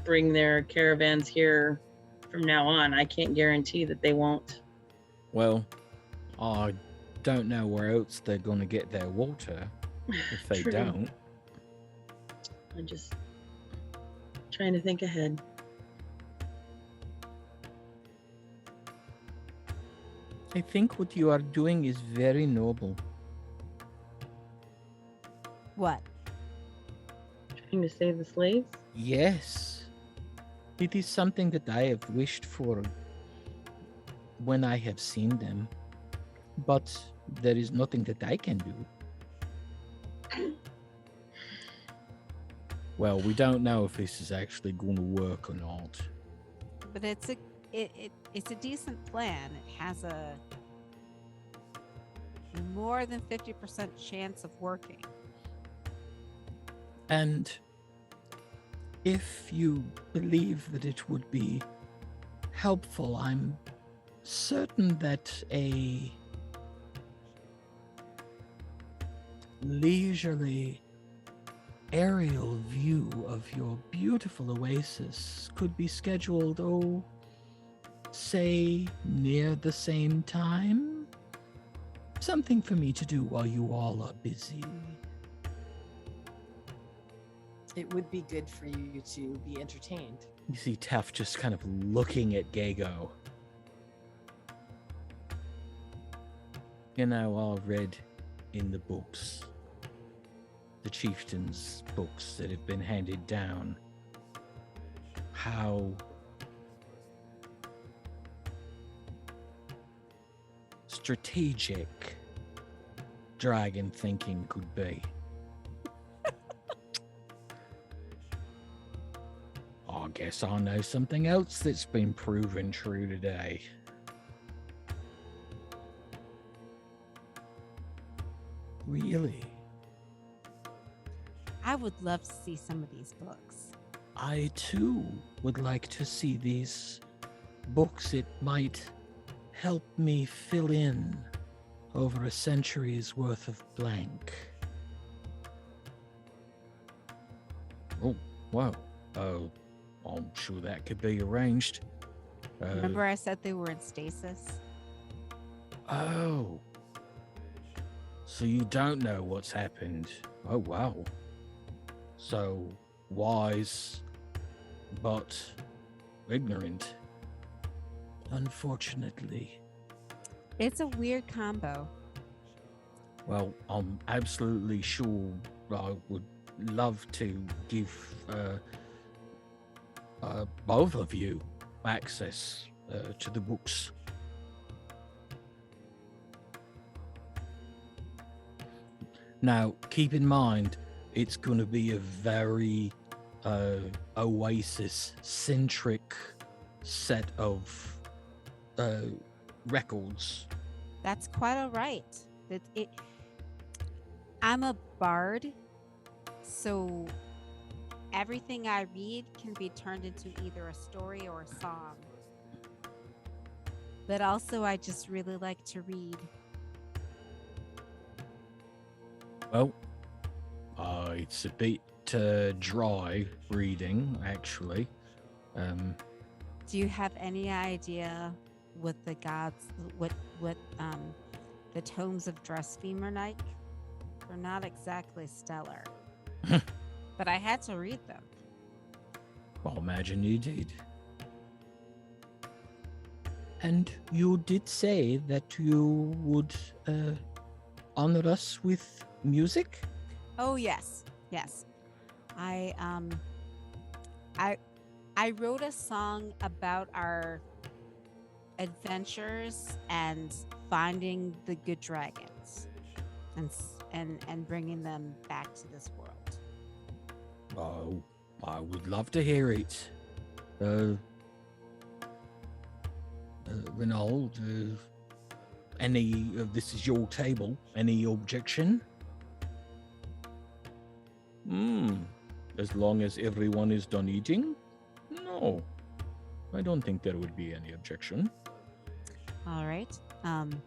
bring their caravans here from now on. I can't guarantee that they won't. Well, I don't know where else they're going to get their water if they True. don't. I'm just trying to think ahead. I think what you are doing is very noble. What? Trying to save the slaves? Yes. It is something that I have wished for when I have seen them. But there is nothing that I can do. Well, we don't know if this is actually going to work or not. But it's a decent plan. It has a more than 50% chance of working. And if you believe that it would be helpful, I'm certain that a leisurely aerial view of your beautiful oasis could be scheduled, say near the same time? Something for me to do while you all are busy. It would be good for you to be entertained. You see Tef just kind of looking at Gaegho. You know, I read in the books, the chieftains' books that have been handed down, how strategic dragon thinking could be. I guess I know something else that's been proven true today. Really? I would love to see some of these books. I too would like to see these books. It might help me fill in over a century's worth of blank. Oh, wow. I'm sure that could be arranged. Remember I said they were in stasis? Oh. So you don't know what's happened. Oh, wow. So wise, but ignorant. Unfortunately. It's a weird combo. Well, I'm absolutely sure I would love to give both of you access to the books. Now, keep in mind, it's going to be a very Oasis-centric set of records. That's quite all right. I'm a bard, so everything I read can be turned into either a story or a song. But also, I just really like to read. Well, it's a bit dry reading, actually. Do you have any idea what the gods, what the tomes of Discomfort are like? They're not exactly stellar. But I had to read them. I'll imagine you did. And you did say that you would honor us with music? Oh yes. I wrote a song about our adventures and finding the good dragons and bringing them back to this world. Oh, I would love to hear it. Rynaald, this is your table. Any objection? As long as everyone is done eating? No, I don't think there would be any objection. All right. And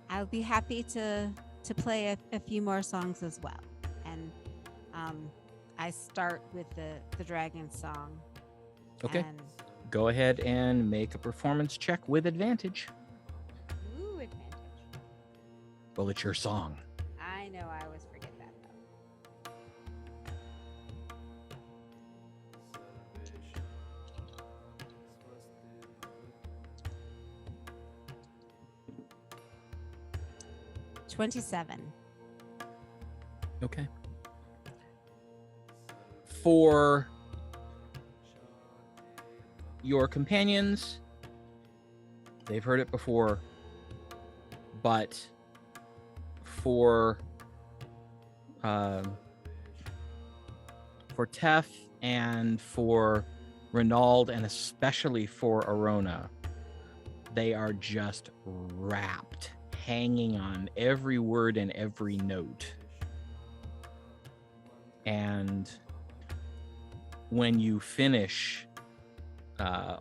I'll be happy to play a few more songs as well. And I start with the dragon song. Okay. And, Go ahead and make a performance check with advantage. ooh, advantage. Well, it's your song. I know, I always forget that though. $27. Okay. For your companions, they've heard it before, but for Tef and for Rynaald and especially for Arona, they are just rapt, hanging on every word and every note. And when you finish,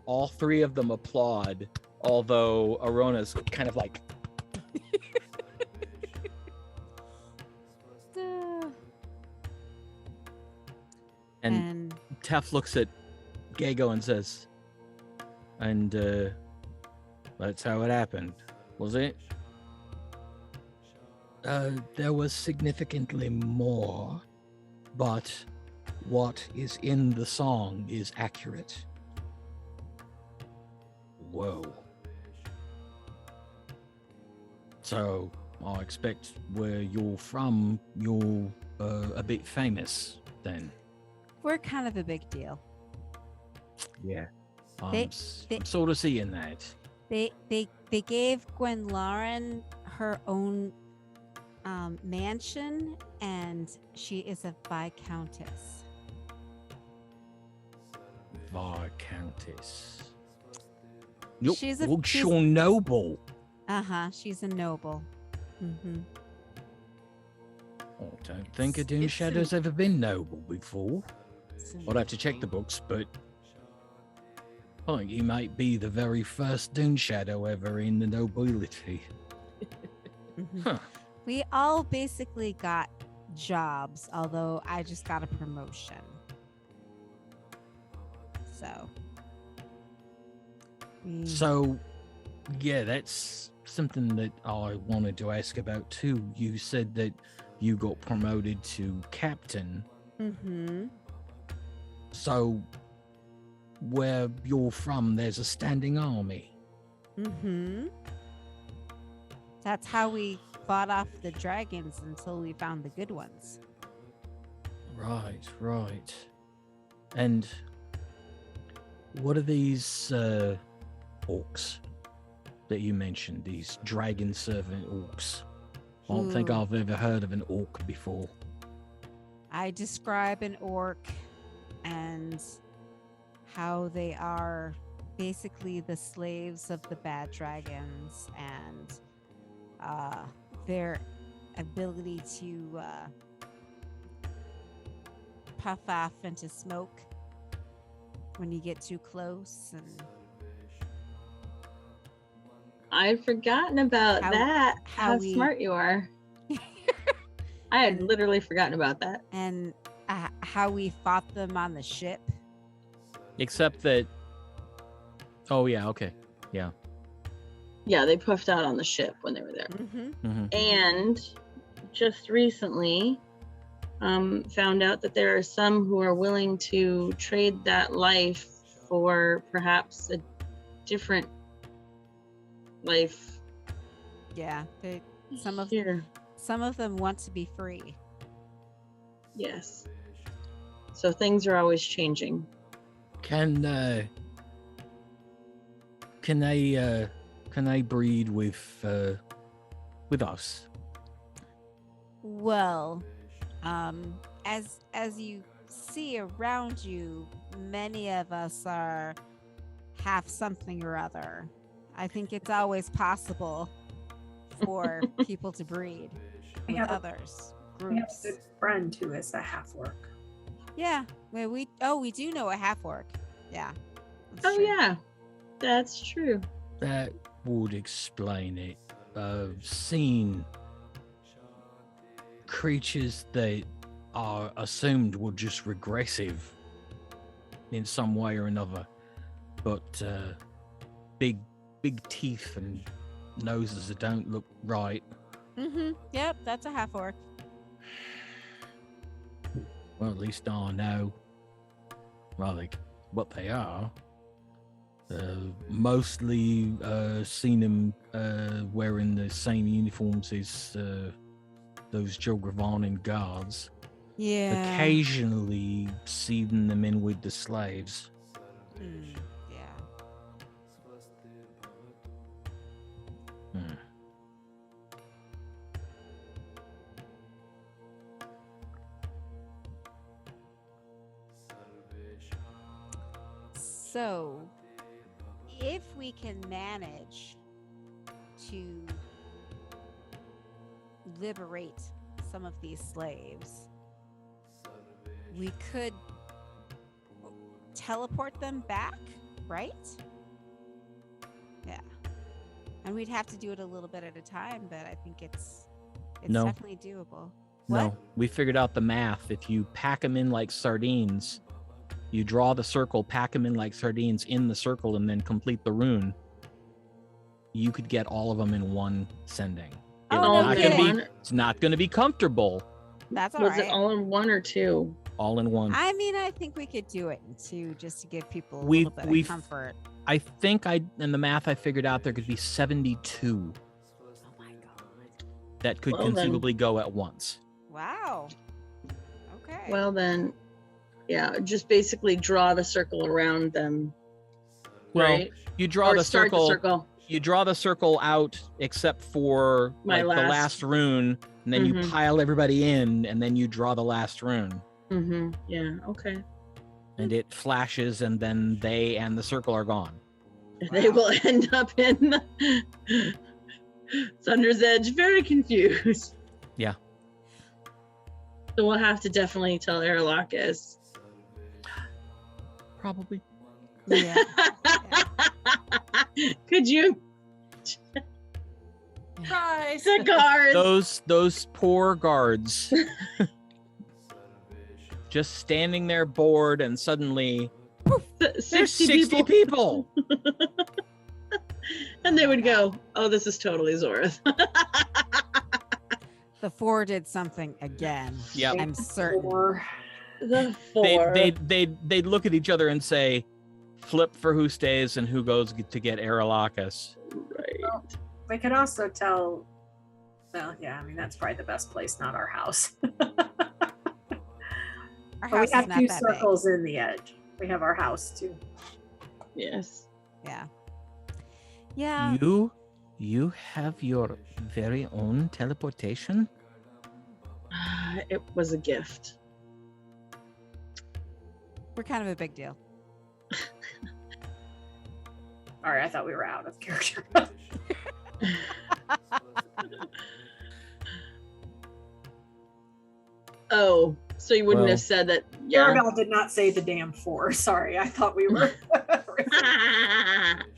all three of them applaud, although Arona's kind of like... and Tef looks at Gaegho and says, and that's how it happened, was it? There was significantly more, but what is in the song is accurate. Whoa. So, I expect where you're from, you're a bit famous then. We're kind of a big deal. Yeah. They- I'm sort of seeing that. They gave Gwenlaryn her own mansion, and she is a viscountess. Viscountess. You're She's a- Wiltshire noble. She's a noble. Mm-hmm. I don't think a It's Duneshadow's ever been noble before. It's an I'd have to check the books, but I think he might be the very first Duneshadow ever in the nobility. Mhm. Huh. We all basically got jobs, although I just got a promotion. So. So, yeah, that's something that I wanted to ask about too. You said that you got promoted to captain. Mm-hmm. So, where you're from, there's a standing army. Mm-hmm. That's how we fought off the dragons until we found the good ones. Right, right. And what are these orcs that you mentioned? These dragon servant orcs? I don't think Ooh. I've ever heard of an orc before. I describe an orc and how they are basically the slaves of the bad dragons, and their ability to puff off into smoke when you get too close, and I've forgotten about How- that. how How we- smart you are. I had literally forgotten about that. and how we fought them on the ship. Except that. Oh, yeah, okay. Yeah, they puffed out on the ship when they were there. Mm-hmm. Mm-hmm. And just recently found out that there are some who are willing to trade that life for perhaps a different life Yeah, some of here. them want to be free. Yes. So things are always changing. Can they breed with us? Well, as you see around you, many of us are half something or other. I think it's always possible for people to breed We with have a- others, We have groups. a good friend who is a half orc. Yeah, we do know a half orc. Yeah. that's Oh true. yeah, that's true. That would explain it. I've seen creatures that are assumed were just regressive in some way or another, but big teeth and noses that don't look right. Mm-hmm. Yep, that's a half orc. Well, at least I know, well, like, what they are. Mostly seen them wearing the same uniforms as those Jogravanan guards. Yeah. Occasionally seeing them in with the slaves. Yeah. Hmm. So, if we can manage to liberate some of these slaves, we could teleport them back, right? Yeah. And we'd have to do it a little bit at a time, but I think it's No. definitely doable. No, What? we figured out the math. If you pack them in like sardines, you draw the circle, pack them in like sardines in the circle, and then complete the rune, you could get all of them in one sending. Oh, It's no not kidding. gonna be. It's not going to be comfortable. That's all Was right. it all in one or two? all in one. I mean, I think we could do it in two just to give people a We've- little bit we've- of comfort. I think in the math I figured out there could be 72 Oh my god. that could Well, then. conceivably go at once. Wow. Okay. Well then, yeah, just basically draw the circle around them. Well, right? you draw Or the start circle. the circle. You draw the circle out except for My the last. last rune, and then you Mhm. pile everybody in, and then you draw the last rune, Mm-hmm. Yeah. Okay. and it flashes, and then they and the circle are gone. They will end up in Thunder's Edge, very confused. Yeah. So we'll have to definitely tell Arilakis. Probably. yeah. Could you? Surprise! The guards. Those poor guards, just standing there bored, and suddenly there's 60 people. And they would go, "Oh, this is totally Zorith." The four did something again. Yep. I'm certain. Or The four. They'd look at each other and say, "Flip for who stays and who goes to get Arilakis." Right. we could also tell. Well, yeah, I mean that's probably the best place, not our house. Our But house we is have not two that circles in the edge. We have our house too. Yes. big. Yeah. Yeah. You have your very own teleportation? It was a gift. We're kind of a big deal. All right, I thought we were out of character. Oh, so you wouldn't Well- have said that? Yeah. Aribell did not say the damn four. Sorry, I thought we were.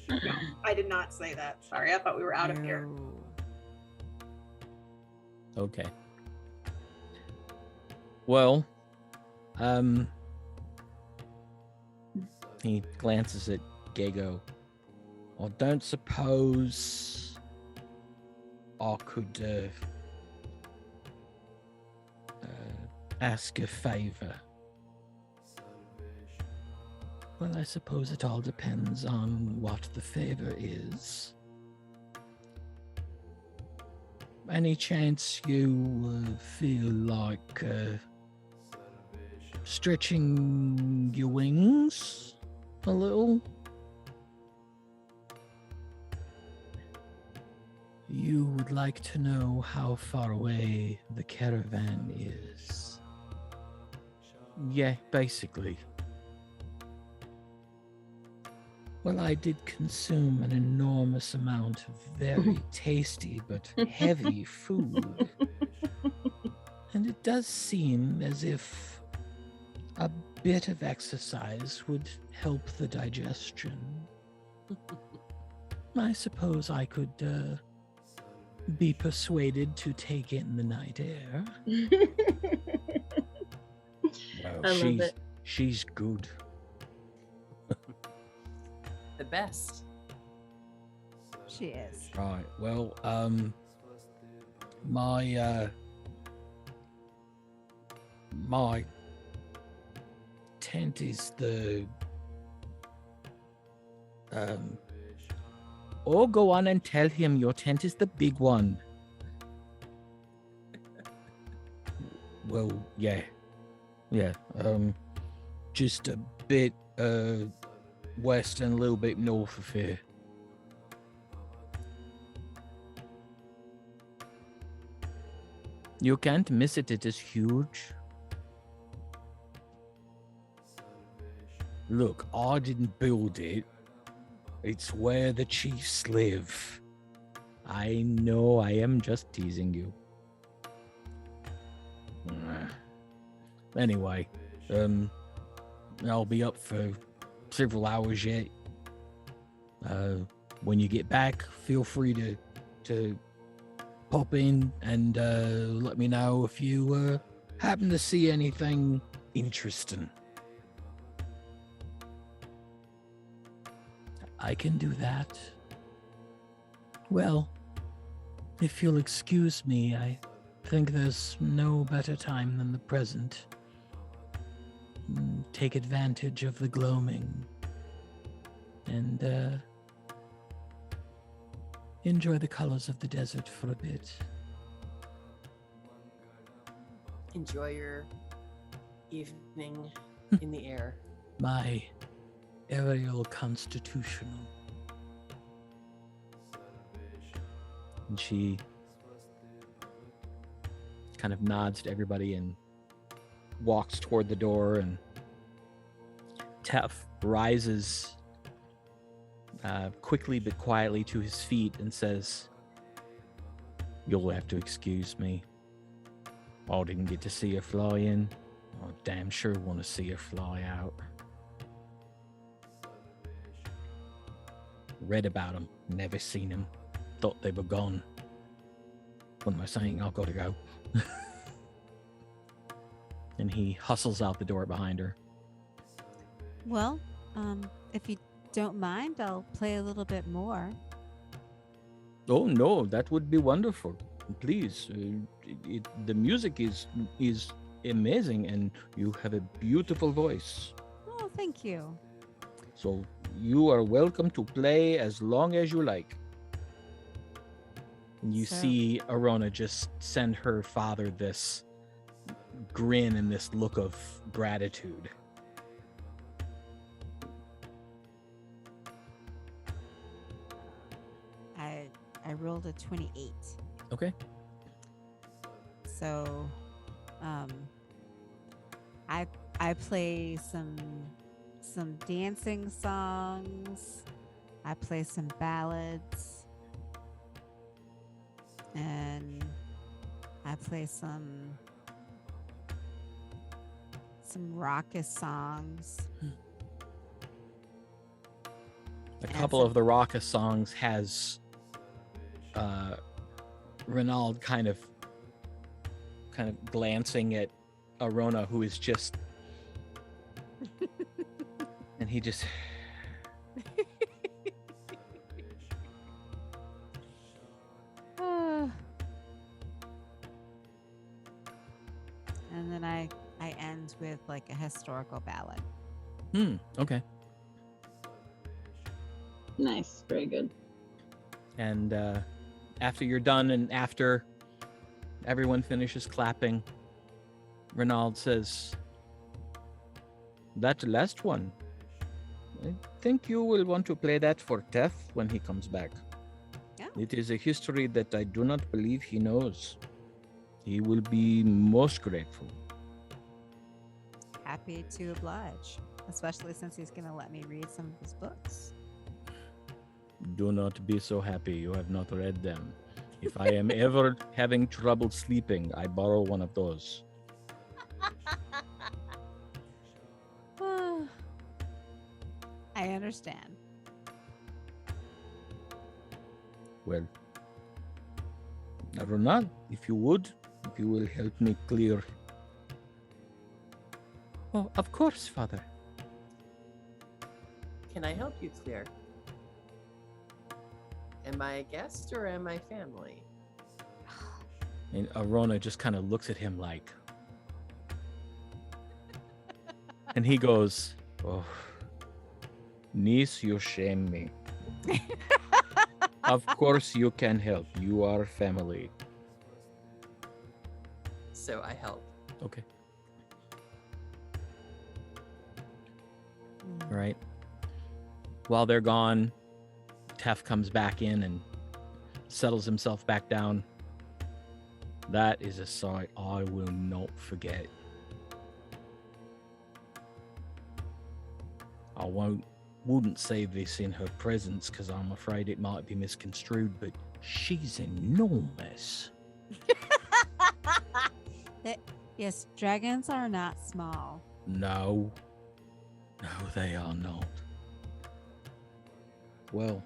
No, I did not say that. Sorry, I thought we were out of here. No. Okay. Well, he glances at Gaegho. I don't suppose I could ask a favor. Well, I suppose it all depends on what the favor is. Any chance you feel like stretching your wings a little? You would like to know how far away the caravan is? Yeah, basically. Well, I did consume an enormous amount of very tasty but heavy food. And it does seem as if a bit of exercise would help the digestion. I suppose I could be persuaded to take in the night air. Well, I love it. she's good. The best. She is. Right. Well, my tent is the oh, go on and tell him your tent is the big one. Well, yeah. Just a bit west and a little bit north of here. You can't miss it, it is huge. Look, I didn't build it. It's where the chiefs live. I know I am just teasing you. Anyway, I'll be up for several hours yet. When you get back, feel free to pop in and let me know if you happen to see anything interesting. I can do that. Well, if you'll excuse me, I think there's no better time than the present. take advantage of the gloaming and enjoy the colors of the desert for a bit. Enjoy your evening in the air. My aerial constitutional. And she kind of nods to everybody and walks toward the door, and Tef rises quickly but quietly to his feet and says, "You'll have to excuse me. I didn't get to see her fly in. I damn sure want to see her fly out. Read about them, never seen them. Thought they were gone. What am I saying? I've got to go." And he hustles out the door behind her. Well, if you don't mind, I'll play a little bit more. Oh no, that would be wonderful. Please, the music is amazing, and you have a beautiful voice. Oh, thank you. So you are welcome to play as long as you like. And you So- see Arona just send her father this grin and this look of gratitude. I rolled a 28. Okay. So, I play some dancing songs. I play some ballads, and I play some raucous songs. A couple of the raucous songs has Rynaald kind of glancing at Arona, who is just and he just and then I end with like a historical ballad. Okay. Nice. Very good. And after you're done and after everyone finishes clapping, Rynaald says, "That last one, I think you will want to play that for Tef when he comes back. Yeah. It is a history that I do not believe he knows. He will be most grateful." Happy to oblige, especially since he's going to let me read some of his books. Do not be so happy you have not read them. If I am ever having trouble sleeping, I borrow one of those. I understand. Well, Arona, if you will help me clear. Oh, of course, Father. Can I help you clear? Am I a guest or am I family? And Arona just kind of looks at him like. And he goes, "Oh, niece, you shame me. Of course you can help. You are family." So I help. Okay. All right. While they're gone, Tef comes back in and settles himself back down. That is a sight I will not forget. I wouldn't say this in her presence because I'm afraid it might be misconstrued, but she's enormous. Yes, dragons are not small. No, they are not. Well,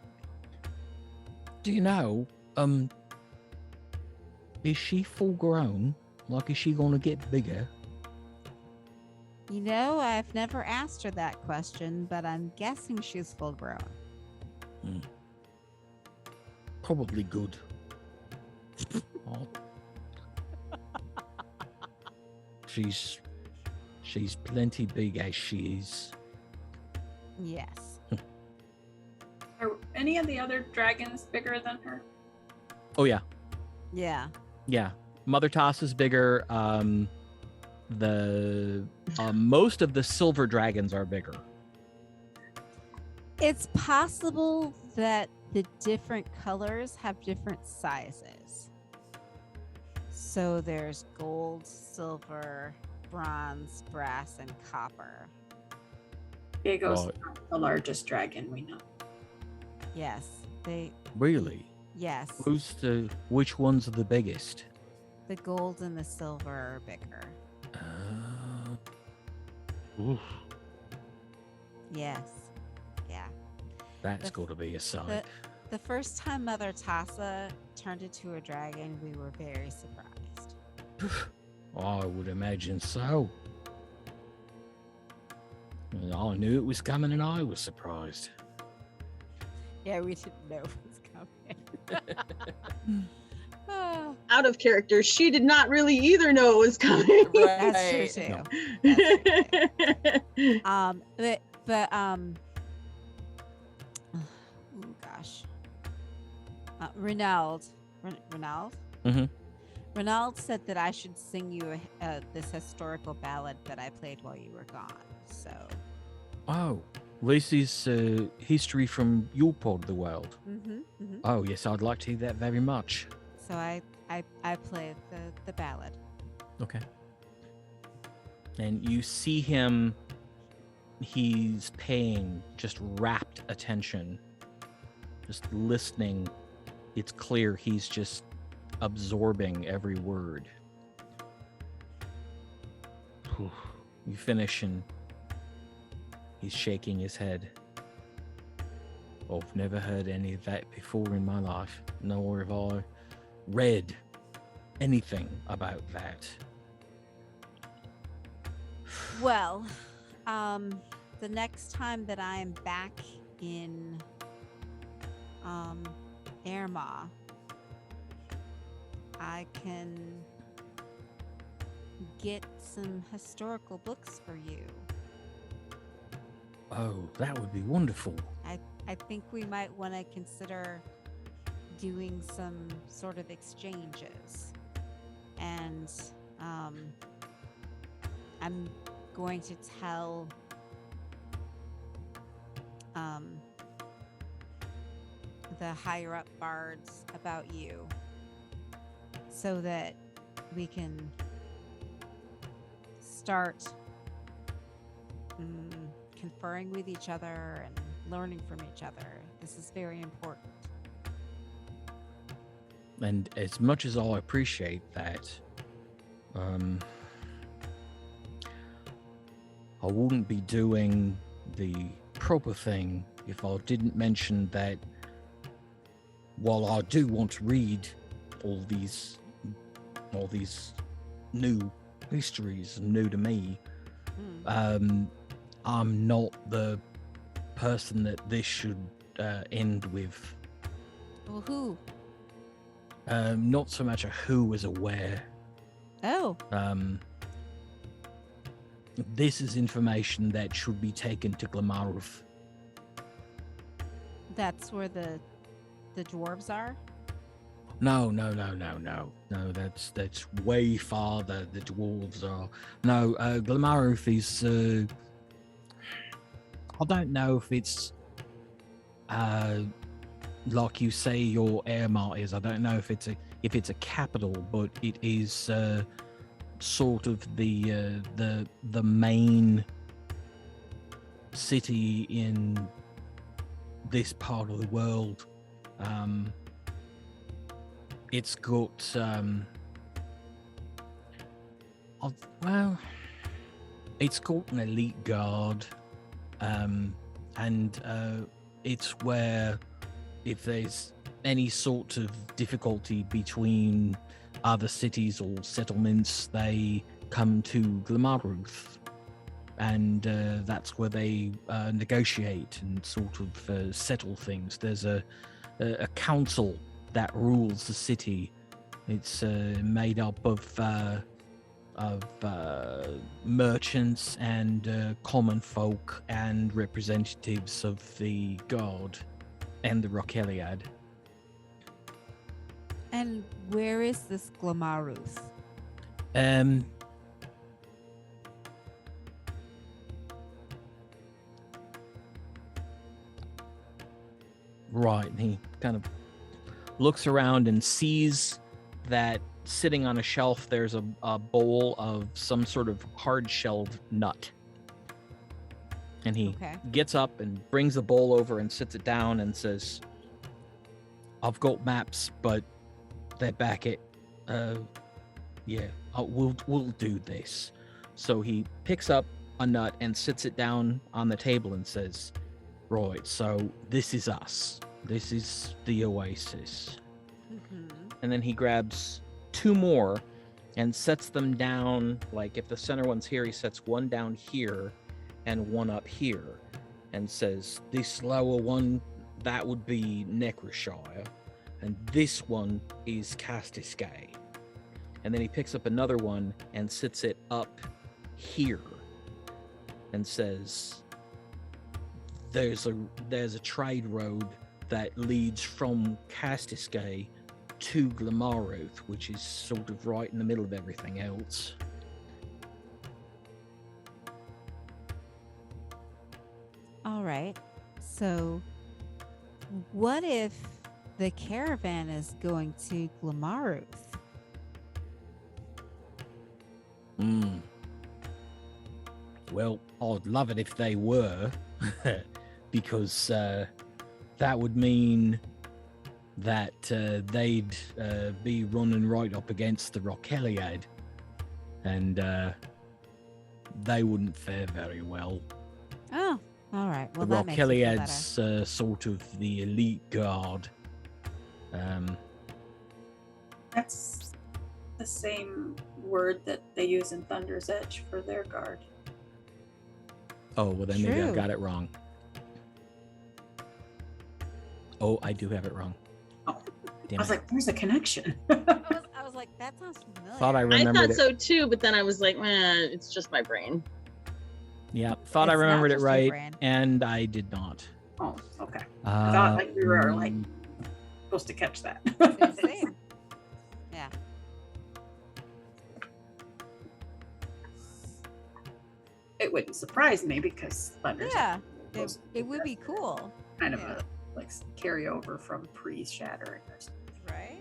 do you know, is she full grown? Like, is she gonna get bigger? You know, I've never asked her that question, but I'm guessing she's full grown. Probably good. Oh. She's plenty big as she is. Yes. Are any of the other dragons bigger than her? Oh yeah, Yeah. yeah. Mother Toss is bigger. Most of the silver dragons are bigger. It's possible that the different colors have different sizes. So there's gold, silver, bronze, brass, and copper. Gaegho's Right. not the largest dragon we know. Yes, they. Really? Yes, Which ones are the biggest? the gold and the silver are bigger. Oof, Yes. Yeah. that's The- got to be a sight. The first time Mother Tassa turned into a dragon, we were very surprised. I would imagine so. I knew it was coming and I was surprised. Yeah, we didn't know it was coming. Ah, Out of character, she did not really either know it was coming. that's true too. No. That's true too. Oh gosh. Rynaald. Rynaald? Mhm. Rynaald said that I should sing you this historical ballad that I played while you were gone. So, Oh, this is history from your part of the world. mhm. Oh, yes, I'd like to hear that very much. So I played the ballad. Okay. And you see him, he's paying just rapt attention, just listening. It's clear he's just absorbing every word. Whew. You finish and he's shaking his head. I've never heard any of that before in my life, nor have I read anything about that. Well, the next time that I am back in Erma, I can get some historical books for you. Oh, that would be wonderful. I think we might want to consider doing some sort of exchanges. And I'm going to tell the higher up bards about you so that we can start conferring with each other and learning from each other. This is very important. And as much as I appreciate that, I wouldn't be doing the proper thing if I didn't mention that while I do want to read all these new histories new to me, I'm not the person that this should end with. Well, who? Not so much a who as a where. Oh, This is information that should be taken to Glamaruf. that's where the dwarves are? No, that's way farther. The dwarves are. No, Glamaruf is. I don't know if it's like you say your Airmart is. I don't know if it's a capital, but it is sort of the main city in this part of the world. It's got it's got an elite guard, and it's where if there's any sort of difficulty between other cities or settlements, they come to Glamaruf, and that's where they negotiate and sort of settle things. There's a council that rules the city. It's made up of merchants and common folk and representatives of the god and the Rockeliad. And where is this Glamaruth? Right, and he kind of looks around and sees that sitting on a shelf there's a bowl of some sort of hard-shelled nut. And he gets up and brings the bowl over and sits it down and says, I've got maps, but they're back at, we'll do this. So he picks up a nut and sits it down on the table and says, right, so this is us. This is the Oasis. Mm-hmm. And then he grabs two more and sets them down. Like if the center one's here, he sets one down here and one up here and says, this lower one, that would be Necroshire. And this one is Castiscae. And then he picks up another one and sits it up here and says, there's a trade road that leads from Castiscae to Glamaruth, which is sort of right in the middle of everything else. All right. So, what if the caravan is going to Glamaruth? Well, I'd love it if they were, because that would mean that they'd be running right up against the Rockeliad, and they wouldn't fare very well. Oh, all right. Well, the that makes me feel better. Rockeliad's sort of the elite guard. That's the same word that they use in Thunder's Edge for their guard. Oh, well then maybe I True. got it wrong. Oh, I do have it wrong. Oh, Damn I was it. like, there's a connection. I was like, that sounds familiar. Thought I I remembered thought it. so too, but then I was like, it's just my brain. Yeah, thought I It's not remembered it just your right, brain. and I did not. Oh, okay. I thought like we were like supposed to catch that. Same. Yeah. It wouldn't surprise me because Thunder's Yeah. Edge It would be cool. kind of yeah. a like carryover from pre-shattering or something. Right?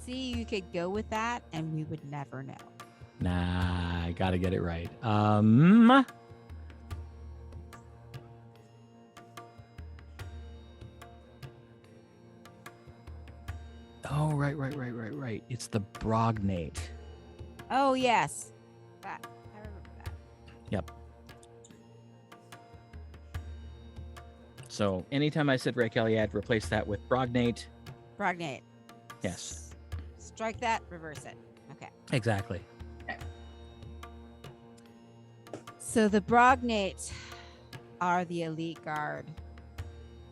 See, you could go with that and we would never know. Nah, I gotta get it right. Oh, right. It's the Brognate. Oh, yes. That. I remember that. Yep. So anytime I said Rockeliad, replace that with Brognate. Brognate. Yes. Strike that, reverse it. Okay. Exactly. So the Brognate are the elite guard.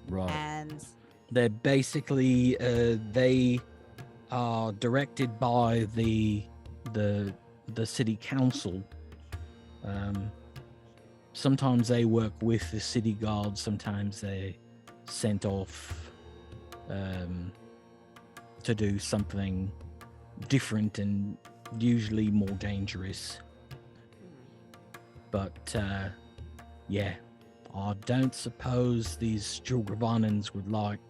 Right. And They're basically they are directed by the city council. Sometimes they work with the city guard. Sometimes they sent off to do something different and usually more dangerous. But yeah, I don't suppose these Jogravanans would like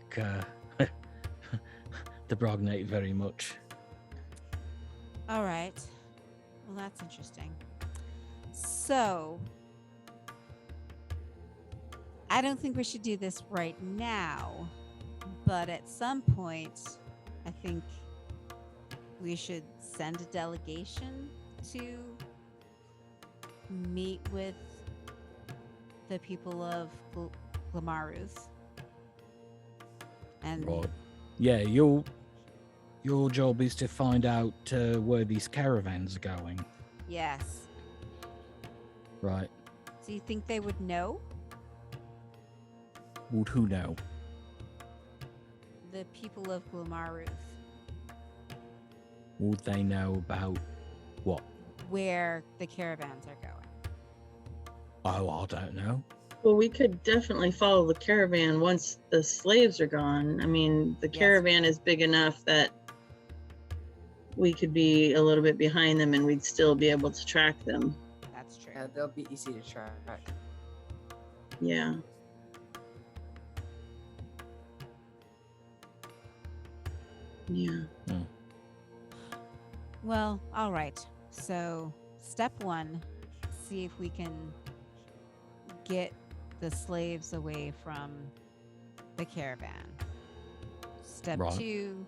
the Brognate very much. all right. Well, that's interesting. So I don't think we should do this right now, but at some point, I think we should send a delegation to meet with the people of Glamaruth. And Right. Yeah, your job is to find out where these caravans are going. yes. Right. Do you think they would know? Would who know? The people of Glamaruth. Would they know about what? Where the caravans are going. Oh, I don't know. Well, we could definitely follow the caravan once the slaves are gone. I mean, the Yes. caravan is big enough that we could be a little bit behind them and we'd still be able to track them. That's true. Yeah, they'll be easy to track. Yeah. Yeah. Well, all right. So, step 1, see if we can get the slaves away from the caravan. Step Right. 2,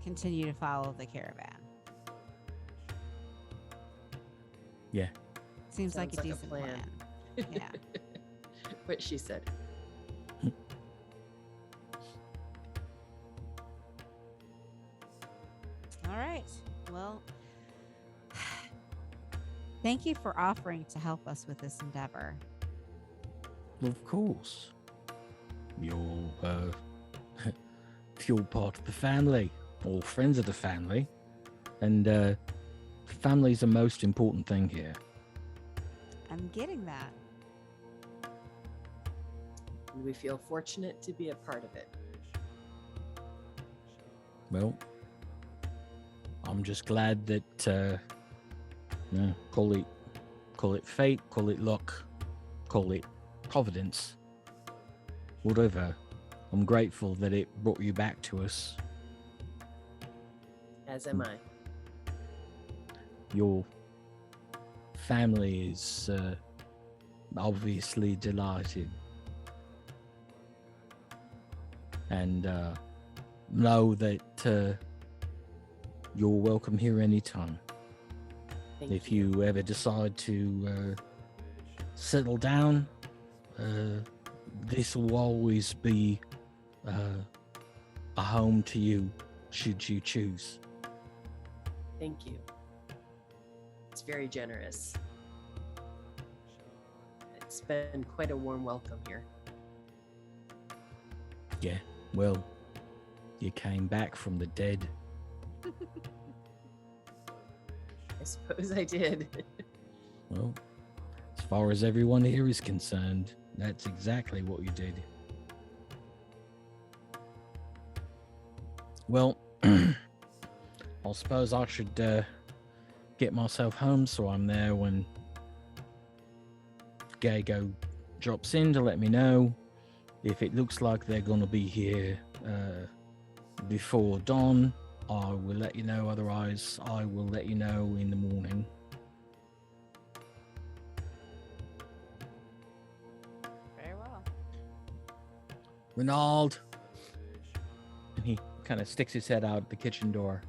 continue to follow the caravan. Yeah. Seems like Sounds a like a decent plan. plan. Yeah. What she said. All right. Well, thank you for offering to help us with this endeavor. Of course. You're, you're part of the family, or friends of the family. And, family's the most important thing here. I'm getting that. And we feel fortunate to be a part of it. Well, I'm just glad that, call it fate, call it luck, call it providence, whatever. I'm grateful that it brought you back to us. As am I. Your family is obviously delighted. And know that you're welcome here anytime. Thank If you ever decide to settle down, this will always be a home to you, should you choose. Thank you. It's very generous. It's been quite a warm welcome here. Yeah, well, you came back from the dead. I suppose I did. Well, as far as everyone here is concerned, that's exactly what you did. Well, I suppose I should get myself home so I'm there when Gaegho drops in to let me know. If it looks like they're going to be here before dawn, I will let you know. Otherwise, I will let you know in the morning. Very well. Rynaald. And he kind of sticks his head out the kitchen door.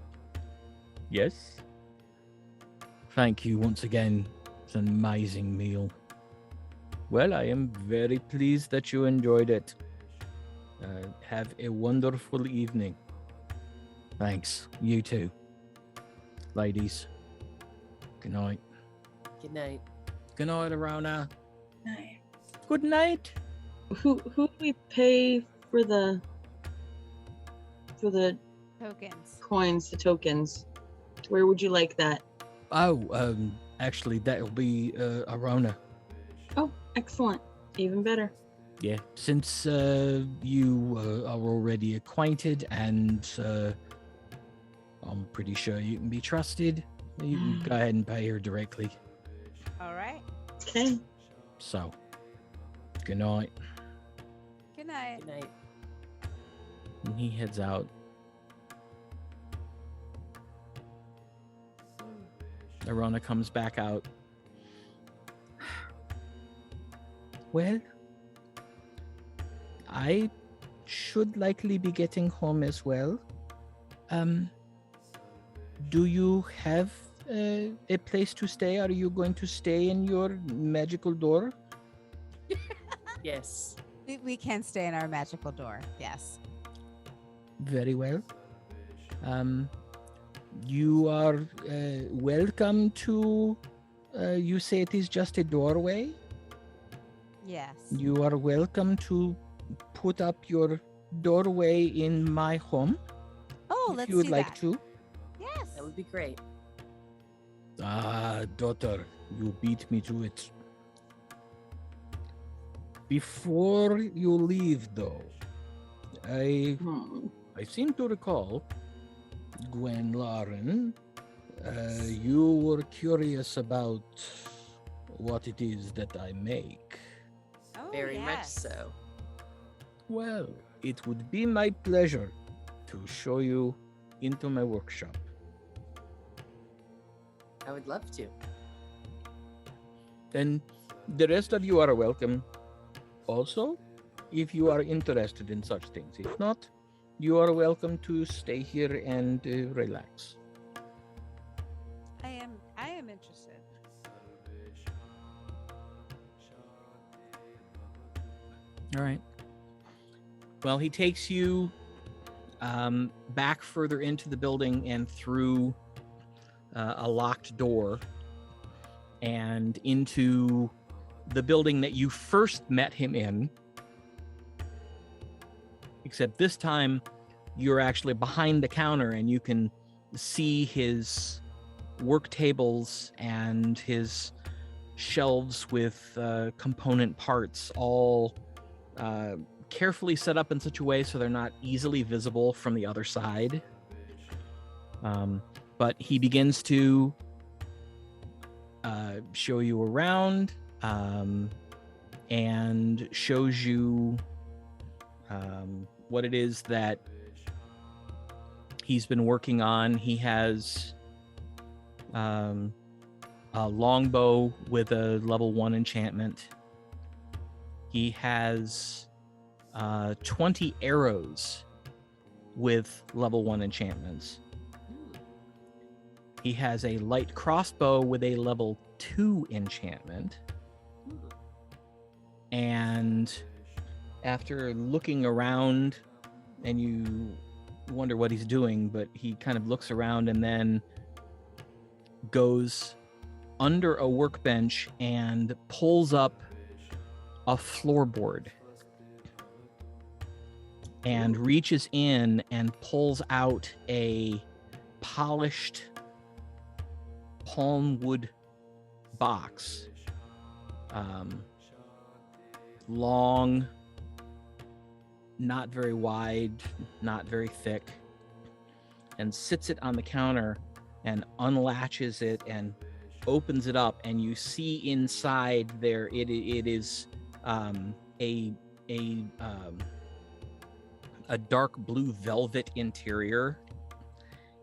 Yes? Thank you once again. It's an amazing meal. Well, I am very pleased that you enjoyed it. Have a wonderful evening. Thanks. You too. Ladies. Good night. Good night. Good night, Arona. Nice. Good night. Who do we pay for the Tokens. coins, the tokens? Where would you like that? Oh, actually, that'll be Arona. Oh, excellent. Even better. Yeah, since you are already acquainted and I'm pretty sure you can be trusted, you can go ahead and pay her directly. All right. Okay. So, good night. Good night. Good night. And he heads out. Arona comes back out. Well, I should likely be getting home as well. Do you have a place to stay? Are you going to stay in your magical door? Yes. We can stay in our magical door. Yes. Very well. You are welcome to. You say it is just a doorway. Yes. You are welcome to put up your doorway in my home Oh, if let's you would do like that. to. That would be great. Ah, daughter, you beat me to it. Before you leave, though, I seem to recall, Gwenlaryn, you were curious about what it is that I make. Oh, Very much yes. so. Well, it would be my pleasure to show you into my workshop. I would love to. And the rest of you are welcome. Also, if you are interested in such things. If not, you are welcome to stay here and relax. I am interested. All right. Well, he takes you back further into the building and through a locked door and into the building that you first met him in. Except this time, you're actually behind the counter and you can see his work tables and his shelves with component parts all carefully set up in such a way so they're not easily visible from the other side. But he begins to show you around and shows you what it is that he's been working on. He has a longbow with a level 1 enchantment. He has 20 arrows with level 1 enchantments. He has a light crossbow with a level 2 enchantment. And after looking around, and you wonder what he's doing, but he kind of looks around and then goes under a workbench and pulls up a floorboard and reaches in and pulls out a polished palm wood box. Long, not very wide, not very thick, and sits it on the counter and unlatches it and opens it up, and you see inside there it is a dark blue velvet interior,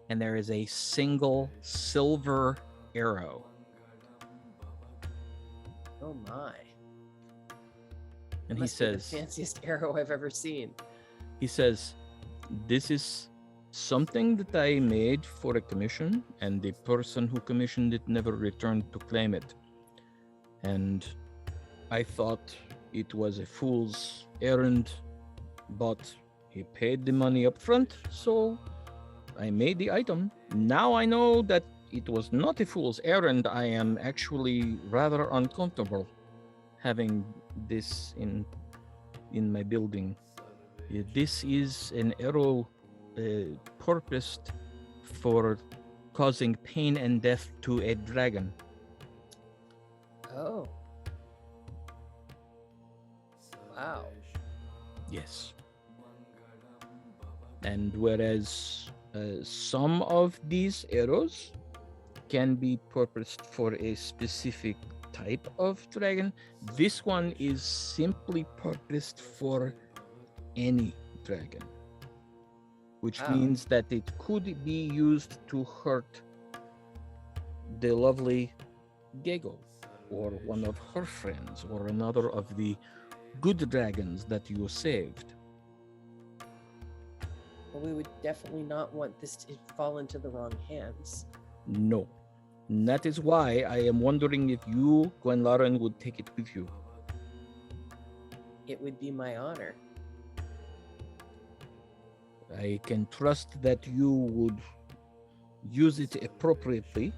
and there is a single silver arrow. Oh my. And he Must be the says, fanciest arrow I've ever seen. he says, this is something that I made for a commission, and the person who commissioned it never returned to claim it. And I thought it was a fool's errand, but he paid the money up front, so I made the item. Now I know that it was not a fool's errand. I am actually rather uncomfortable having this in my building. This is an arrow purposed for causing pain and death to a dragon. Oh. Wow. Yes. And whereas some of these arrows can be purposed for a specific type of dragon, this one is simply purposed for any dragon, which means that it could be used to hurt the lovely Gaegho, or one of her friends, or another of the good dragons that you saved. Well, we would definitely not want this to fall into the wrong hands. No. And that is why I am wondering if you, Gwenlaryn, would take it with you. It would be my honor. I can trust that you would use it appropriately,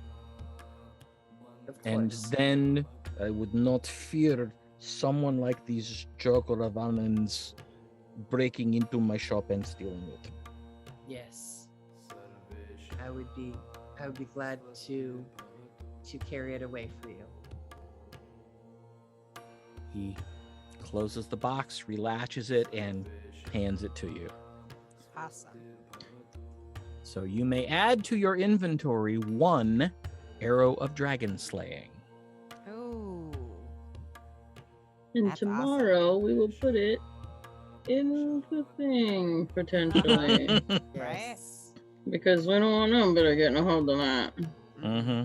Of and course. then I would not fear someone like these Jogravanans breaking into my shop and stealing it. Yes. I would be glad to carry it away for you. He closes the box, relatches it, and hands it to you. Awesome. So you may add to your inventory 1 arrow of dragon slaying. Oh. And That's awesome. tomorrow we will put it in the thing, potentially. Right? Because we don't want nobody getting a hold of that. Mm-hmm.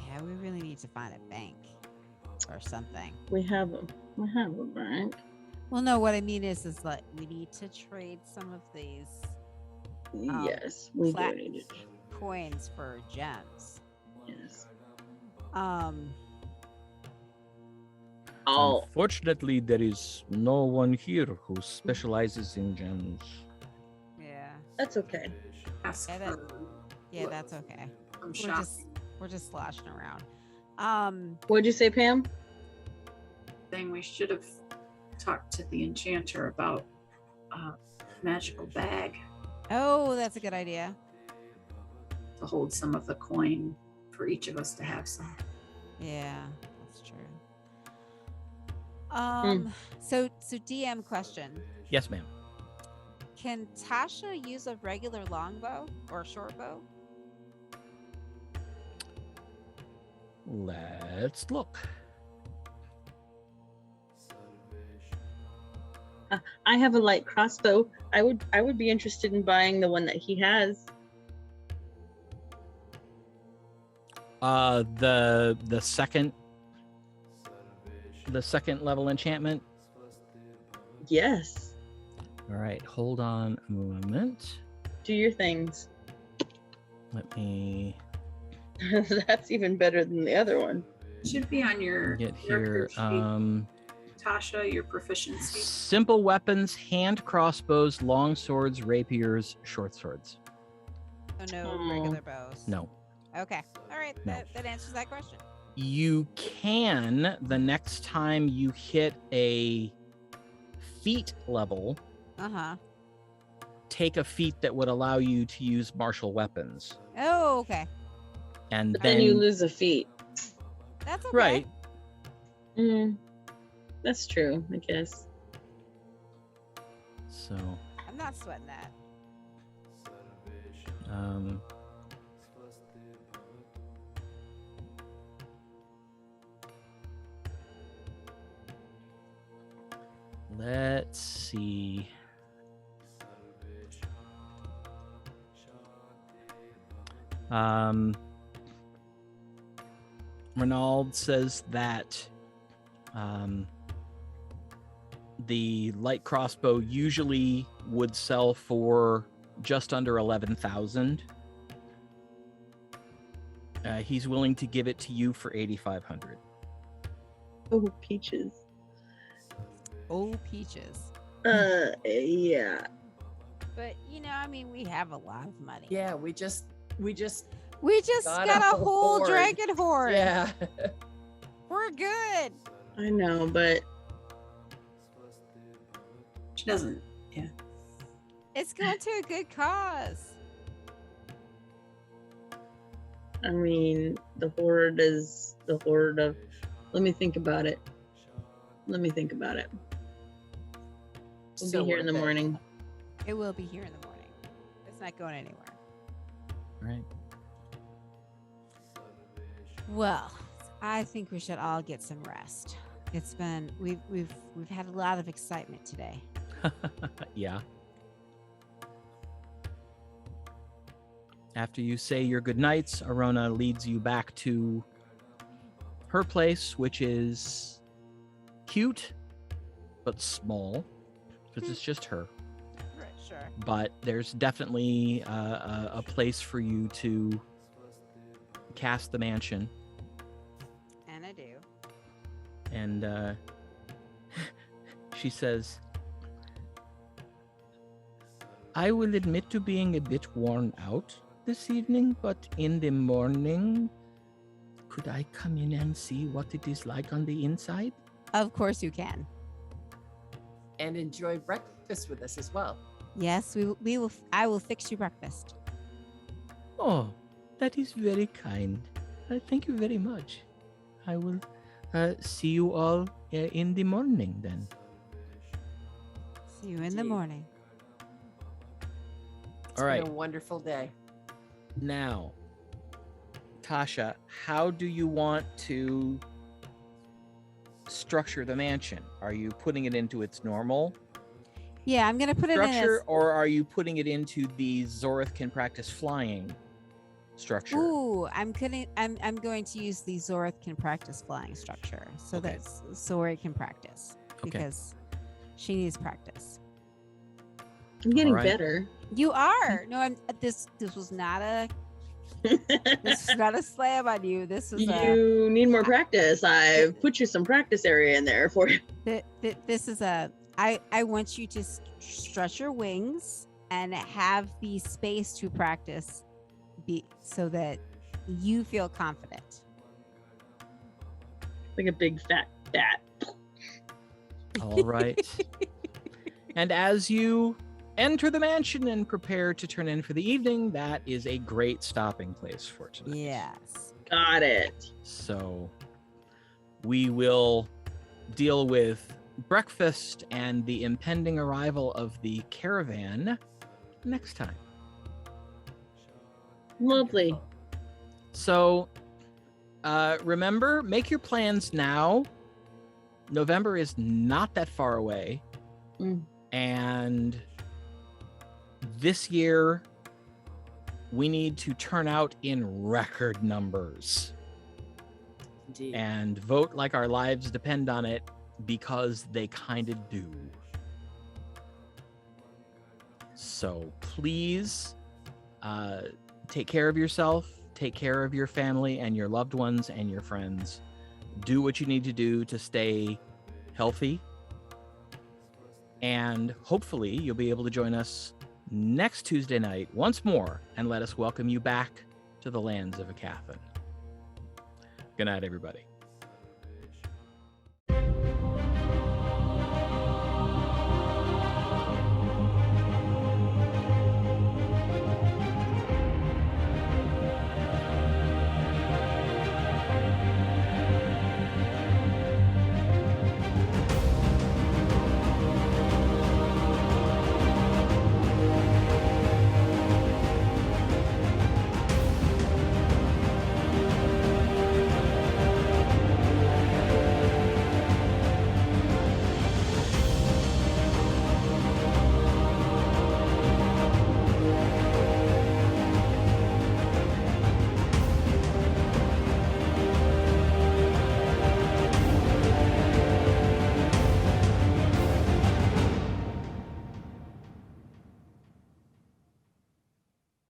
Yeah, we really need to find a bank or something. We have a bank. Well, no, what I mean is like we need to trade some of these Yes, we do plat- need it. coins for gems. Yes. Oh, Unfortunately, there is no one here who specializes in gems. Yeah. that's okay. Ask Yeah, that- for Yeah, what- that's okay. from We're shop. just sloshing around. What'd you say, Pam? Thing we should have talked to the enchanter about magical bag Oh, that's a good idea. to hold some of the coin for each of us to have some. Yeah, that's true. So DM question. Yes, ma'am. Can Tasha use a regular longbow or a short bow? Let's look. I have a light crossbow. I would be interested in buying the one that he has. The second level enchantment. Yes. All right, hold on a moment. Do your things. Let me That's even better than the other one. Should be on your get character here. sheet, Tasha, your proficiency. Simple weapons: hand crossbows, long swords, rapiers, short swords. Oh, no Oh. regular bows. No. Okay. All right. No. That answers that question. You can, the next time you hit a feat level, Uh-huh. take a feat that would allow you to use martial weapons. Oh, okay. And But then, then you lose a feat. That's okay. right. That's true, I guess. So, I'm not sweating that. let's see. Rynaald says that the light crossbow usually would sell for just under 11,000. He's willing to give it to you for 8,500. Oh, peaches. Oh, peaches. Yeah. But I mean, we have a lot of money. Yeah, we just We just Got got a a whole horde. dragon horde. yeah. We're good. I know, but She doesn't. Yeah. It's going to a good cause. I mean, the horde is the horde of. Let me think about it. We'll be here in the worth it. morning. It will be here in the morning. It's not going anywhere. Right. Well, I think we should all get some rest. It's been we've had a lot of excitement today. Yeah. After you say your goodnights, Arona leads you back to her place, which is cute but small because it's just her. Right, sure. But there's definitely a place for you to cast the mansion. And I do. And she says, I will admit to being a bit worn out this evening, but in the morning, could I come in and see what it is like on the inside? Of course you can. And enjoy breakfast with us as well. Yes, we will. I will fix you breakfast. Oh, that is very kind. Thank you very much. I will see you all in the morning then. See you in the Indeed. morning. It's All right. been a wonderful day. Now, Tasha, how do you want to structure the mansion? Are you putting it into its normal Yeah, I'm gonna put it in as. structure, or are you putting it into the Zorith can practice flying structure? Ooh, I'm going to use the Zorith can practice flying structure, so Okay. that's Zori can practice because she needs practice. I'm getting Alright. better. You are. No, I'm. This was not a. This is not a slam on you. This was a. You need more practice. I've put you some practice area in there for you. This is a. I want you to stretch your wings and have the space to practice, be so that you feel confident. Like a big fat bat. All right. And as you enter the mansion and prepare to turn in for the evening, that is a great stopping place for tonight. Yes. Got it. So we will deal with breakfast and the impending arrival of the caravan next time. Lovely. So remember, make your plans now. November is not that far away. Mm. And this year, we need to turn out in record numbers Indeed. and vote like our lives depend on it, because they kind of do. So please take care of yourself, take care of your family and your loved ones and your friends. Do what you need to do to stay healthy. And hopefully you'll be able to join us next Tuesday night once more and let us welcome you back to the lands of Aecathan. Good night, everybody.